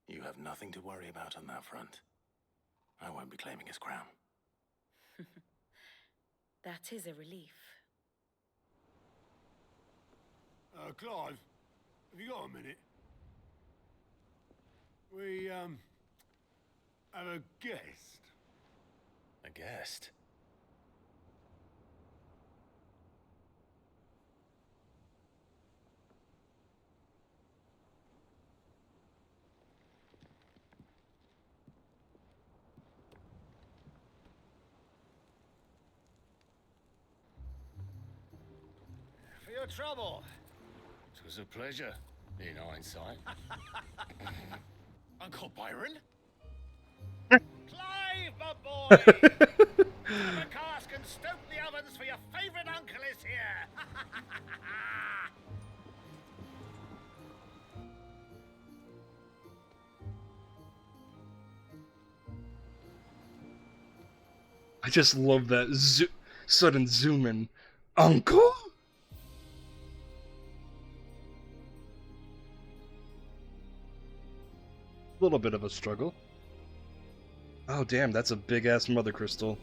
You have nothing to worry about on that front. I won't be claiming his crown.
That is a relief.
Clive, have you got a minute? We, have a guest.
A guest?
For your trouble.
It was a pleasure, in hindsight.
Uncle Byron?
Clive, my boy! Have a cask and stoke the ovens, for your favourite uncle is here!
I just love that sudden zoom in. Uncle? A little bit of a struggle. Oh damn, that's a big ass mother crystal.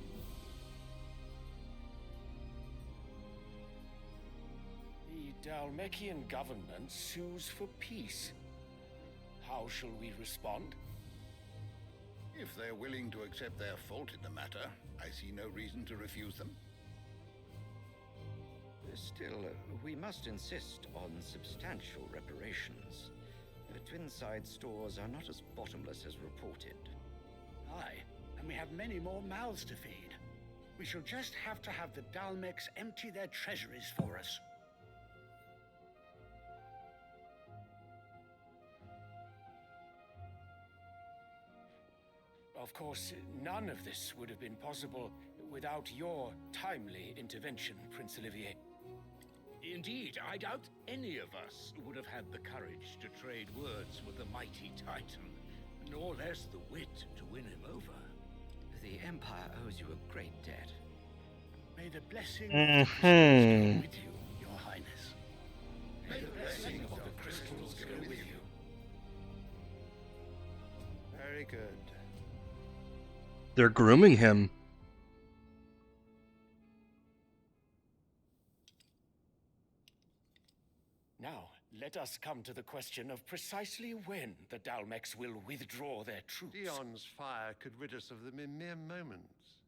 Dalmekian government sues for peace. How shall we respond?
If they're willing to accept their fault in the matter, I see no reason to refuse them.
Still, we must insist on substantial reparations. Twinside stores are not as bottomless as reported.
Aye, and we have many more mouths to feed. We shall just have to have the Dalmecs empty their treasuries for us.
Of course, none of this would have been possible without your timely intervention, Prince Olivier.
Indeed, I doubt any of us would have had the courage to trade words with the mighty Titan, nor less the wit to win him over.
The Empire owes you a great debt.
May the blessing
Mhm.
of the crystals go with you, Your Highness.
May the blessing of the crystals go with you.
Very good.
They're grooming him.
Now, let us come to the question of precisely when the Dalmecs will withdraw their troops.
Dion's fire could rid us of them in mere moments.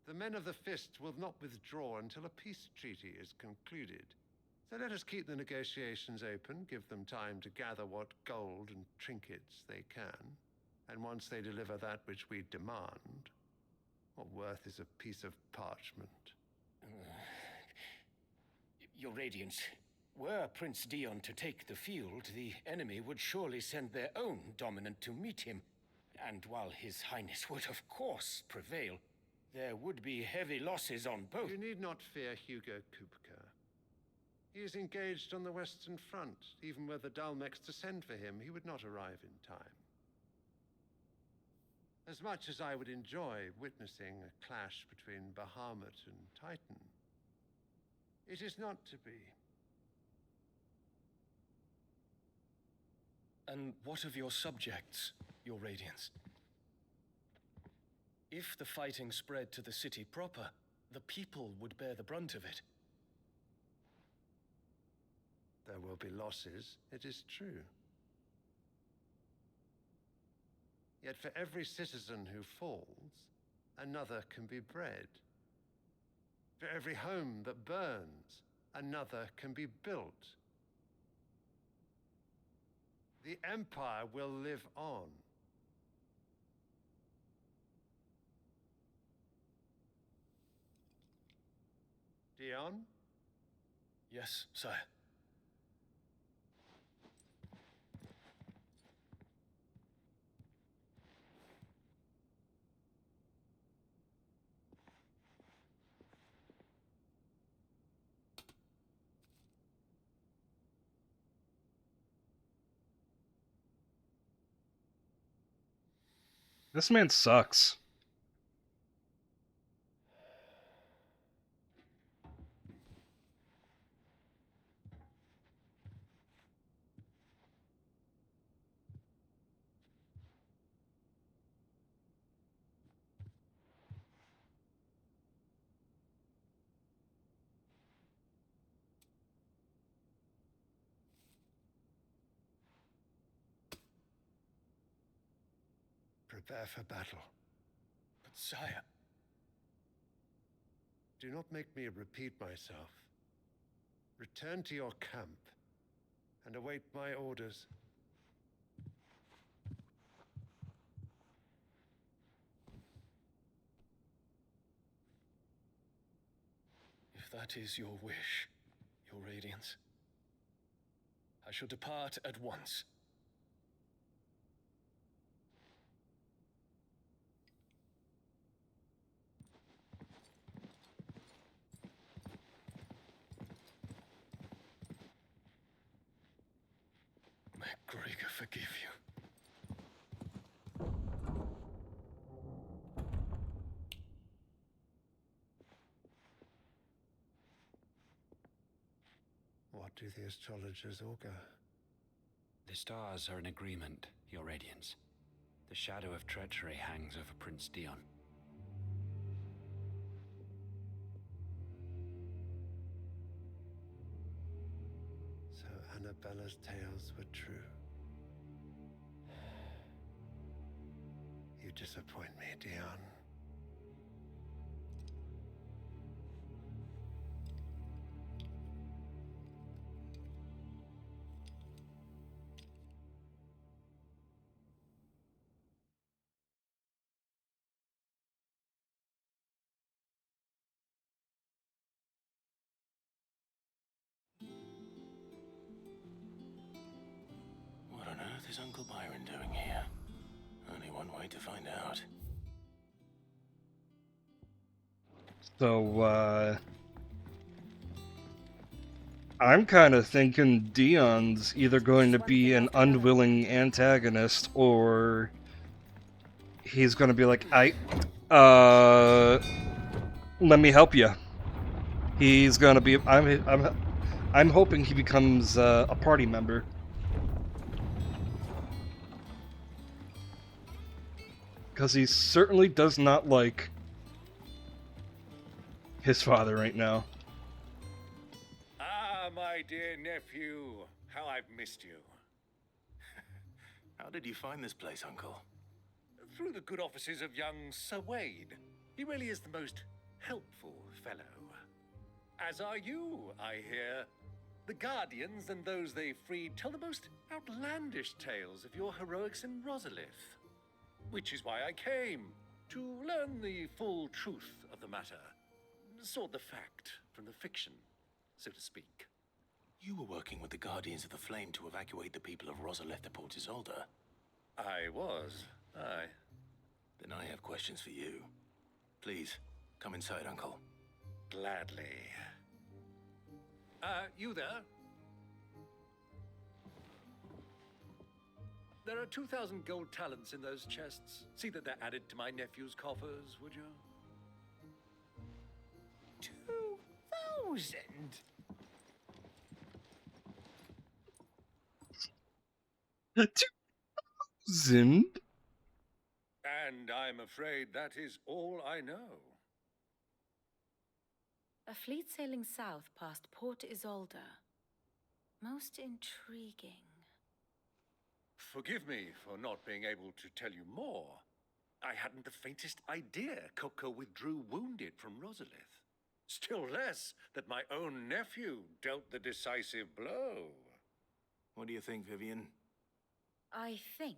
The men of the Fist will not withdraw until a peace treaty is concluded. So let us keep the negotiations open, give them time to gather what gold and trinkets they can. And once they deliver that which we demand, what worth is a piece of parchment?
Your Radiance, were Prince Dion to take the field, the enemy would surely send their own dominant to meet him. And while His Highness would of course prevail, there would be heavy losses on both.
You need not fear Hugo Kupka. He is engaged on the Western Front. Even were the Dalmecs to send for him, he would not arrive in time. As much as I would enjoy witnessing a clash between Bahamut and Titan, it is not to be.
And what of your subjects, Your Radiance? If the fighting spread to the city proper, the people would bear the brunt of it.
There will be losses, it is true. Yet for every citizen who falls, another can be bred. For every home that burns, another can be built. The Empire will live on. Dion?
Yes, sire.
This man sucks.
Prepare for battle.
But sire...
Do not make me repeat myself. Return to your camp and await my orders.
If that is your wish, Your Radiance, I shall depart at once. May Gregor forgive you.
What do the astrologers augur?
The stars are in agreement, Your Radiance. The shadow of treachery hangs over Prince Dion.
Annabella's tales were true. You disappoint me, Dion.
What on earth is Uncle Byron doing here? Only one way to find out.
So, I'm kind of thinking Dion's either going to be an unwilling antagonist, or he's going to be like, let me help you. He's going to be, I'm hoping he becomes a party member. Because he certainly does not like his father right now.
Ah, my dear nephew, how I've missed you.
How did you find this place, Uncle?
Through the good offices of young Sir Wade. He really is the most helpful fellow. As are you, I hear. The Guardians and those they freed tell the most outlandish tales of your heroics in Rosalith. Which is why I came, to learn the full truth of the matter. Sort the fact from the fiction, so to speak.
You were working with the Guardians of the Flame to evacuate the people of Rosalith to Port Isolde.
I was, aye.
Then I have questions for you. Please, come inside, Uncle.
Gladly. You there? There are 2,000 gold talents in those chests. See that they're added to my nephew's coffers, would you?
2,000?
Zim?
And I'm afraid that is all I know.
A fleet sailing south past Port Isolde. Most intriguing.
Forgive me for not being able to tell you more. I hadn't the faintest idea Coco withdrew wounded from Rosalith. Still less that my own nephew dealt the decisive blow.
What do you think, Vivian?
I think,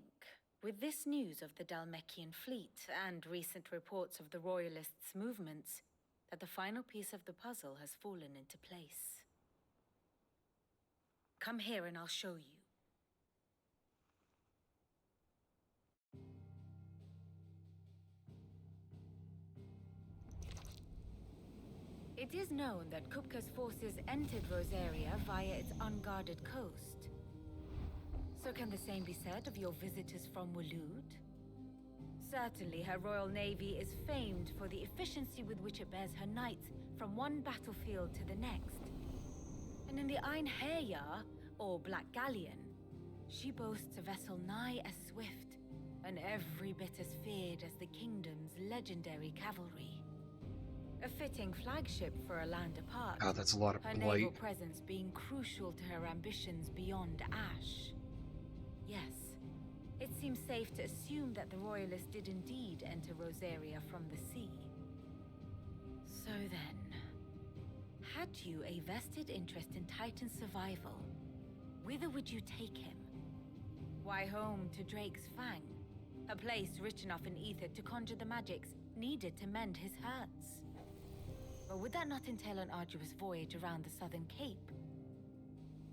with this news of the Dalmekian fleet and recent reports of the Royalists' movements, that the final piece of the puzzle has fallen into place. Come here and I'll show you. It is known that Kupka's forces entered Rosaria via its unguarded coast. So can the same be said of your visitors from Waloed? Certainly her Royal Navy is famed for the efficiency with which it bears her knights from one battlefield to the next. And in the Einherjar, or Black Galleon, she boasts a vessel nigh as swift and every bit as feared as the kingdom's legendary cavalry. A fitting flagship for a land apart.
God, that's a lot of
her
blight.
naval presence being crucial to her ambitions beyond Ash. Yes, it seems safe to assume that the Royalists did indeed enter Rosaria from the sea. So then, had you a vested interest in Titan's survival, whither would you take him? Why, home to Drake's Fang, a place rich enough in ether to conjure the magics needed to mend his hurts. But would that not entail an arduous voyage around the southern cape?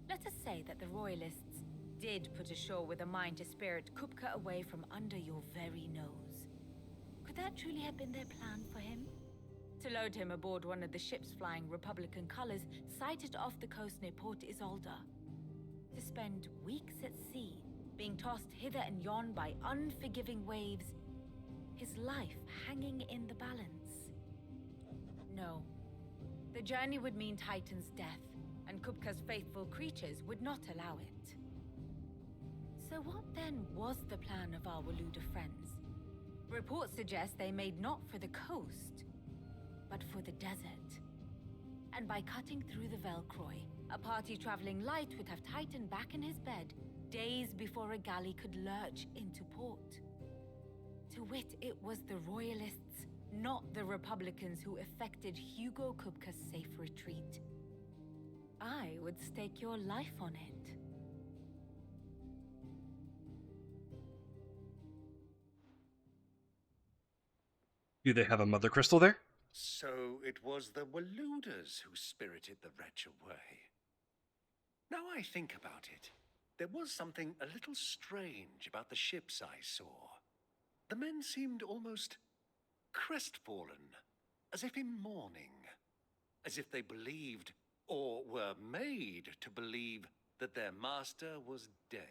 Let us say that the Royalists did put ashore with a mind to spirit Kupka away from under your very nose. Could that truly have been their plan for him? To load him aboard one of the ships flying Republican colors sighted off the coast near Port Isolde. To spend weeks at sea, being tossed hither and yon by unforgiving waves, his life hanging in the balance. No. The journey would mean Titan's death, and Kupka's faithful creatures would not allow it. So what then was the plan of our Waluda friends? Reports suggest they made not for the coast, but for the desert. And by cutting through the Velcroy, A party traveling light would have tightened back in his bed days before a galley could lurch into port. To wit, it was the Royalists, not the Republicans, who effected Hugo Kupka's safe retreat. I would stake your life on it.
Do they have a mother crystal there?
So it was the Waluders who spirited the wretch away. Now I think about it, there was something a little strange about the ships I saw. The men seemed almost crestfallen, as if in mourning, as if they believed, or were made to believe, that their master was dead.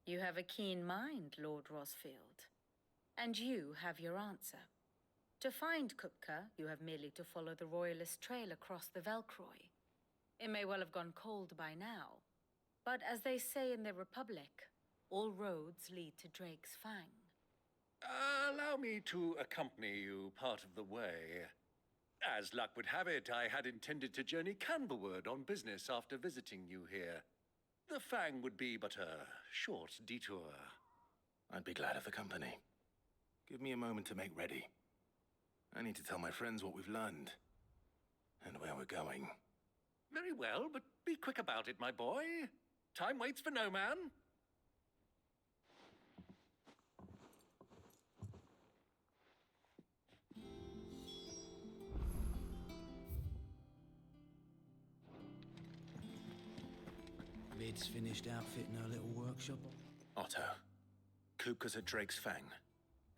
You have a keen mind, Lord Rosfield. And you have your answer. To find Kupka, you have merely to follow the Royalist trail across the Velcroy. It may well have gone cold by now, but as they say in the Republic, all roads lead to Drake's Fang.
Allow me to accompany you part of the way. As luck would have it, I had intended to journey Canberward on business after visiting you here. The Fang would be but a short detour.
I'd be glad of the company. Give me a moment to make ready. I need to tell my friends what we've learned and where we're going.
Very well, but be quick about it, my boy. Time waits for no man.
Mid's finished outfitting her little workshop.
Otto, Kupka's at Drake's Fang.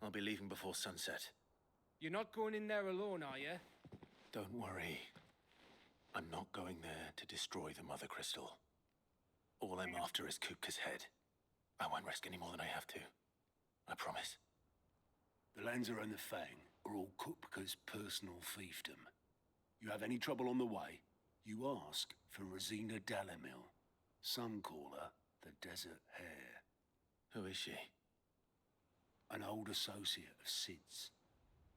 I'll be leaving before sunset.
You're not going in there alone, are you?
Don't worry. I'm not going there to destroy the Mother Crystal. All I'm after is Kupka's head. I won't risk any more than I have to. I promise.
The Lancer and the Fang are all Kupka's personal fiefdom. You have any trouble on the way, you ask for Rosina Dalamil. Some call her the Desert Hare.
Who is she?
An old associate of Sid's,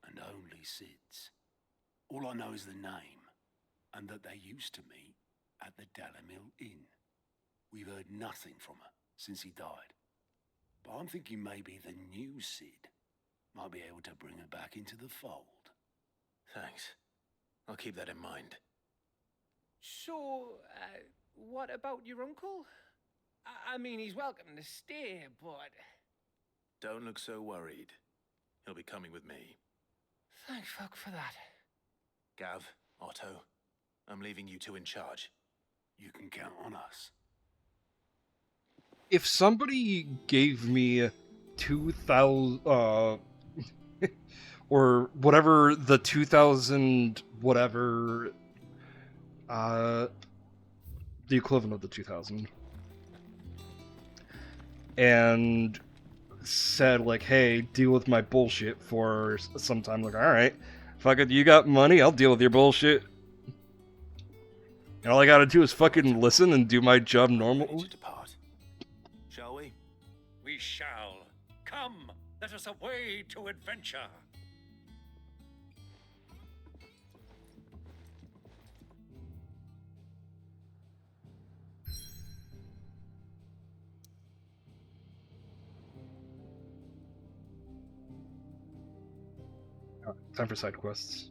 and only Sid's. All I know is the name, and that they used to meet at the Dalamil Inn. We've heard nothing from her since he died. But I'm thinking maybe the new Sid might be able to bring her back into the fold.
Thanks. I'll keep that in mind.
So, what about your uncle? I mean, he's welcome to stay, but...
Don't look so worried. He'll be coming with me.
Thank fuck for that.
Gav, Otto, I'm leaving you two in charge.
You can count on us.
If somebody gave me 2,000, or whatever the 2,000, whatever, the equivalent of the 2,000, and said, like, hey, deal with my bullshit for some time, like, alright, fuck it, you got money, I'll deal with your bullshit. And all I gotta do is fucking listen and do my job normally.
Shall we?
We shall. Come, let us away to adventure.
Alright, time for side quests.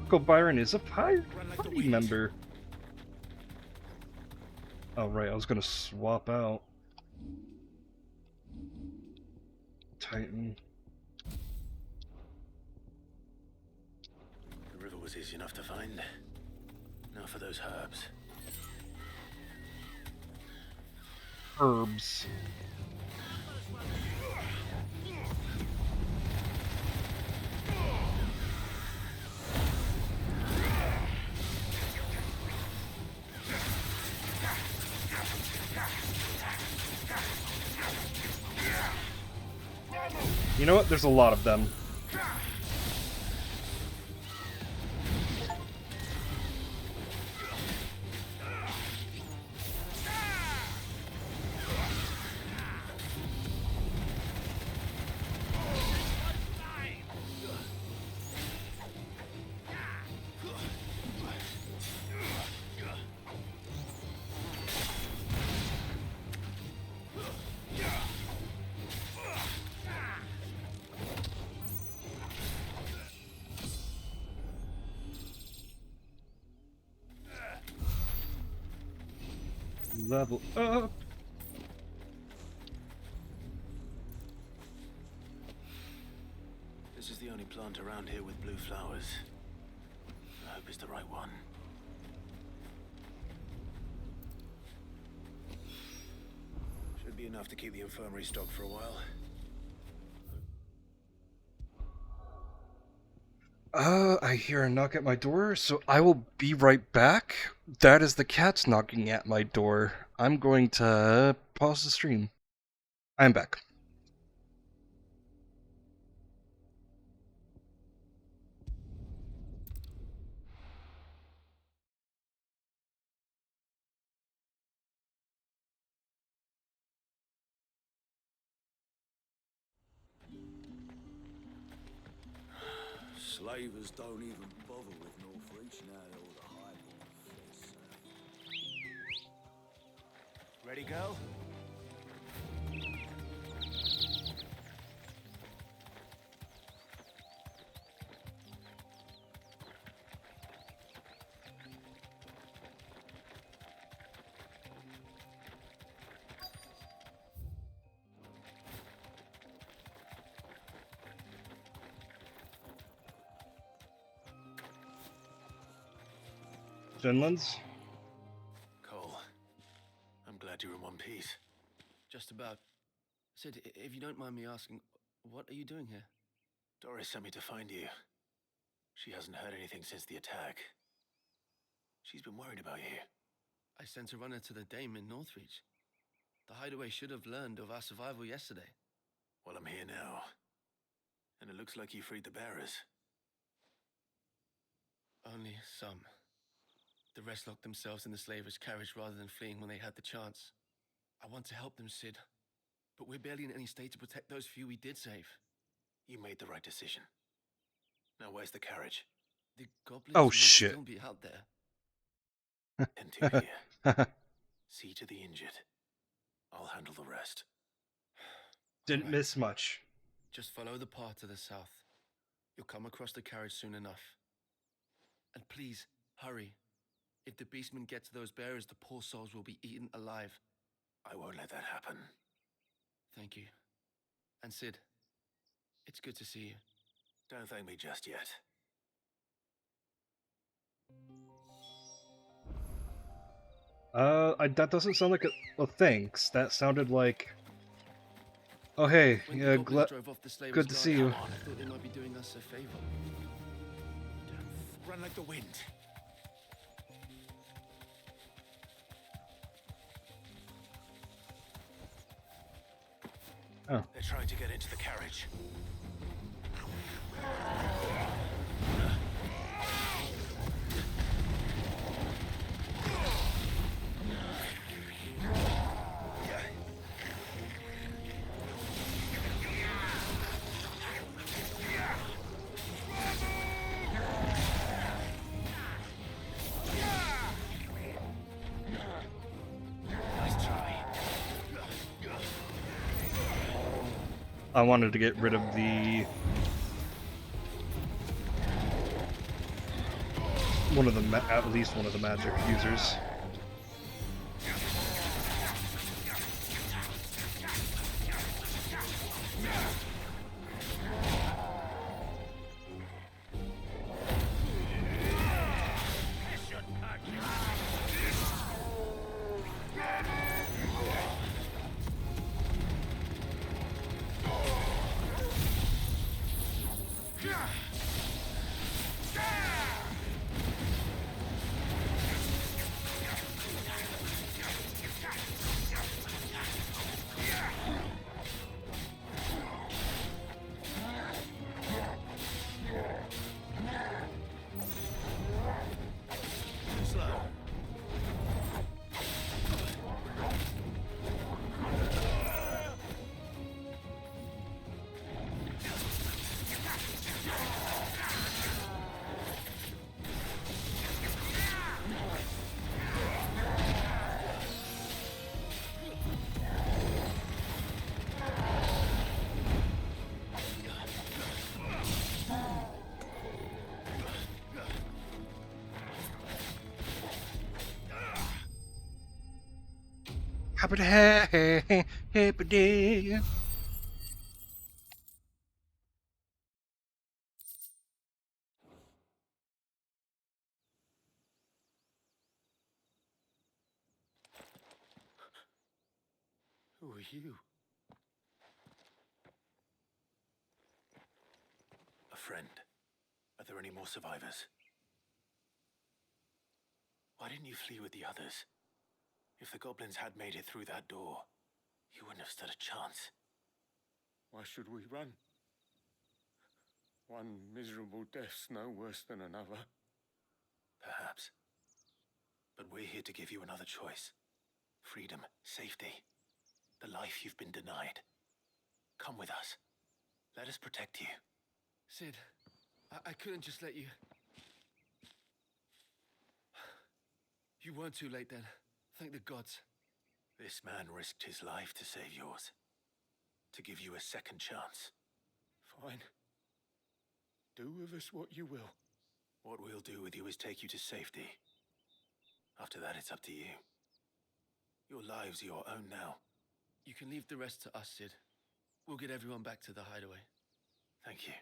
Uncle Byron is a party member. Oh right, I was gonna swap out Titan.
The river was easy enough to find. Now for those herbs.
Herbs. You know what? There's a lot of them. Level up.
This is the only plant around here with blue flowers. I hope it's the right one. Should be enough to keep the infirmary stocked for a while.
I hear a knock at my door, so I will be right back. That is the cats knocking at my door. I'm going to pause the stream. I'm back.
Slavers don't even bother with Northreach now all the high.
Ready, go?
Finland's?
Cole, I'm glad you're in one piece.
Just about. Sid, if you don't mind me asking, what are you doing here?
Doris sent me to find you. She hasn't heard anything since the attack. She's been worried about you.
I sent a runner to the Dame in Northreach. The hideaway should have learned of our survival yesterday.
Well, I'm here now. And it looks like you freed the bearers.
Only some. The rest locked themselves in the slavers' carriage rather than fleeing when they had the chance. I want to help them, Sid. But we're barely in any state to protect those few we did save.
You made the right decision. Now where's the carriage?
The goblins
Oh,
might
shit.
still be out there.
And two here. See to the injured. I'll handle the rest.
Didn't miss much.
Just follow the path to the south. You'll come across the carriage soon enough. And please, hurry. If the beastmen get to those bearers, the poor souls will be eaten alive.
I won't let that happen.
Thank you. And Sid, it's good to see you.
Don't thank me just yet.
That doesn't sound like a thanks. That sounded like... Oh, hey,
When the
yeah,
goblins drove off the slavers'
good to
guard,
see you.
I thought they might be doing us a favor.
Run like the wind.
Oh.
They're trying to get into the carriage. Nice try.
I wanted to get rid of the... at least one of the magic users. Happy.
Who are you?
A friend. Are there any more survivors? Why didn't you flee with the others? If the goblins had made it through that door, you wouldn't have stood a chance.
Why should we run? One miserable death's no worse than another.
Perhaps. But we're here to give you another choice. Freedom, safety, the life you've been denied. Come with us. Let us protect you.
Sid, I couldn't just let you... You weren't too late then. Thank the gods.
This man risked his life to save yours. To give you a second chance.
Fine. Do with us what you will.
What we'll do with you is take you to safety. After that, it's up to you. Your lives are your own now.
You can leave the rest to us, Sid. We'll get everyone back to the hideaway.
Thank you.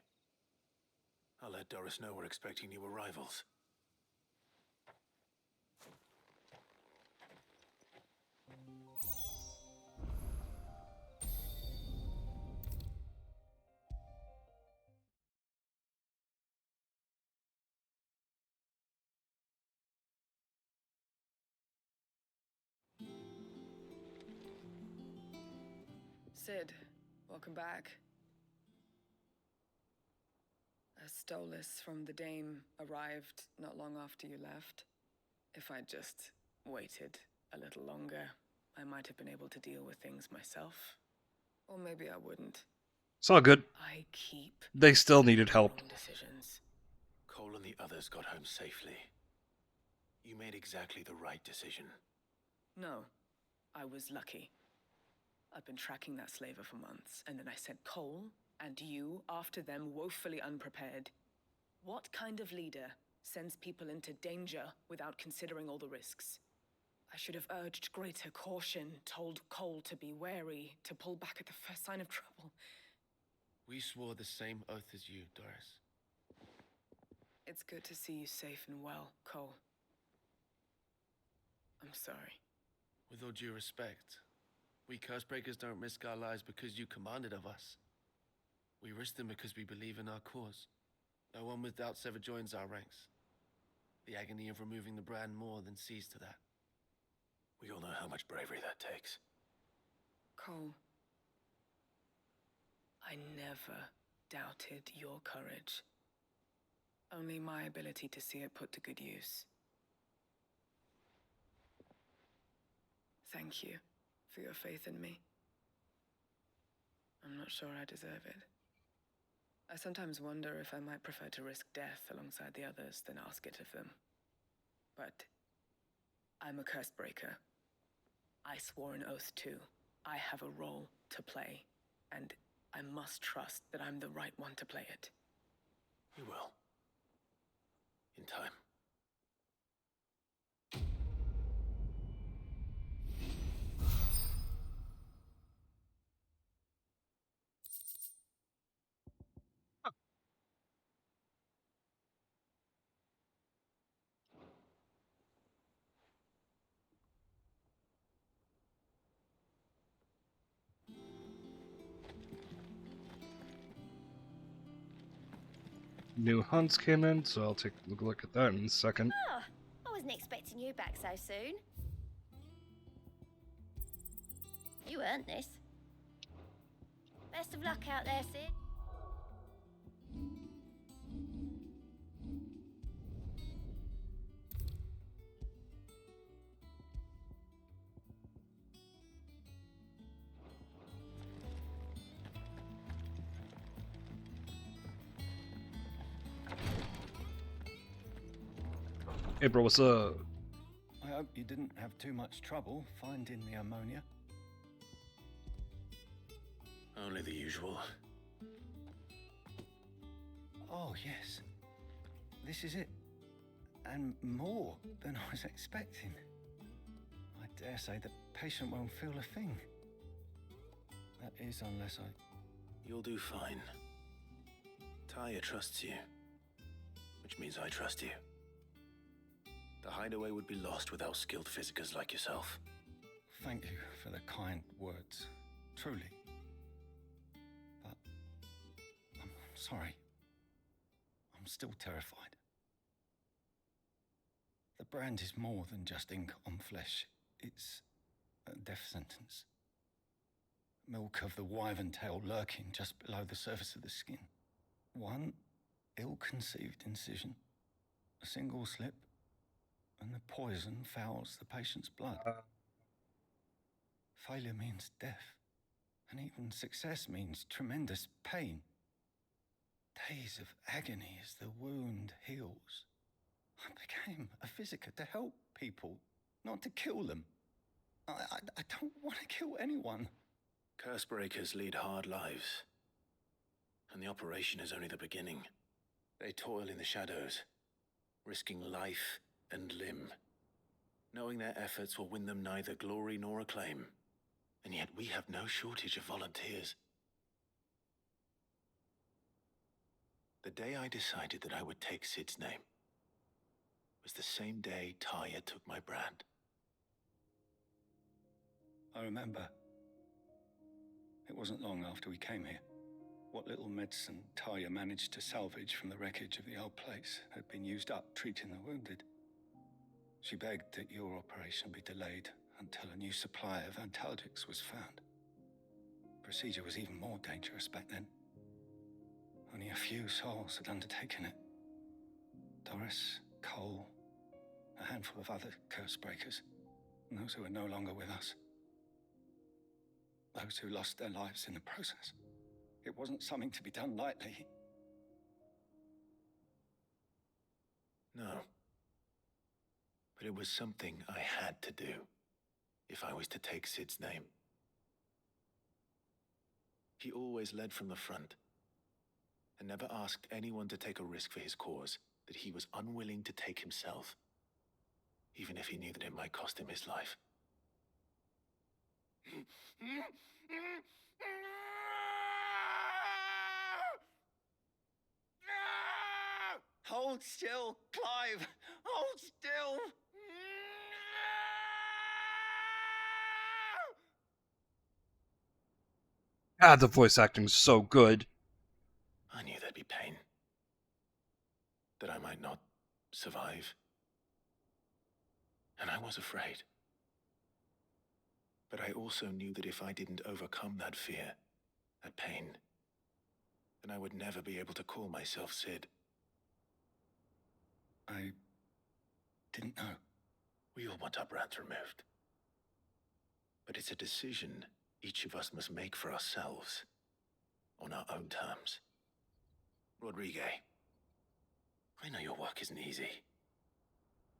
I'll let Doris know we're expecting new arrivals.
Sid, welcome back. A Stolas from the Dame arrived not long after you left. If I'd just waited a little longer, I might have been able to deal with things myself. Or maybe I wouldn't.
It's all good.
I keep
They still needed help.
wrong decisions.
Cole and the others got home safely. You made exactly the right decision.
No, I was lucky. I've been tracking that slaver for months, and then I sent Cole and you after them, woefully unprepared. What kind of leader sends people into danger without considering all the risks? I should have urged greater caution, told Cole to be wary, to pull back at the first sign of trouble.
We swore the same oath as you, Doris.
It's good to see you safe and well, Cole. I'm sorry.
With all due respect, we Cursebreakers don't risk our lives because you commanded of us. We risk them because we believe in our cause. No one with doubts ever joins our ranks. The agony of removing the brand more than sees to that.
We all know how much bravery that takes.
Cole, I never doubted your courage. Only my ability to see it put to good use. Thank you for your faith in me. I'm not sure I deserve it. I sometimes wonder if I might prefer to risk death alongside the others than ask it of them. But I'm a Cursebreaker. I swore an oath too. I have a role to play, and I must trust that I'm the right one to play it.
You will. In time.
New hunts came in, so I'll take a look at that in a second.
Oh, I wasn't expecting you back so soon. You earned this. Best of luck out there, Sid.
Hey bro, what's up?
I hope you didn't have too much trouble finding the ammonia.
Only the usual.
Oh, yes. This is it. And more than I was expecting. I dare say the patient won't feel a thing. That is, unless I...
You'll do fine. Taya trusts you, which means I trust you. The hideaway would be lost without skilled physicers like yourself.
Thank you for the kind words. Truly. But I'm sorry. I'm still terrified. The brand is more than just ink on flesh. It's a death sentence. Milk of the wyvern tail lurking just below the surface of the skin. One ill-conceived incision, a single slip, and the poison fouls the patient's blood. Failure means death, and even success means tremendous pain. Days of agony as the wound heals. I became a physiker to help people, not to kill them. I don't want to kill anyone.
Cursebreakers lead hard lives, and the operation is only the beginning. They toil in the shadows, risking life and limb, knowing their efforts will win them neither glory nor acclaim. And yet we have no shortage of volunteers. The day I decided that I would take Sid's name was the same day Taya took my brand.
I remember. It wasn't long after we came here. What little medicine Taya managed to salvage from the wreckage of the old place had been used up treating the wounded. She begged that your operation be delayed until a new supply of antalgics was found. Procedure was even more dangerous back then. Only a few souls had undertaken it. Doris, Cole, a handful of other Cursebreakers, and those who are no longer with us. Those who lost their lives in the process. It wasn't something to be done lightly.
No. But it was something I had to do if I was to take Sid's name. He always led from the front and never asked anyone to take a risk for his cause that he was unwilling to take himself, even if he knew that it might cost him his life.
Hold still, Clive! Hold still!
God, the voice acting's so good.
I knew there'd be pain. That I might not survive. And I was afraid. But I also knew that if I didn't overcome that fear, that pain, then I would never be able to call myself Sid.
I didn't know.
We all want our brands removed. But it's a decision each of us must make for ourselves, on our own terms. Rodrigue, I know your work isn't easy,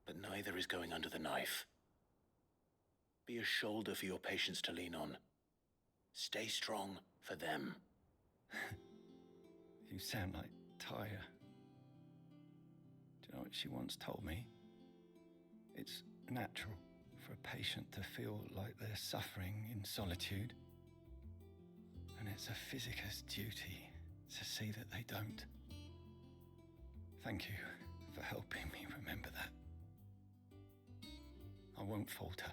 but neither is going under the knife. Be a shoulder for your patients to lean on. Stay strong for them.
You sound like Taya. Do you know what she once told me? It's natural for a patient to feel like they're suffering in solitude. And it's a physiker's duty to see that they don't. Thank you for helping me remember that. I won't falter.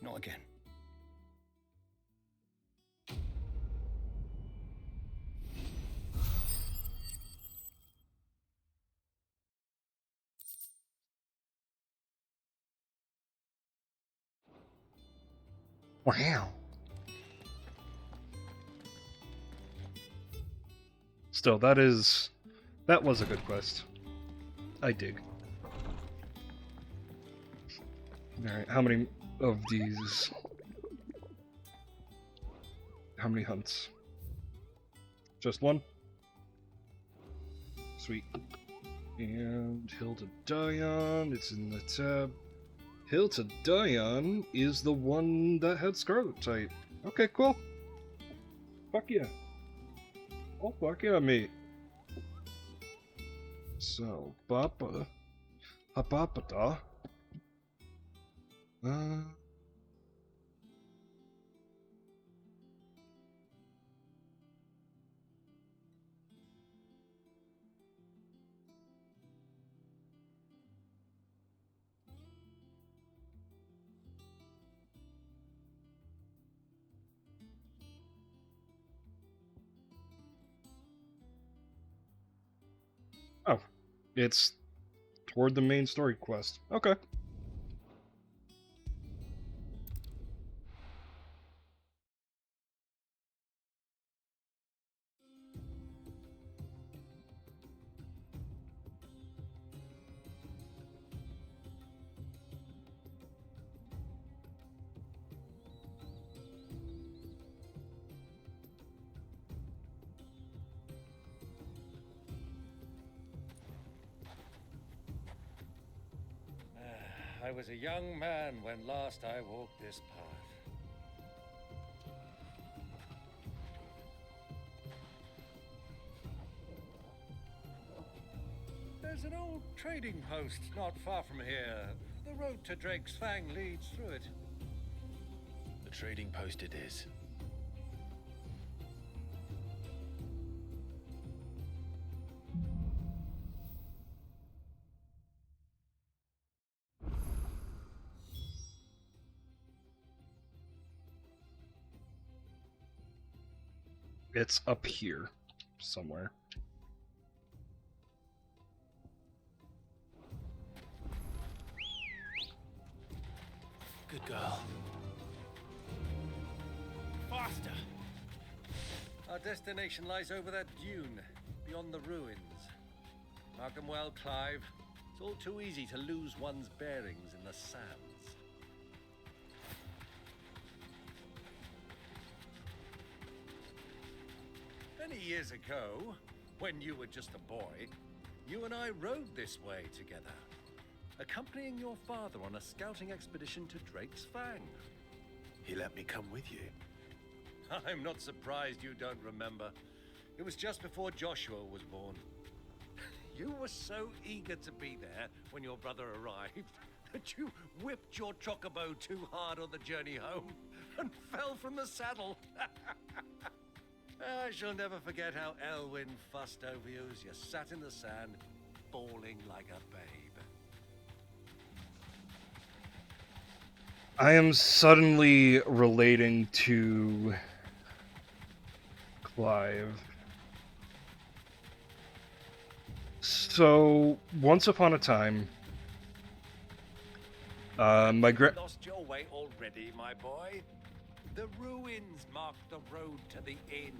Not again.
Wow. Still, that was a good quest. I dig. Alright, how many of these? How many hunts? Just one? Sweet. And Hill to Die On, it's in the tab. Hill to Die On is the one that had Scarlet type. Okay, cool. Fuck yeah. Oh, fuck yeah, mate. So, Papa. Hapapata. Oh, it's toward the main story quest. Okay.
I was a young man when last I walked this path. There's an old trading post not far from here. The road to Drake's Fang leads through it.
The trading post it is.
It's up here somewhere.
Good girl.
Faster! Our destination lies over that dune, beyond the ruins. Mark 'em well, Clive. It's all too easy to lose one's bearings in the sands. Many years ago, when you were just a boy, you and I rode this way together, accompanying your father on a scouting expedition to Drake's Fang.
He let me come with you.
I'm not surprised you don't remember. It was just before Joshua was born. You were so eager to be there when your brother arrived that you whipped your chocobo too hard on the journey home and fell from the saddle. I shall never forget how Elwyn fussed over you as you sat in the sand, bawling like a babe.
I am suddenly relating to Clive. So, once upon a time, my
Lost your way already, my boy. The ruins mark the road to the inn.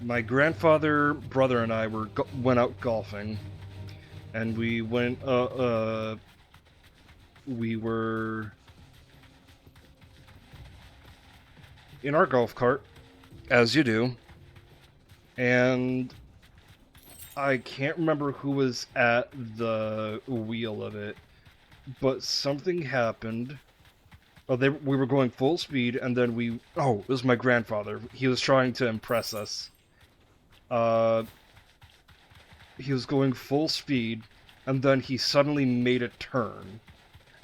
My grandfather, brother, and I went out golfing, and we went. We were in our golf cart, as you do, and I can't remember who was at the wheel of it, but something happened. Oh, we were going full speed, and then it was my grandfather. He was trying to impress us. He was going full speed, and then he suddenly made a turn.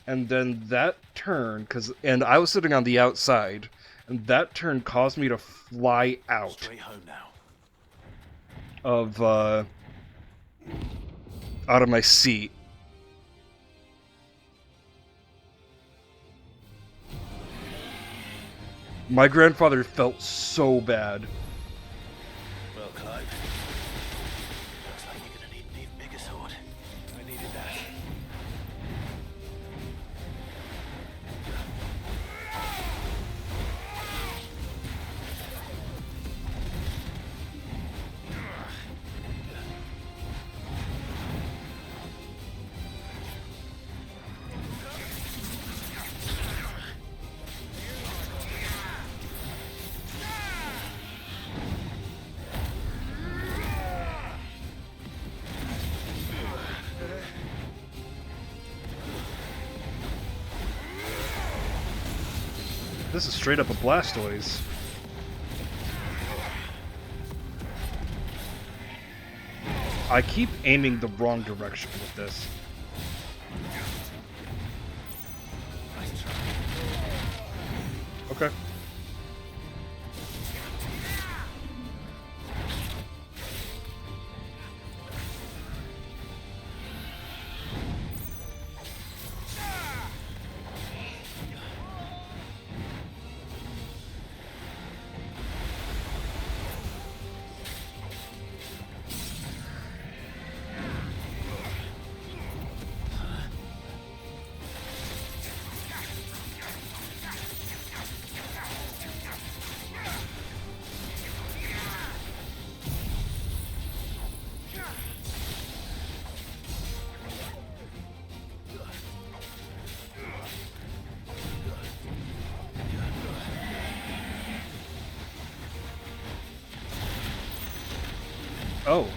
And then that turn, and I was sitting on the outside, and that turn caused me to fly out.
Straight home now.
Out of my seat. My grandfather felt so bad.
Well, Clive, looks like you're gonna need an even bigger sword. I needed that.
This is straight up a Blastoise. I keep aiming the wrong direction with this. Okay. Oh.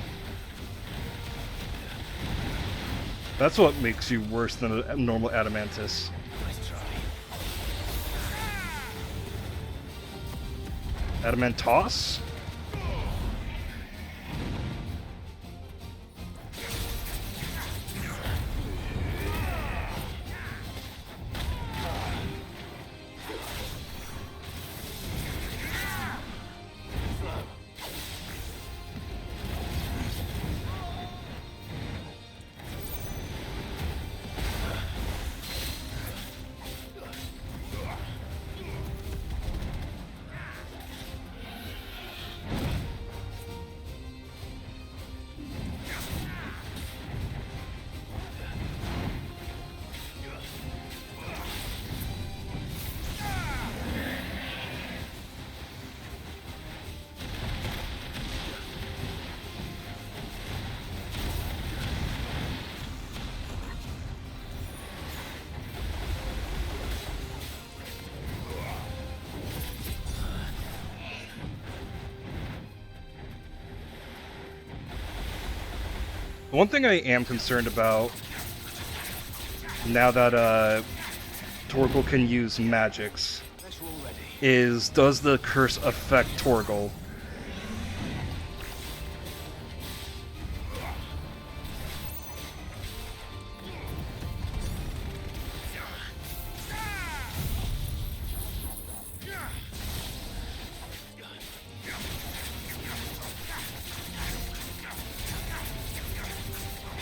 That's what makes you worse than a normal Adamantis. Adamantos? One thing I am concerned about, now that Torgal can use magics, is does the curse affect Torgal?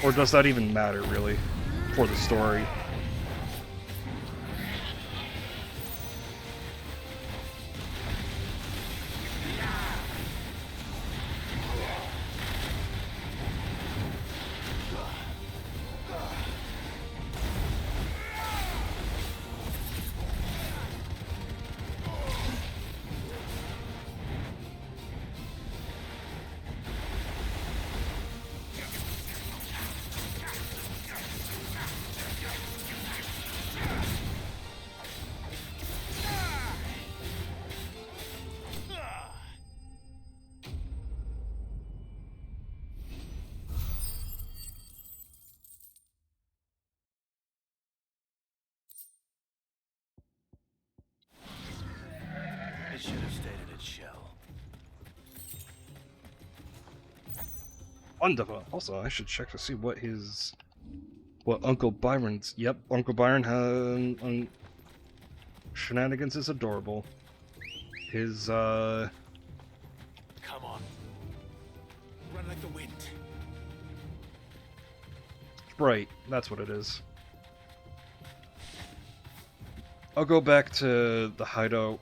Or does that even matter, really, for the story?
It should have stayed in its shell.
Wonderful. Also, I should check to see what Uncle Byron's. Yep, Uncle Byron has shenanigans is adorable. His
Come on. Run like the wind.
Right, that's what it is. I'll go back to the hideout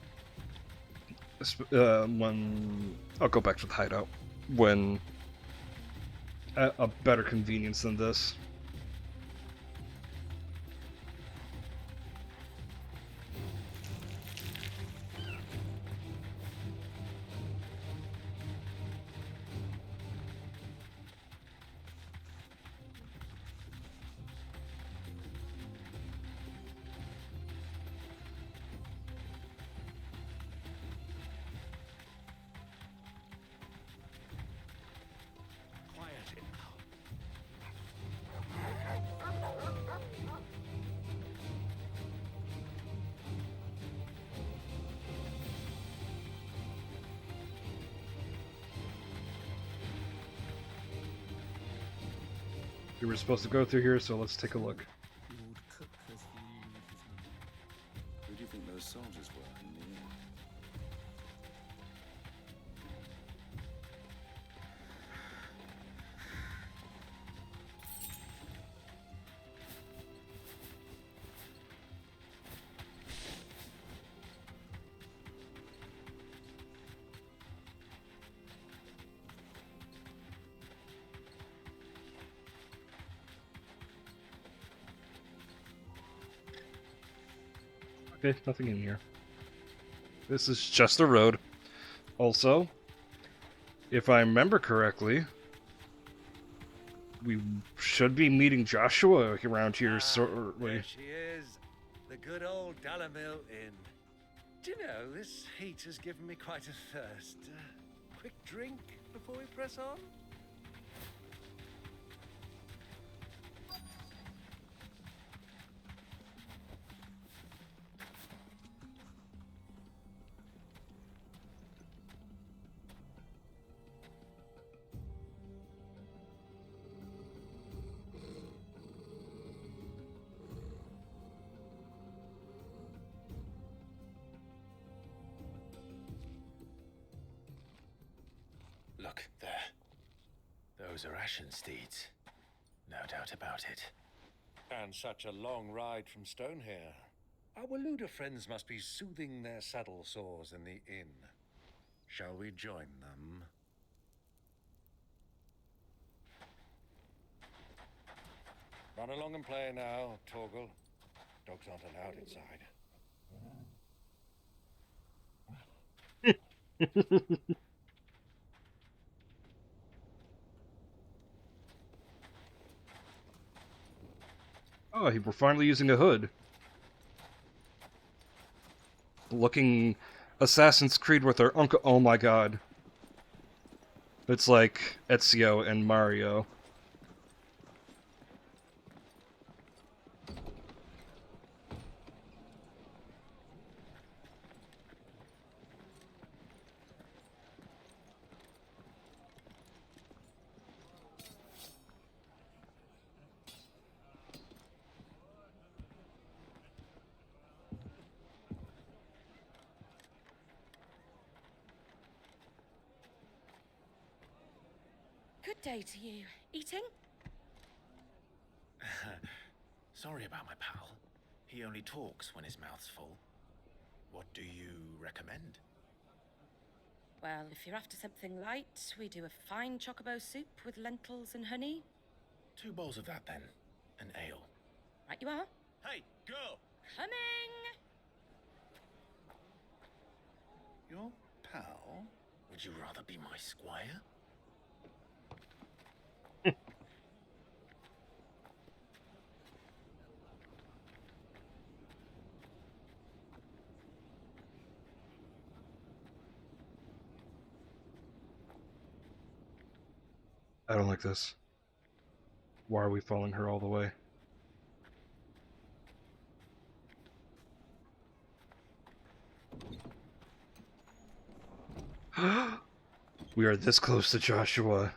when I'll go back to the hideout when at a better convenience than this. We were supposed to go through here, so let's take a look.
Who do you think those soldiers were in the inn?
Okay, nothing in here. This is just a road. Also, if I remember correctly, we should be meeting Joshua around here shortly.
There she is, the good old Dalamil Inn. Do you know, this heat has given me quite a thirst. Quick drink before we press on? Look, there. Those are ashen steeds. No doubt about it.
And such a long ride from Stonehair. Our Luda friends must be soothing their saddle sores in the inn. Shall we join them? Run along and play now, Torgal. Dogs aren't allowed inside.
Oh, we're finally using a hood. Looking Assassin's Creed with our uncle. Oh my god. It's like Ezio and Mario.
Good day to you. Eating?
Sorry about my pal. He only talks when his mouth's full. What do you recommend?
Well, if you're after something light, we do a fine chocobo soup with lentils and honey.
2 bowls of that, then. An ale.
Right you are.
Hey, girl!
Coming!
Your pal? Would you rather be my squire?
I don't like this. Why are we following her all the way? We are this close to Joshua.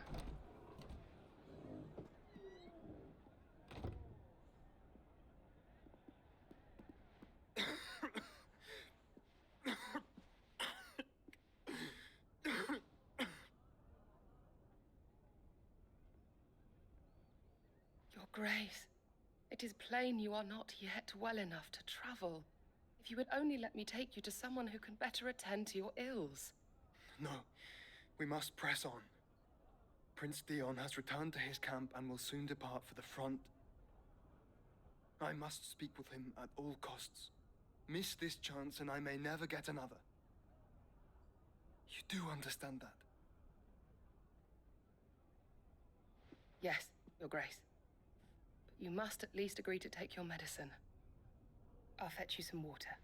Your Grace, it is plain you are not yet well enough to travel. If you would only let me take you to someone who can better attend to your ills.
No, we must press on. Prince Dion has returned to his camp and will soon depart for the front. I must speak with him at all costs. Miss this chance and I may never get another. You do understand that?
Yes, Your Grace. But you must at least agree to take your medicine. I'll fetch you some water.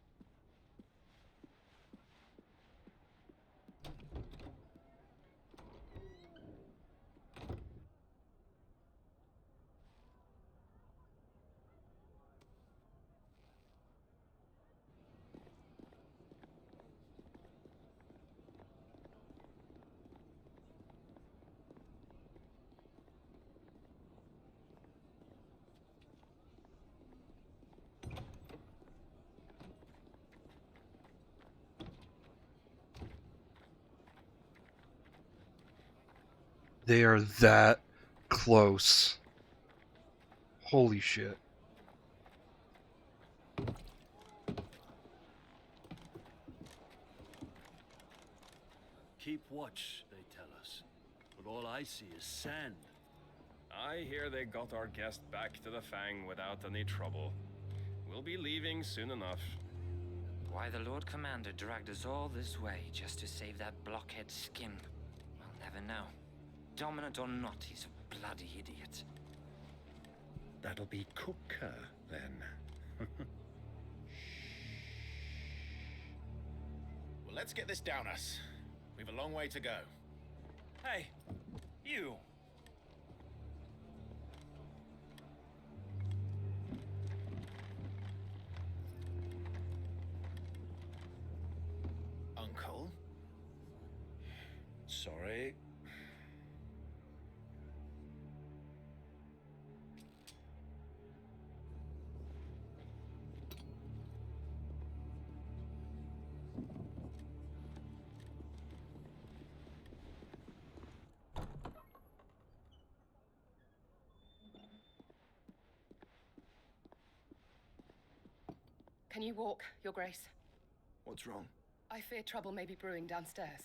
They are that close. Holy shit.
Keep watch, they tell us. But all I see is sand. I hear they got our guest back to the Fang without any trouble. We'll be leaving soon enough.
Why the Lord Commander dragged us all this way just to save that blockhead skin, we'll never know. Dominant or not, he's a bloody idiot.
That'll be Cooker, then.
Well, let's get this down us. We've a long way to go.
Hey, you!
Uncle?
Sorry.
Can you walk, Your Grace?
What's wrong?
I fear trouble may be brewing downstairs.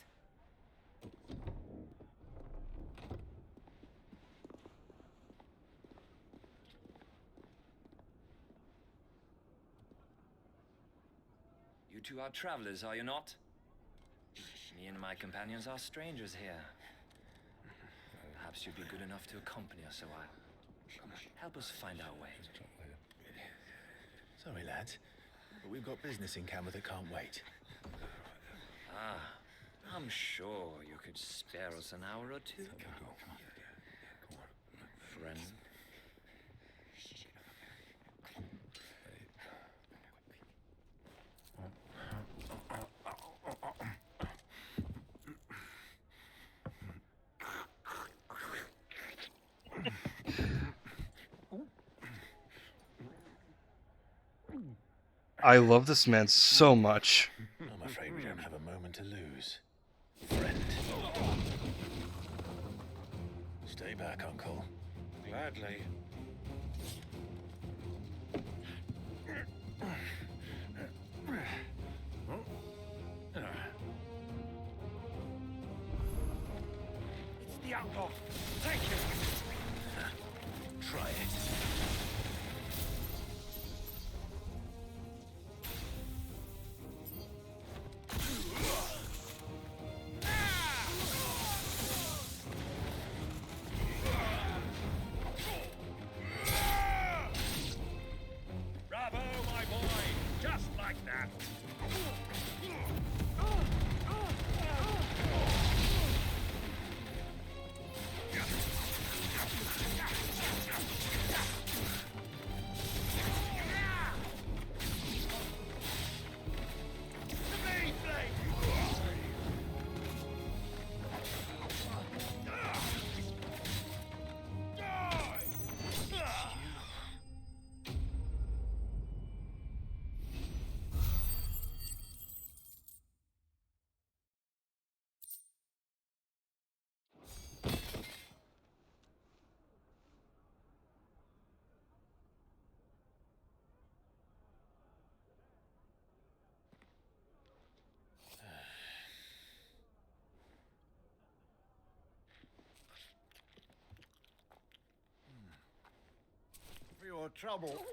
You two are travelers, are you not? Me and my companions are strangers here. Perhaps you'd be good enough to accompany us a while. Help us find our way.
Sorry, lads, but we've got business in camera that can't wait.
Ah, I'm sure you could spare us an hour or two. Friend.
I love this man so much.
I'm afraid we don't have a moment to lose. Friend. Stay back, Uncle.
Gladly.
It's the outlaw. Take him. Try it.
Bravo, my boy! Just like that!
For your trouble.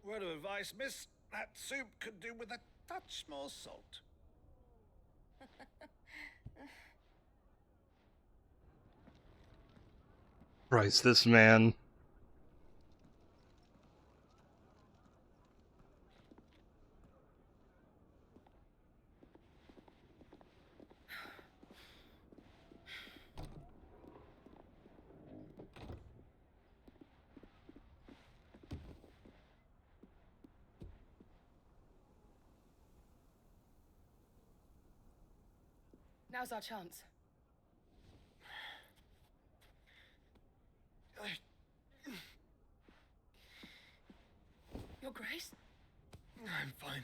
Word of advice, miss. That soup could do with a touch more salt.
Christ, this man.
Now's our chance. Your Grace?
I'm fine.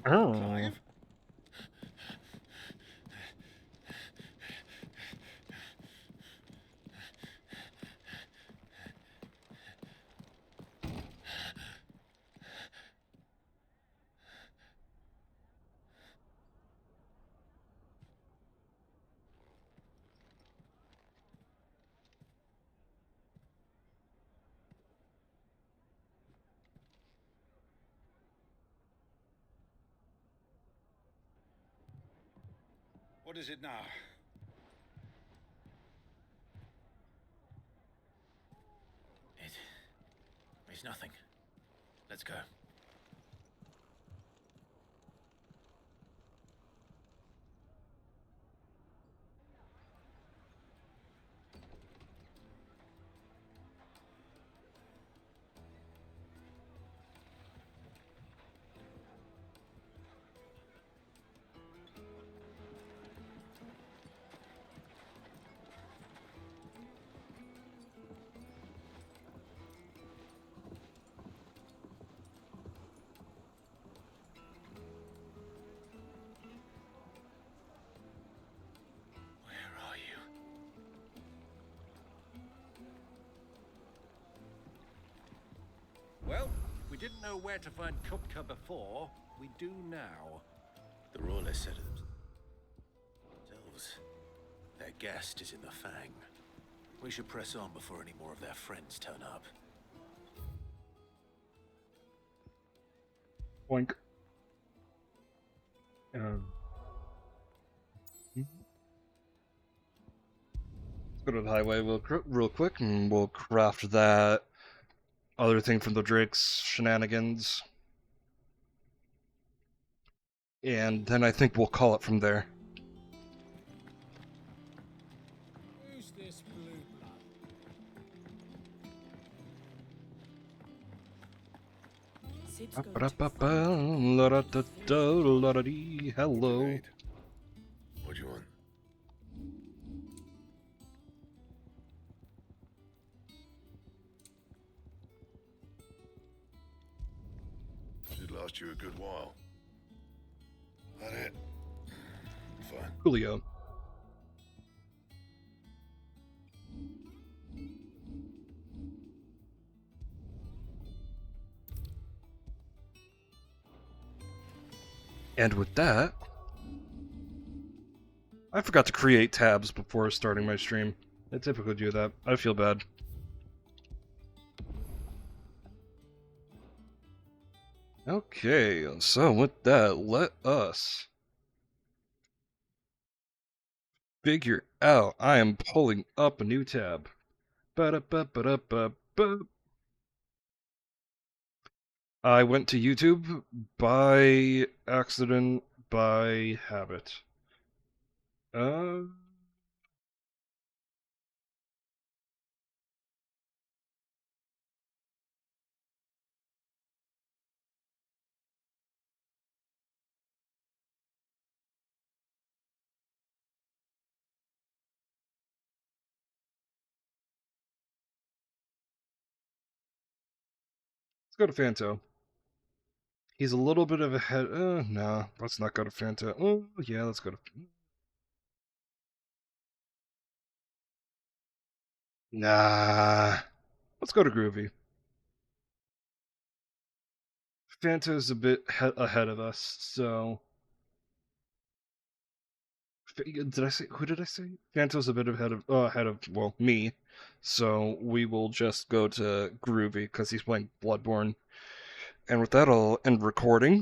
Oh.
Clive? What is it now?
It's nothing. Let's go.
didn't know where to find Kupka before, we do now.
The Royalists said it themselves. Their guest is in the Fang. We should press on before any more of their friends turn up.
Boink. Let's go to the highway real quick, and we'll craft that other thing from the Drake's shenanigans. And then I think we'll call it from there.
Who's this blue
Hello.
What do you want?
Should last you a good while. That it? Fine.
Julio. And with that, I forgot to create tabs before starting my stream. I typically do that. I feel bad. Okay, so with that, let us figure out. I am pulling up a new tab. Ba-da-ba-ba-da-ba-ba. I went to YouTube by accident, by habit. Let's go to Fanto. He's a little bit of a head. No, let's not go to Fanto. Oh, yeah, let's go to. Nah. Let's go to Groovy. Fanto's a bit ahead of us, so. Did I say? Who did I say? Fanto's a bit ahead of, well, me. So we will just go to Groovy because he's playing Bloodborne. And with that, I'll end recording.